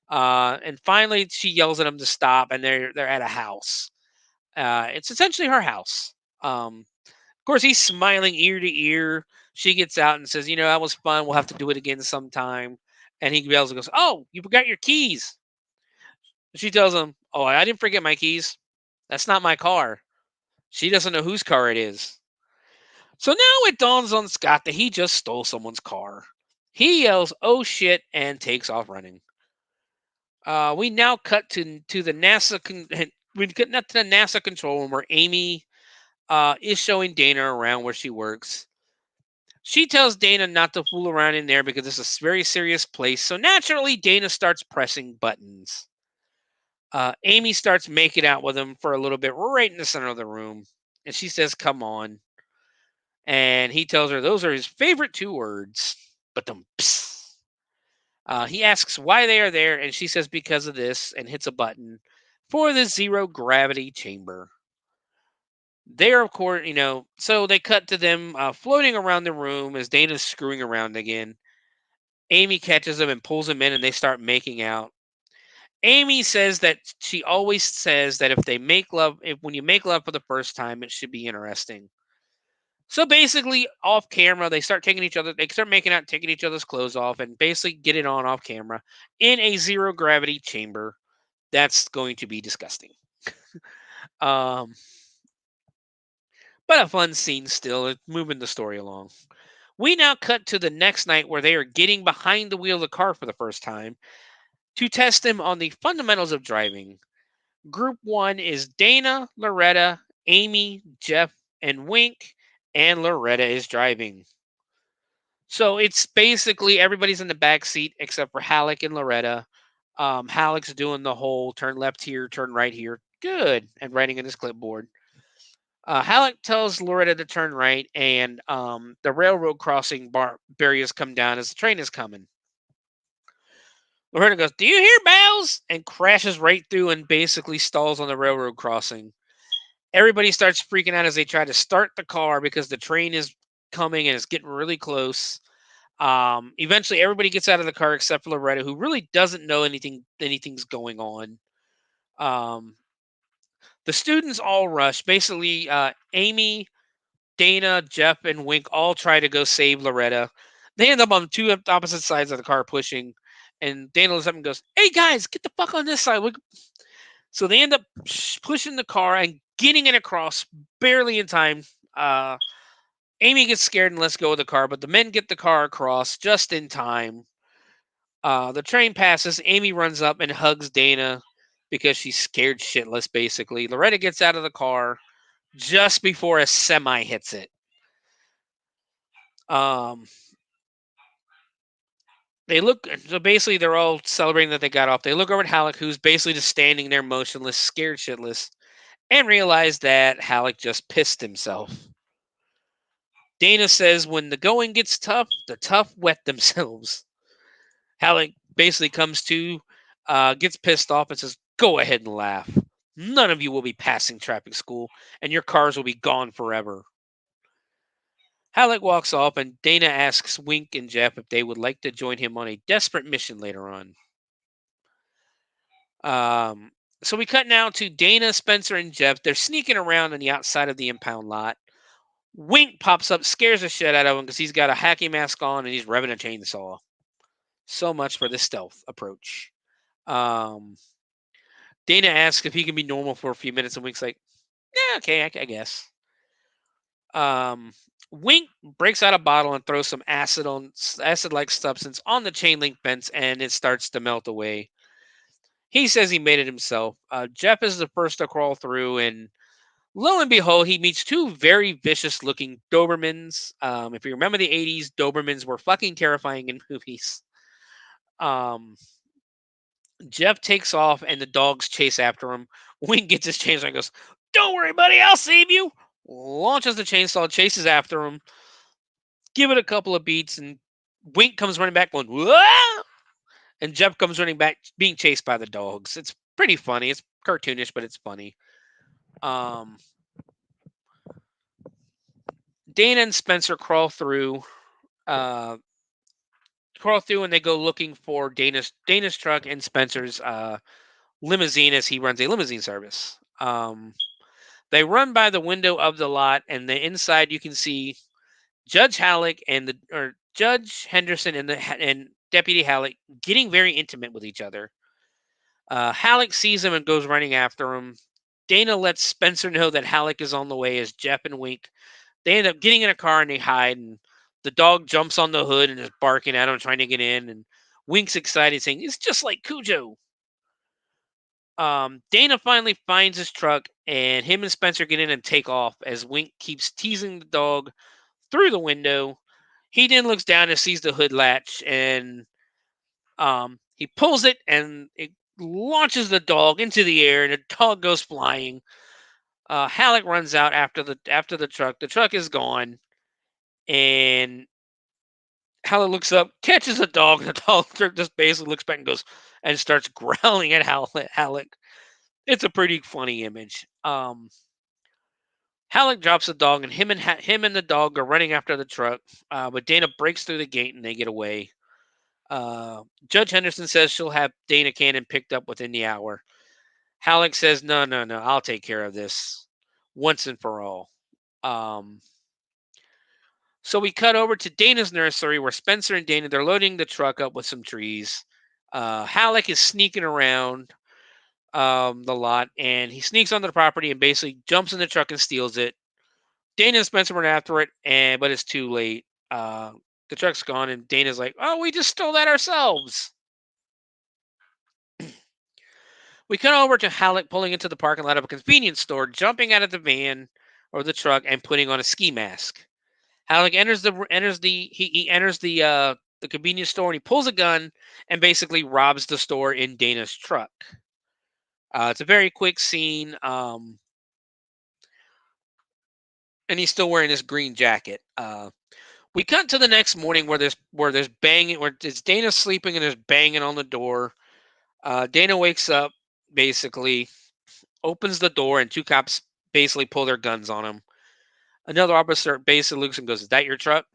And finally, she yells at him to stop, and they're at a house. It's essentially her house. Of course, he's smiling ear to ear. She gets out and says, "That was fun. We'll have to do it again sometime." And he yells and goes, "Oh, you forgot your keys." She tells him, "Oh, I didn't forget my keys. That's not my car." She doesn't know whose car it is. So now it dawns on Scott that he just stole someone's car. He yells, "Oh shit," and takes off running. We now cut to the NASA. We cut to the NASA control room where Amy is showing Dana around where she works. She tells Dana not to fool around in there because it's a very serious place. So naturally, Dana starts pressing buttons. Amy starts making out with him for a little bit right in the center of the room. And she says, come on. And he tells her those are his favorite 2 words. But he asks why they are there. And she says, because of this, and hits a button for the zero gravity chamber. They're, of course, so they cut to them floating around the room as Dana's screwing around again. Amy catches him and pulls him in, and they start making out. Amy says that she always says that when you make love for the first time, it should be interesting. So basically, off camera, they start making out, taking each other's clothes off, and basically get it on off camera in a zero gravity chamber. That's going to be disgusting. But a fun scene still. It's moving the story along. We now cut to the next night where they are getting behind the wheel of the car for the first time to test them on the fundamentals of driving. Group 1 is Dana, Loretta, Amy, Jeff, and Wink, and Loretta is driving. So it's basically everybody's in the back seat except for Halleck and Loretta. Halleck's doing the whole turn left here, turn right here. Good. And writing in his clipboard. Halleck tells Loretta to turn right, and the railroad crossing barriers come down as the train is coming. Loretta goes, do you hear bells? And crashes right through and basically stalls on the railroad crossing. Everybody starts freaking out as they try to start the car because the train is coming and it's getting really close. Eventually, everybody gets out of the car except for Loretta, who really doesn't know anything's going on. The students all rush. Basically, Amy, Dana, Jeff, and Wink all try to go save Loretta. They end up on 2 opposite sides of the car pushing. And Dana looks up and goes, hey, guys, get the fuck on this side. So they end up pushing the car and getting it across barely in time. Amy gets scared and lets go of the car, but the men get the car across just in time. The train passes. Amy runs up and hugs Dana because she's scared shitless, basically. Loretta gets out of the car just before a semi hits it. So basically they're all celebrating that they got off. They look over at Halleck, who's basically just standing there motionless, scared shitless, and realize that Halleck just pissed himself. Dana says when the going gets tough, the tough wet themselves. Halleck basically comes to, gets pissed off and says, go ahead and laugh. None of you will be passing traffic school, and your cars will be gone forever. Halleck walks off, and Dana asks Wink and Jeff if they would like to join him on a desperate mission later on. So we cut now to Dana, Spencer, and Jeff. They're sneaking around on the outside of the impound lot. Wink pops up, scares the shit out of him because he's got a hacky mask on and he's revving a chainsaw. So much for the stealth approach. Dana asks if he can be normal for a few minutes, and Wink's like, yeah, okay, I guess. Wink breaks out a bottle and throws some acid-like substance on the chain link fence, and it starts to melt away. He says he made it himself. Jeff is the first to crawl through, and lo and behold, he meets 2 very vicious-looking Dobermans. If you remember the 80s, Dobermans were fucking terrifying in movies. Jeff takes off, and the dogs chase after him. Wink gets his chainsaw and goes, don't worry, buddy, I'll save you. Launches the chainsaw, chases after him. Give it a couple of beats, and Wink comes running back going, whoa! And Jeff comes running back, being chased by the dogs. It's pretty funny. It's cartoonish, but it's funny. Dana and Spencer crawl through, and they go looking for Dana's truck and Spencer's limousine as he runs a limousine service. They run by the window of the lot, and the inside you can see Judge Halleck Judge Henderson and Deputy Halleck getting very intimate with each other. Halleck sees him and goes running after him. Dana lets Spencer know that Halleck is on the way as Jeff and Wink. They end up getting in a car and they hide, and the dog jumps on the hood and is barking at him, trying to get in, and Wink's excited, saying, it's just like Cujo. Dana finally finds his truck, and him and Spencer get in and take off as Wink keeps teasing the dog through the window. He then looks down and sees the hood latch, and he pulls it, and launches the dog into the air, and the dog goes flying. Halleck runs out after the truck. The truck is gone, and Halleck looks up, catches the dog, and the dog just basically looks back and goes and starts growling at Halleck. It's a pretty funny image. Halleck drops the dog, and him and the dog are running after the truck. But Dana breaks through the gate, and they get away. Judge Henderson says she'll have Dana Cannon picked up within the hour. Halleck says, no, I'll take care of this once and for all. So we cut over to Dana's nursery where Spencer and Dana, they're loading the truck up with some trees. Halleck is sneaking around the lot, and he sneaks onto the property and basically jumps in the truck and steals it. Dana and Spencer run after it, but it's too late. The truck's gone, and Dana's like, oh, we just stole that ourselves. We cut over to Halleck pulling into the parking lot of a convenience store, jumping out of the van or the truck and putting on a ski mask. Halleck enters the convenience store, and he pulls a gun and basically robs the store in Dana's truck. It's a very quick scene, and he's still wearing this green jacket. We cut to the next morning where there's banging, where it's Dana sleeping and there's banging on the door. Dana wakes up, basically opens the door, and two cops basically pull their guns on him. Another officer basically looks and goes, "Is that your truck?"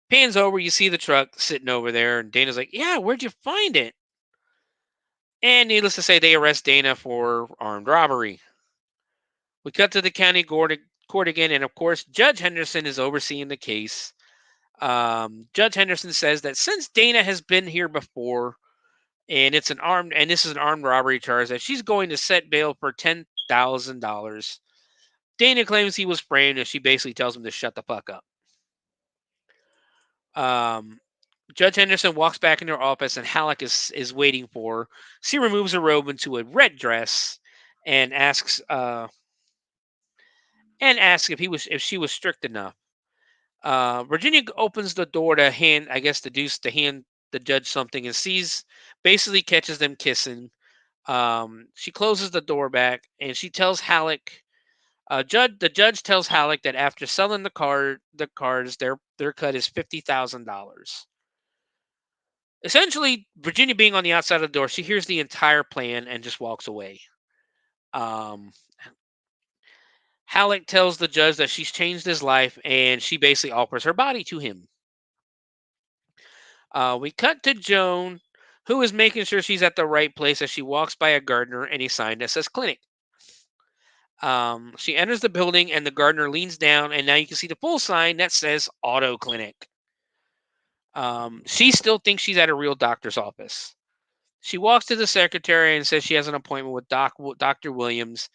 Pans over, you see the truck sitting over there, and Dana's like, "Yeah, where'd you find it?" And needless to say, they arrest Dana for armed robbery. We cut to the county court again, and of course, Judge Henderson is overseeing the case. Judge Henderson says that since Dana has been here before, and this is an armed robbery charge, that she's going to set bail for $10,000. Dana claims he was framed, and she basically tells him to shut the fuck up. Judge Henderson walks back into her office, and Halleck is waiting for her. She removes her robe into a red dress and asks if she was strict enough. Virginia opens the door to hand the judge something, and basically catches them kissing. She closes the door back, and she tells Halleck. The judge tells Halleck that after selling the cards, their cut is $50,000. Essentially, Virginia being on the outside of the door, she hears the entire plan and just walks away. Halleck tells the judge that she's changed his life, and she basically offers her body to him. We cut to Joan, who is making sure she's at the right place as she walks by a gardener and a sign that says clinic. She enters the building, and the gardener leans down, and now you can see the full sign that says auto clinic. She still thinks she's at a real doctor's office. She walks to the secretary and says she has an appointment with Dr. Williams,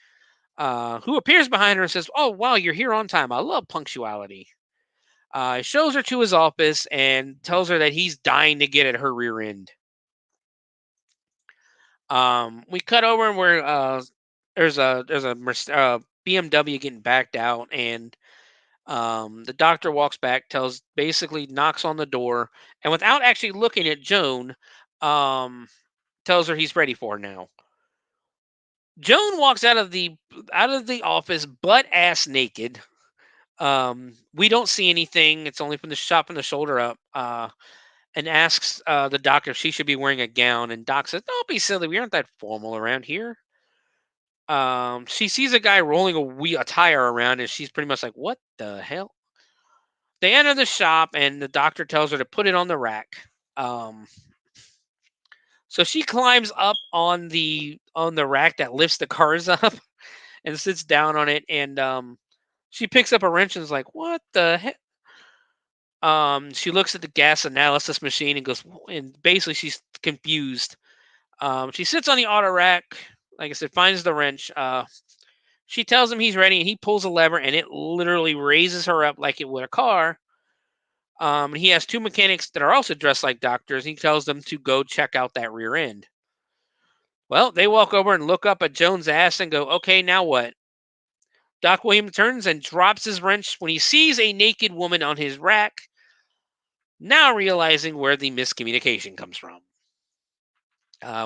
who appears behind her and says, "Oh, wow, you're here on time. I love punctuality." Shows her to his office and tells her that he's dying to get at her rear end. We cut over, and there's a BMW getting backed out, and the doctor walks back, knocks on the door, and without actually looking at Joan, tells her he's ready for her now. Joan walks out of the office butt ass naked. We don't see anything. It's only from the shoulder up. And asks the doctor if she should be wearing a gown, and Doc says, "Don't be silly. We aren't that formal around here." She sees a guy rolling a tire around, and she's pretty much like, "What the hell?" They enter the shop, and the doctor tells her to put it on the rack. So she climbs up on the rack that lifts the cars up and sits down on it, and she picks up a wrench and is like, "What the heck?" She looks at the gas analysis machine and basically she's confused. She sits on the auto rack, like I said, finds the wrench. She tells him he's ready, and he pulls a lever, and it literally raises her up like it would a car. And he has two mechanics that are also dressed like doctors. He tells them to go check out that rear end. Well, they walk over and look up at Joan's ass and go, "Okay, now what?" Doc Williams turns and drops his wrench when he sees a naked woman on his rack, now realizing where the miscommunication comes from.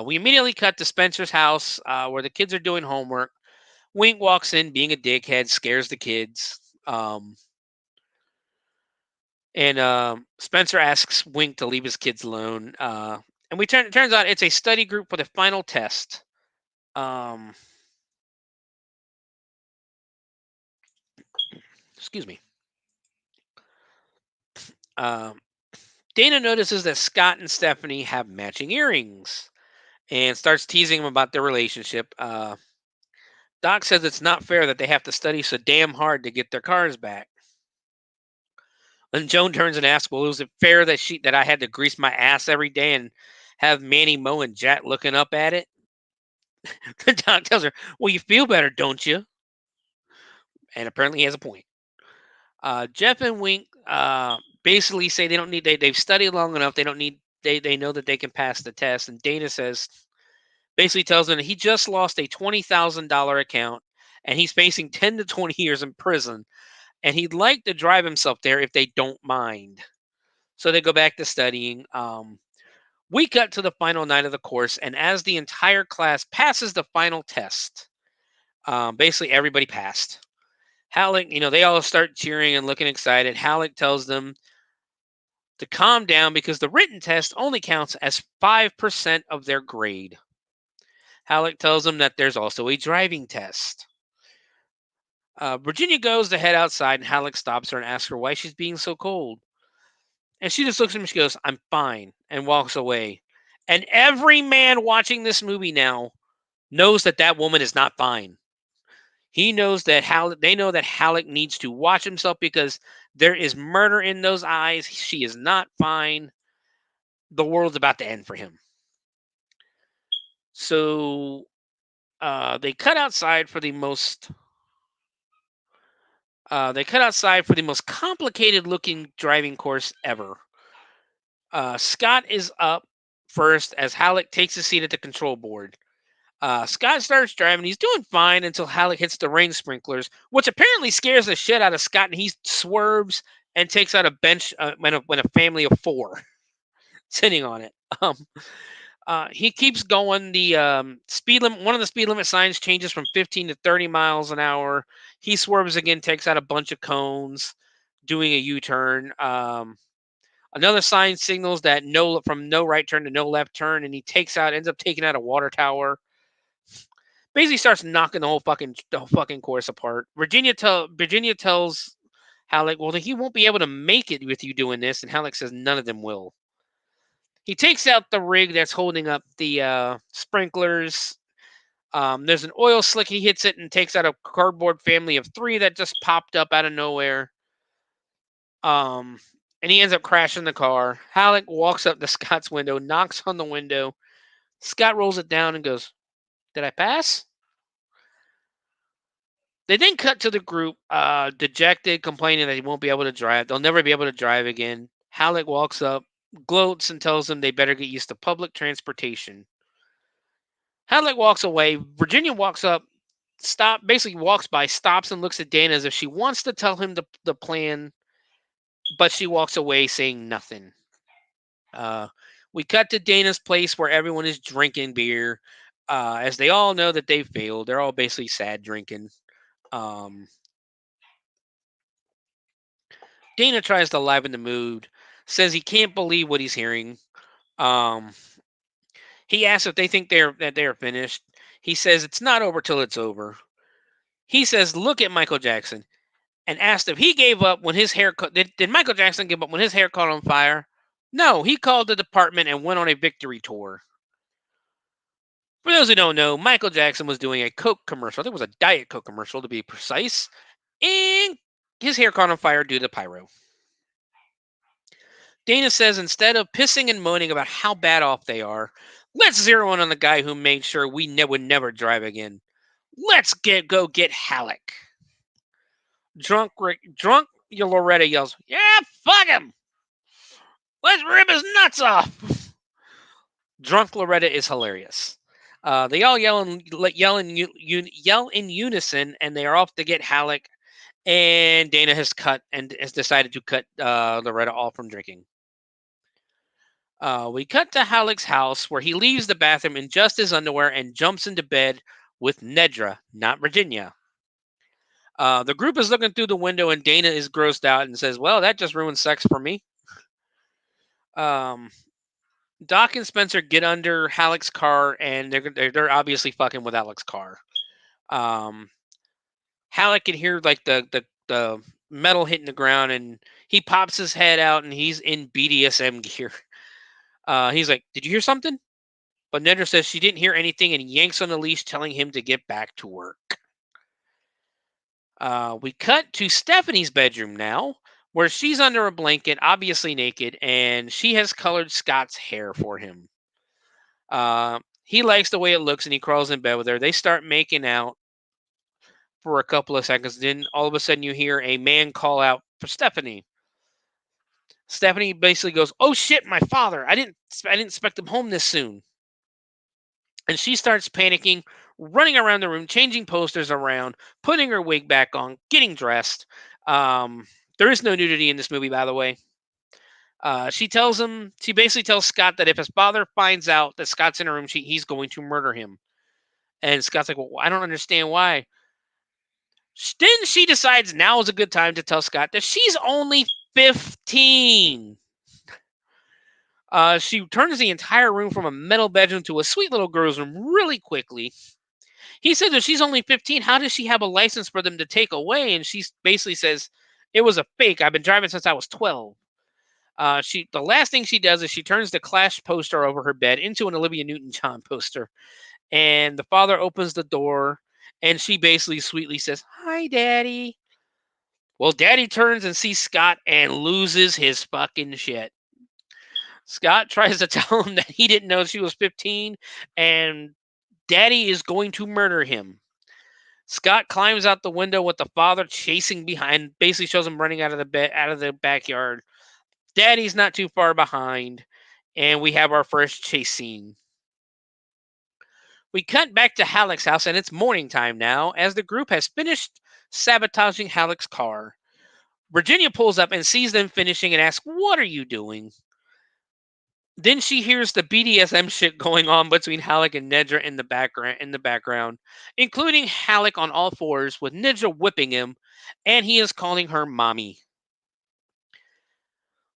We immediately cut to Spencer's house where the kids are doing homework. Wink walks in, being a dickhead, scares the kids. And Spencer asks Wink to leave his kids alone. And it turns out it's a study group for the final test. Excuse me. Dana notices that Scott and Stephanie have matching earrings and starts teasing him about their relationship. Doc says it's not fair that they have to study so damn hard to get their cars back. And Joan turns and asks, "Well, is it fair that I had to grease my ass every day and have Manny, Mo, and Jack looking up at it?" The Doc tells her, "Well, you feel better, don't you?" And apparently he has a point. Jeff and Wink basically say they don't need they've studied long enough. They don't need they know that they can pass the test. And Dana basically tells them that he just lost a $20,000 account and he's facing 10 to 20 years in prison. And he'd like to drive himself there if they don't mind. So they go back to studying. We cut to the final night of the course, and as the entire class passes the final test, basically everybody passed. Halleck, they all start cheering and looking excited. Halleck tells them to calm down because the written test only counts as 5% of their grade. Halleck tells them that there's also a driving test. Virginia goes to head outside, and Halleck stops her and asks her why she's being so cold. And she just looks at him and she goes, "I'm fine," and walks away. And every man watching this movie now knows that woman is not fine. He knows that they know that Halleck needs to watch himself because there is murder in those eyes. She is not fine. The world's about to end for him. So they cut outside for the most complicated looking driving course ever. Scott is up first as Halleck takes a seat at the control board. Scott starts driving. He's doing fine until Halleck hits the rain sprinklers, which apparently scares the shit out of Scott, and he swerves and takes out a bench when a family of 4 sitting on it. He keeps going. The speed limit, one of the speed limit signs changes from 15 to 30 miles an hour. He swerves again, takes out a bunch of cones, doing a U-turn. Another sign signals that from no right turn to no left turn, and he ends up taking out a water tower. Basically starts knocking the whole fucking course apart. Virginia tells Halleck, "Well, he won't be able to make it with you doing this," and Halleck says none of them will. He takes out the rig that's holding up the sprinklers. There's an oil slick. He hits it and takes out a cardboard family of 3 that just popped up out of nowhere. And he ends up crashing the car. Halleck walks up to Scott's window, knocks on the window. Scott rolls it down and goes, "Did I pass?" They then cut to the group, dejected, complaining that he won't be able to drive. They'll never be able to drive again. Halleck walks up, gloats, and tells them they better get used to public transportation. Halleck walks away. Virginia walks up, walks by, stops, and looks at Dana as if she wants to tell him the plan, but she walks away saying nothing. We cut to Dana's place where everyone is drinking beer, as they all know that they failed. They're all basically sad drinking. Dana tries to liven the mood, says he can't believe what he's hearing. He asks if they think that they're finished. He says it's not over till it's over. He says, "Look at Michael Jackson," and asked if he gave up when his hair did Michael Jackson give up when his hair caught on fire? No, he called the department and went on a victory tour. For those who don't know, Michael Jackson was doing a Coke commercial. I think it was a Diet Coke commercial, to be precise. And his hair caught on fire due to pyro. Dana says instead of pissing and moaning about how bad off they are, let's zero in on the guy who made sure we would never drive again. Let's go get Halleck. Drunk Loretta yells, "Yeah, fuck him! Let's rip his nuts off!" Drunk Loretta is hilarious. They all yell in unison, and they are off to get Halleck. And Dana has decided to cut Loretta off from drinking. We cut to Halleck's house where he leaves the bathroom in just his underwear and jumps into bed with Nedra, not Virginia. The group is looking through the window and Dana is grossed out and says, well, that just ruined sex for me. Doc and Spencer get under Halleck's car and they're obviously fucking with Halleck's car. Halleck can hear like the metal hitting the ground and he pops his head out and he's in BDSM gear. He's like, did you hear something? But Nedra says she didn't hear anything and yanks on the leash, telling him to get back to work. We cut to Stephanie's bedroom now, where she's under a blanket, obviously naked, and she has colored Scott's hair for him. He likes the way it looks and he crawls in bed with her. They start making out for a couple of seconds. Then all of a sudden you hear a man call out for Stephanie. Stephanie basically goes, oh shit, my father. I didn't expect him home this soon. And she starts panicking, running around the room, changing posters around, putting her wig back on, getting dressed. There is no nudity in this movie, by the way. She basically tells Scott that if his father finds out that Scott's in her room, he's going to murder him. And Scott's like, well, I don't understand why. Then she decides now is a good time to tell Scott that she's only 15. She turns the entire room from a metal bedroom to a sweet little girl's room really quickly. He said that she's only 15. How does she have a license for them to take away? And she basically says, it was a fake. I've been driving since I was 12. The last thing she does is she turns the Clash poster over her bed into an Olivia Newton-John poster. And the father opens the door and she basically sweetly says, hi, Daddy. Well, Daddy turns and sees Scott and loses his fucking shit. Scott tries to tell him that he didn't know she was 15 and Daddy is going to murder him. Scott climbs out the window with the father chasing behind, basically shows him running out of the backyard. Daddy's not too far behind, and we have our first chase scene. We cut back to Halleck's house, and it's morning time now, as the group has finished sabotaging Halleck's car. Virginia pulls up and sees them finishing and asks, what are you doing? Then she hears the BDSM shit going on between Halleck and Nedra in the background, including Halleck on all fours with Nedra whipping him, and he is calling her mommy.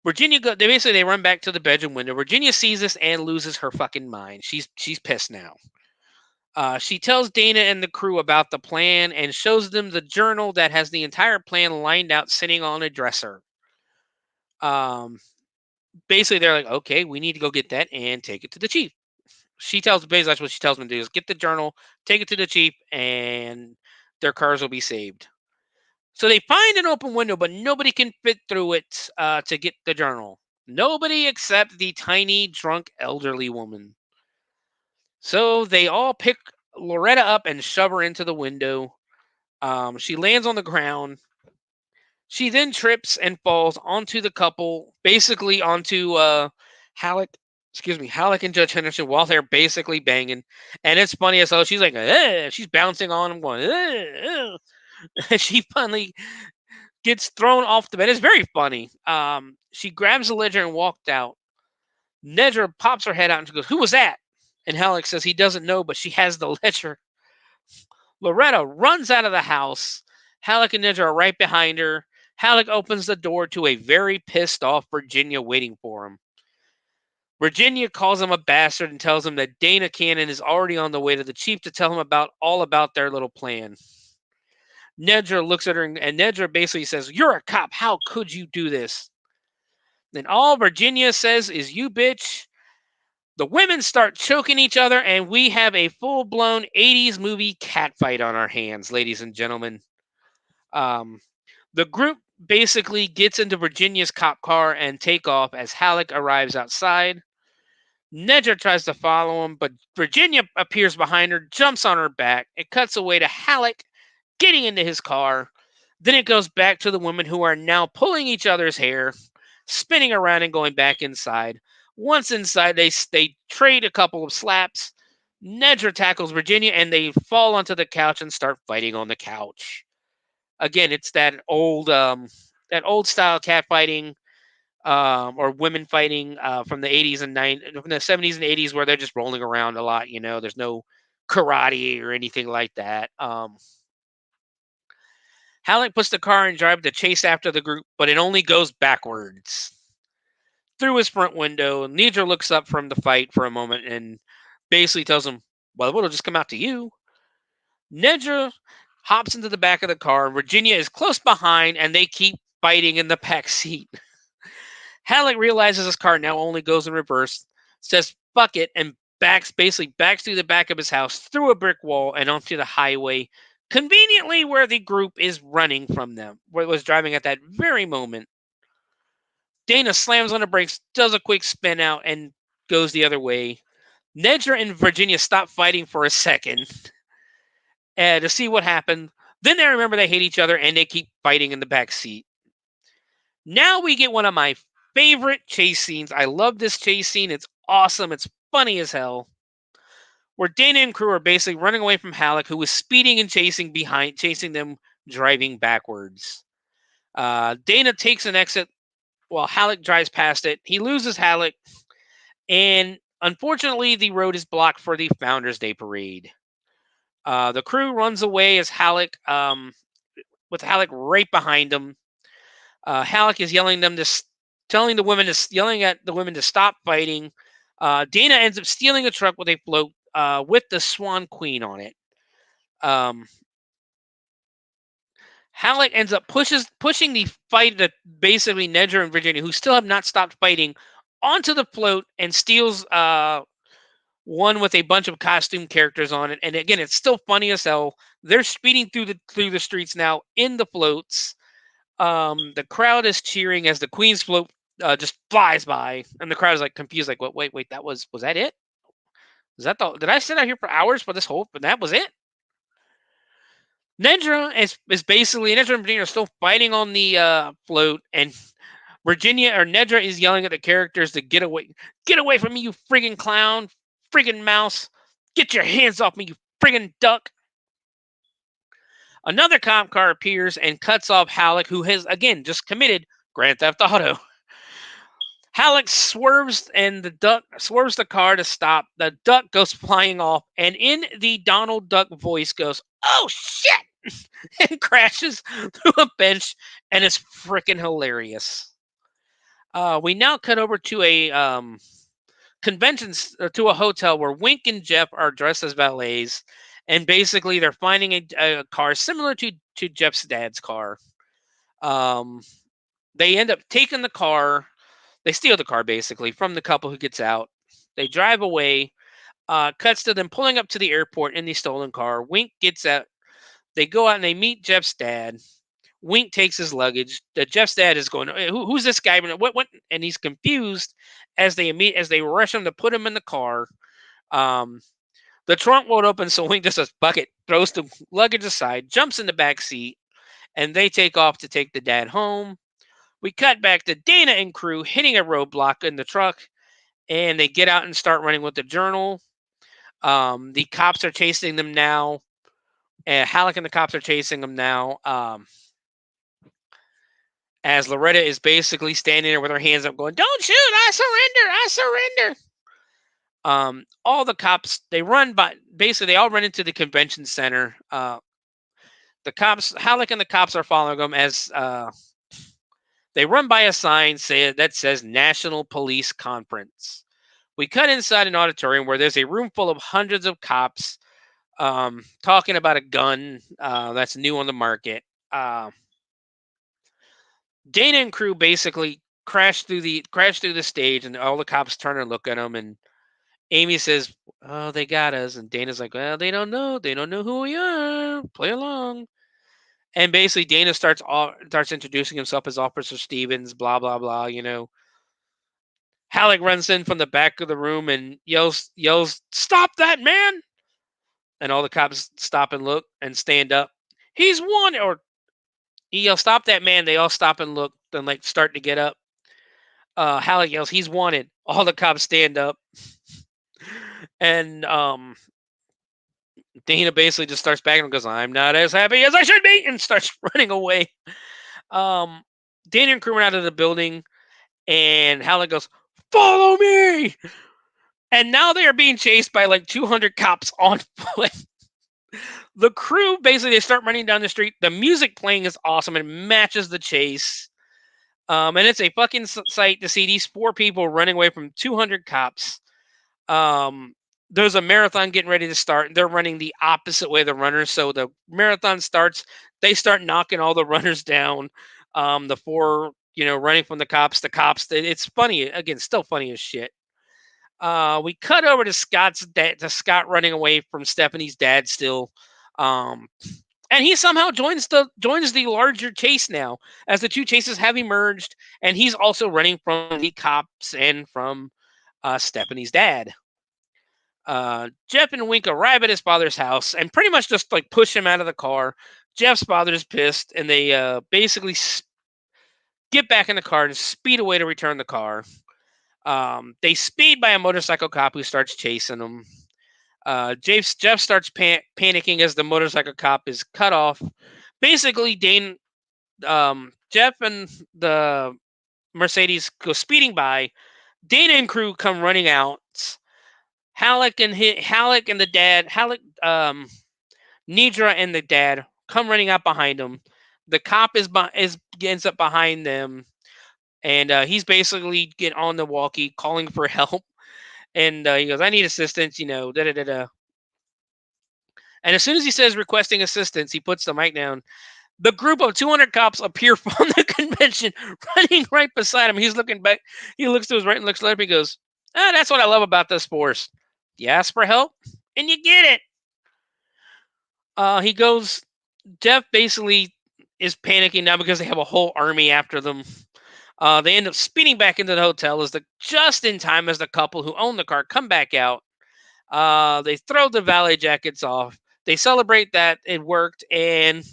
They run back to the bedroom window. Virginia sees this and loses her fucking mind. She's pissed now. She tells Dana and the crew about the plan and shows them the journal that has the entire plan lined out sitting on a dresser. Basically, they're like, okay, we need to go get that and take it to the chief. Basically, that's what she tells them to do, is get the journal, take it to the chief, and their cars will be saved. So they find an open window, but nobody can fit through it to get the journal. Nobody except the tiny, drunk, elderly woman. So they all pick Loretta up and shove her into the window. She lands on the ground. She then trips and falls onto the couple, basically onto Halleck and Judge Henderson while they're basically banging. And it's funny as hell. She's like, she's bouncing on him, going, and she finally gets thrown off the bed. It's very funny. She grabs the ledger and walked out. Nedra pops her head out and she goes, who was that? And Halleck says he doesn't know, but she has the ledger. Loretta runs out of the house. Halleck and Nedra are right behind her. Halleck opens the door to a very pissed off Virginia waiting for him. Virginia calls him a bastard and tells him that Dana Cannon is already on the way to the chief to tell him all about their little plan. Nedra looks at her and Nedra basically says, you're a cop. How could you do this? Then all Virginia says is, you bitch. The women start choking each other and we have a full-blown 80s movie catfight on our hands, ladies and gentlemen. The group basically gets into Virginia's cop car and take off as Halleck arrives outside. Nedra tries to follow him, but Virginia appears behind her, jumps on her back. It cuts away to Halleck getting into his car. Then it goes back to the women who are now pulling each other's hair, spinning around and going back inside. Once inside, they trade a couple of slaps. Nedra tackles Virginia and they fall onto the couch and start fighting on the couch. Again, it's that old style catfighting. or women fighting from the 80s and from the 70s and 80s, where they're just rolling around a lot. There's no karate or anything like that. Halleck puts the car in drive to chase after the group, but it only goes backwards. Through his front window, Nidra looks up from the fight for a moment and basically tells him, well, it'll just come out to you. Nedra hops into the back of the car. Virginia is close behind, and they keep fighting in the back seat. Halleck realizes his car now only goes in reverse, says fuck it, and backs through the back of his house, through a brick wall, and onto the highway, conveniently where the group is running from them, where it was driving at that very moment. Dana slams on the brakes, does a quick spin out, and goes the other way. Nedra and Virginia stop fighting for a second to see what happened. Then they remember they hate each other, and they keep fighting in the back seat. Now we get one of my favorite chase scenes. I love this chase scene. It's awesome. It's funny as hell. Where Dana and crew are basically running away from Halleck, who was speeding and chasing them, driving backwards. Dana takes an exit while Halleck drives past it. He loses Halleck, and unfortunately, the road is blocked for the Founders Day parade. The crew runs away as Halleck, with Halleck right behind them. Halleck is yelling at the women to stop fighting. Dana ends up stealing a truck with a float with the Swan Queen on it. Halleck ends up pushing the fight that basically Nedra and Virginia, who still have not stopped fighting, onto the float and steals one with a bunch of costume characters on it. And again, it's still funny as hell. They're speeding through the streets now in the floats. The crowd is cheering as the Queen's float just flies by, and the crowd is like confused, like, "What? Wait, was that it? Did I sit out here for hours for this whole? But that was it." Nedra and Virginia are still fighting on the float, and Nedra is yelling at the characters to get away from me, you friggin' clown, friggin' mouse, get your hands off me, you friggin' duck. Another cop car appears and cuts off Halleck, who has, again, just committed Grand Theft Auto. Halleck swerves, and the duck swerves the car to stop. The duck goes flying off, and in the Donald Duck voice goes, "Oh, shit!" and crashes through a bench, and it's freaking hilarious. We now cut over to a to a hotel where Wink and Jeff are dressed as valets. And basically, they're finding a car similar to Jeff's dad's car. They end up taking the car. They steal the car, basically, from the couple who gets out. They drive away. Cuts to them pulling up to the airport in the stolen car. Wink gets out. They go out and they meet Jeff's dad. Wink takes his luggage. Jeff's dad is going, who's this guy? What? And he's confused as they rush him to put him in the car. The trunk won't open, so Wink just says, "Bucket," throws the luggage aside, jumps in the back seat, and they take off to take the dad home. We cut back to Dana and crew hitting a roadblock in the truck, and they get out and start running with the journal. The cops are chasing them now. Halleck and the cops are chasing them now. As Loretta is basically standing there with her hands up going, "Don't shoot, I surrender, I surrender." All the cops, they all run into the convention center. Halleck and the cops are following them as they run by a sign that says National Police Conference. We cut inside an auditorium where there's a room full of hundreds of cops talking about a gun that's new on the market. Dana and crew basically crash through the stage, and all the cops turn and look at them, and Amy says, "Oh, they got us." And Dana's like, "Well, they don't know who we are. Play along." And basically, Dana starts introducing himself as Officer Stevens, blah, blah, blah, Halleck runs in from the back of the room and yells, "Stop that man!" And all the cops stop and look and stand up. "He's wanted," or he yells, "Stop that man!" They all stop and look, then start to get up. Halleck yells, "He's wanted." All the cops stand up. And Dana basically just starts backing and goes, "I'm not as happy as I should be," and starts running away. Dana and crew run out of the building, And Halleck goes, "Follow me!" And now they are being chased by like 200 cops on foot. The crew basically they start running down the street. The music playing is awesome and matches the chase. And it's a fucking sight to see these 4 people running away from 200 cops. There's a marathon getting ready to start. They're running the opposite way of the runners. So the marathon starts. They start knocking all the runners down. The 4, running from the cops. It's funny again, still funny as shit. We cut over to Scott's dad, to Scott running away from Stephanie's dad still. Um, and he somehow joins the larger chase now, as the 2 chases have emerged, and he's also running from the cops and from Stephanie's dad. Jeff and Wink arrive at his father's house and pretty much just like push him out of the car. Jeff's father's pissed, and they basically get back in the car and speed away to return the car. They speed by a motorcycle cop who starts chasing them. Jeff starts panicking as the motorcycle cop is cut off. Basically, Jeff and the Mercedes go speeding by. Dana and crew come running out. Halleck and the dad, Nidra and the dad come running out behind them. The cop ends up behind them, and he's basically getting on the walkie, calling for help. And he goes, "I need assistance," da da da da. And as soon as he says requesting assistance, he puts the mic down. The group of 200 cops appear from the convention, running right beside him. He's looking back. He looks to his right and looks left. He goes, "That's what I love about this force. You ask for help, and you get it." He goes. Jeff basically is panicking now because they have a whole army after them. They end up speeding back into the hotel just in time as the couple who own the car come back out. They throw the valet jackets off. They celebrate that it worked, and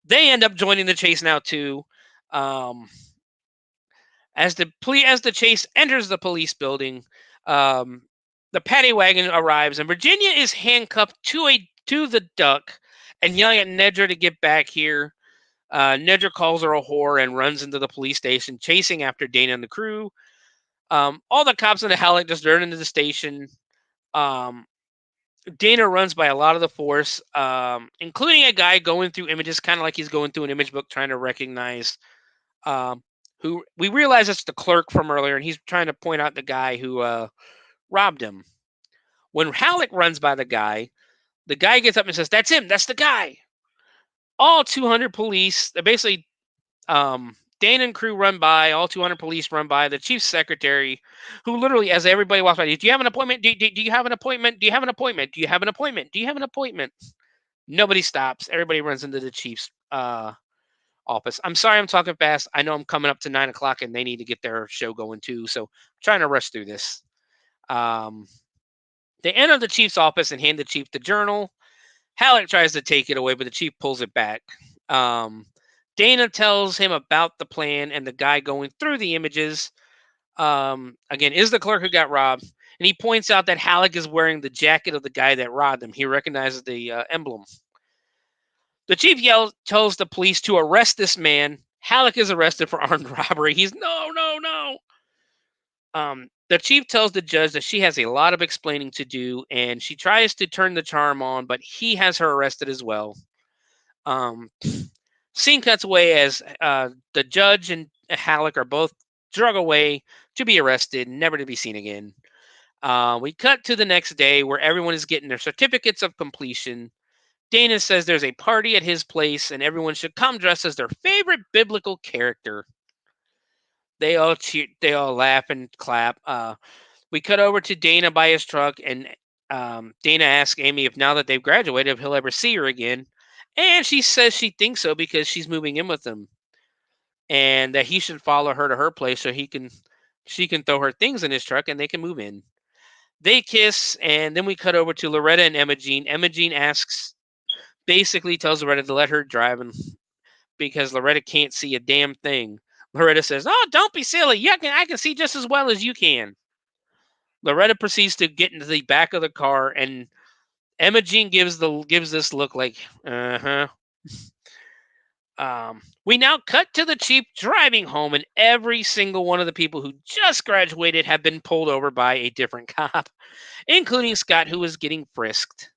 they end up joining the chase now too. As the chase enters the police building, the paddy wagon arrives, and Virginia is handcuffed to the duck and yelling at Nedra to get back here. Nedra calls her a whore and runs into the police station, chasing after Dana and the crew. All the cops in the Halleck just run into the station. Dana runs by a lot of the force, including a guy going through images, kind of like he's going through an image book, trying to recognize who we realize it's the clerk from earlier, and he's trying to point out the guy who robbed him. When Halleck runs by the guy gets up and says, "That's him. That's the guy." All 200 police, basically, Dana and crew run by. All 200 police run by. The chief's secretary, who literally, as everybody walks by, "Do you have an appointment? Do you have an appointment? Do you have an appointment? Do you have an appointment? Do you have an appointment?" Nobody stops. Everybody runs into the chief's office. I'm sorry I'm talking fast. I know I'm coming up to 9 o'clock and they need to get their show going too. So I'm trying to rush through this. They enter the chief's office and hand the chief the journal. Halleck tries to take it away, but the chief pulls it back. Dana tells him about the plan and the guy going through the images. Again, is the clerk who got robbed. And he points out that Halleck is wearing the jacket of the guy that robbed him. He recognizes the emblem. The chief tells the police to arrest this man. Halleck is arrested for armed robbery. He's no. The chief tells the judge that she has a lot of explaining to do, and she tries to turn the charm on, but he has her arrested as well. Scene cuts away as the judge and Halleck are both drug away to be arrested, never to be seen again. We cut to the next day where everyone is getting their certificates of completion. Dana says there's a party at his place and everyone should come dressed as their favorite biblical character. They all cheer, they all laugh and clap. We cut over to Dana by his truck, and Dana asks Amy if now that they've graduated, if he'll ever see her again. And she says she thinks so because she's moving in with him, and that he should follow her to her place so she can throw her things in his truck and they can move in. They kiss, and then we cut over to Loretta and Emma Jean. Emma Jean basically tells Loretta to let her drive, and because Loretta can't see a damn thing. Loretta says, "Oh, don't be silly. I can see just as well as you can." Loretta proceeds to get into the back of the car, and Emma Jean gives this look like, uh-huh. We now cut to the chief driving home, and every single one of the people who just graduated have been pulled over by a different cop, including Scott, who was getting frisked.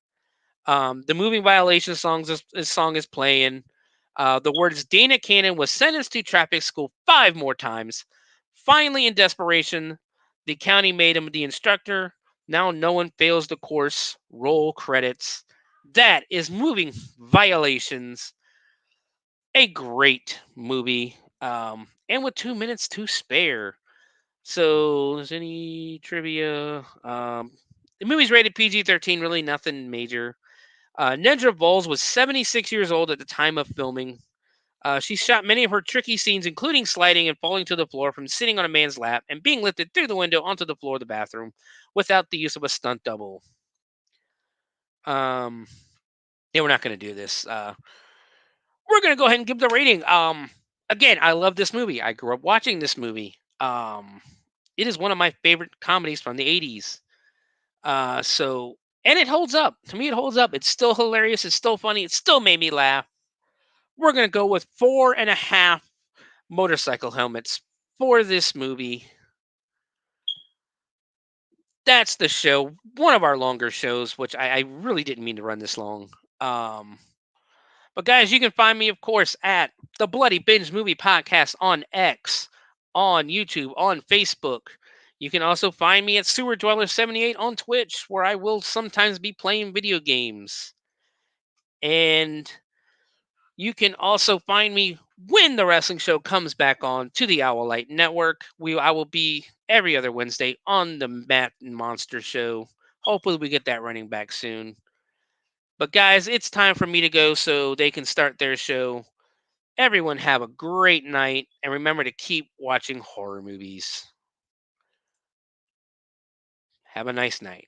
The moving violation song is playing. The words Dana Cannon was sentenced to traffic school 5 more times. Finally, in desperation, the county made him the instructor. Now no one fails the course. Roll credits. That is Moving Violations. A great movie. And with 2 minutes to spare. So, is any trivia? The movie's rated PG-13, really nothing major. Nedra Bowles was 76 years old at the time of filming. She shot many of her tricky scenes, including sliding and falling to the floor from sitting on a man's lap and being lifted through the window onto the floor of the bathroom without the use of a stunt double. Yeah, we're not going to do this. We're going to go ahead and give the rating. Again, I love this movie. I grew up watching this movie. It is one of my favorite comedies from the 80s. And it holds up. To me, it holds up. It's still hilarious. It's still funny. It still made me laugh. We're going to go with 4.5 motorcycle helmets for this movie. That's the show. One of our longer shows, which I really didn't mean to run this long. But guys, you can find me, of course, at the Bloody Binge Movie Podcast on X, on YouTube, on Facebook. You can also find me at Sewer Dweller 78 on Twitch, where I will sometimes be playing video games. And you can also find me when the wrestling show comes back on to the Owlite Network. I will be every other Wednesday on the Matt and Monster Show. Hopefully we get that running back soon. But guys, it's time for me to go so they can start their show. Everyone have a great night, and remember to keep watching horror movies. Have a nice night.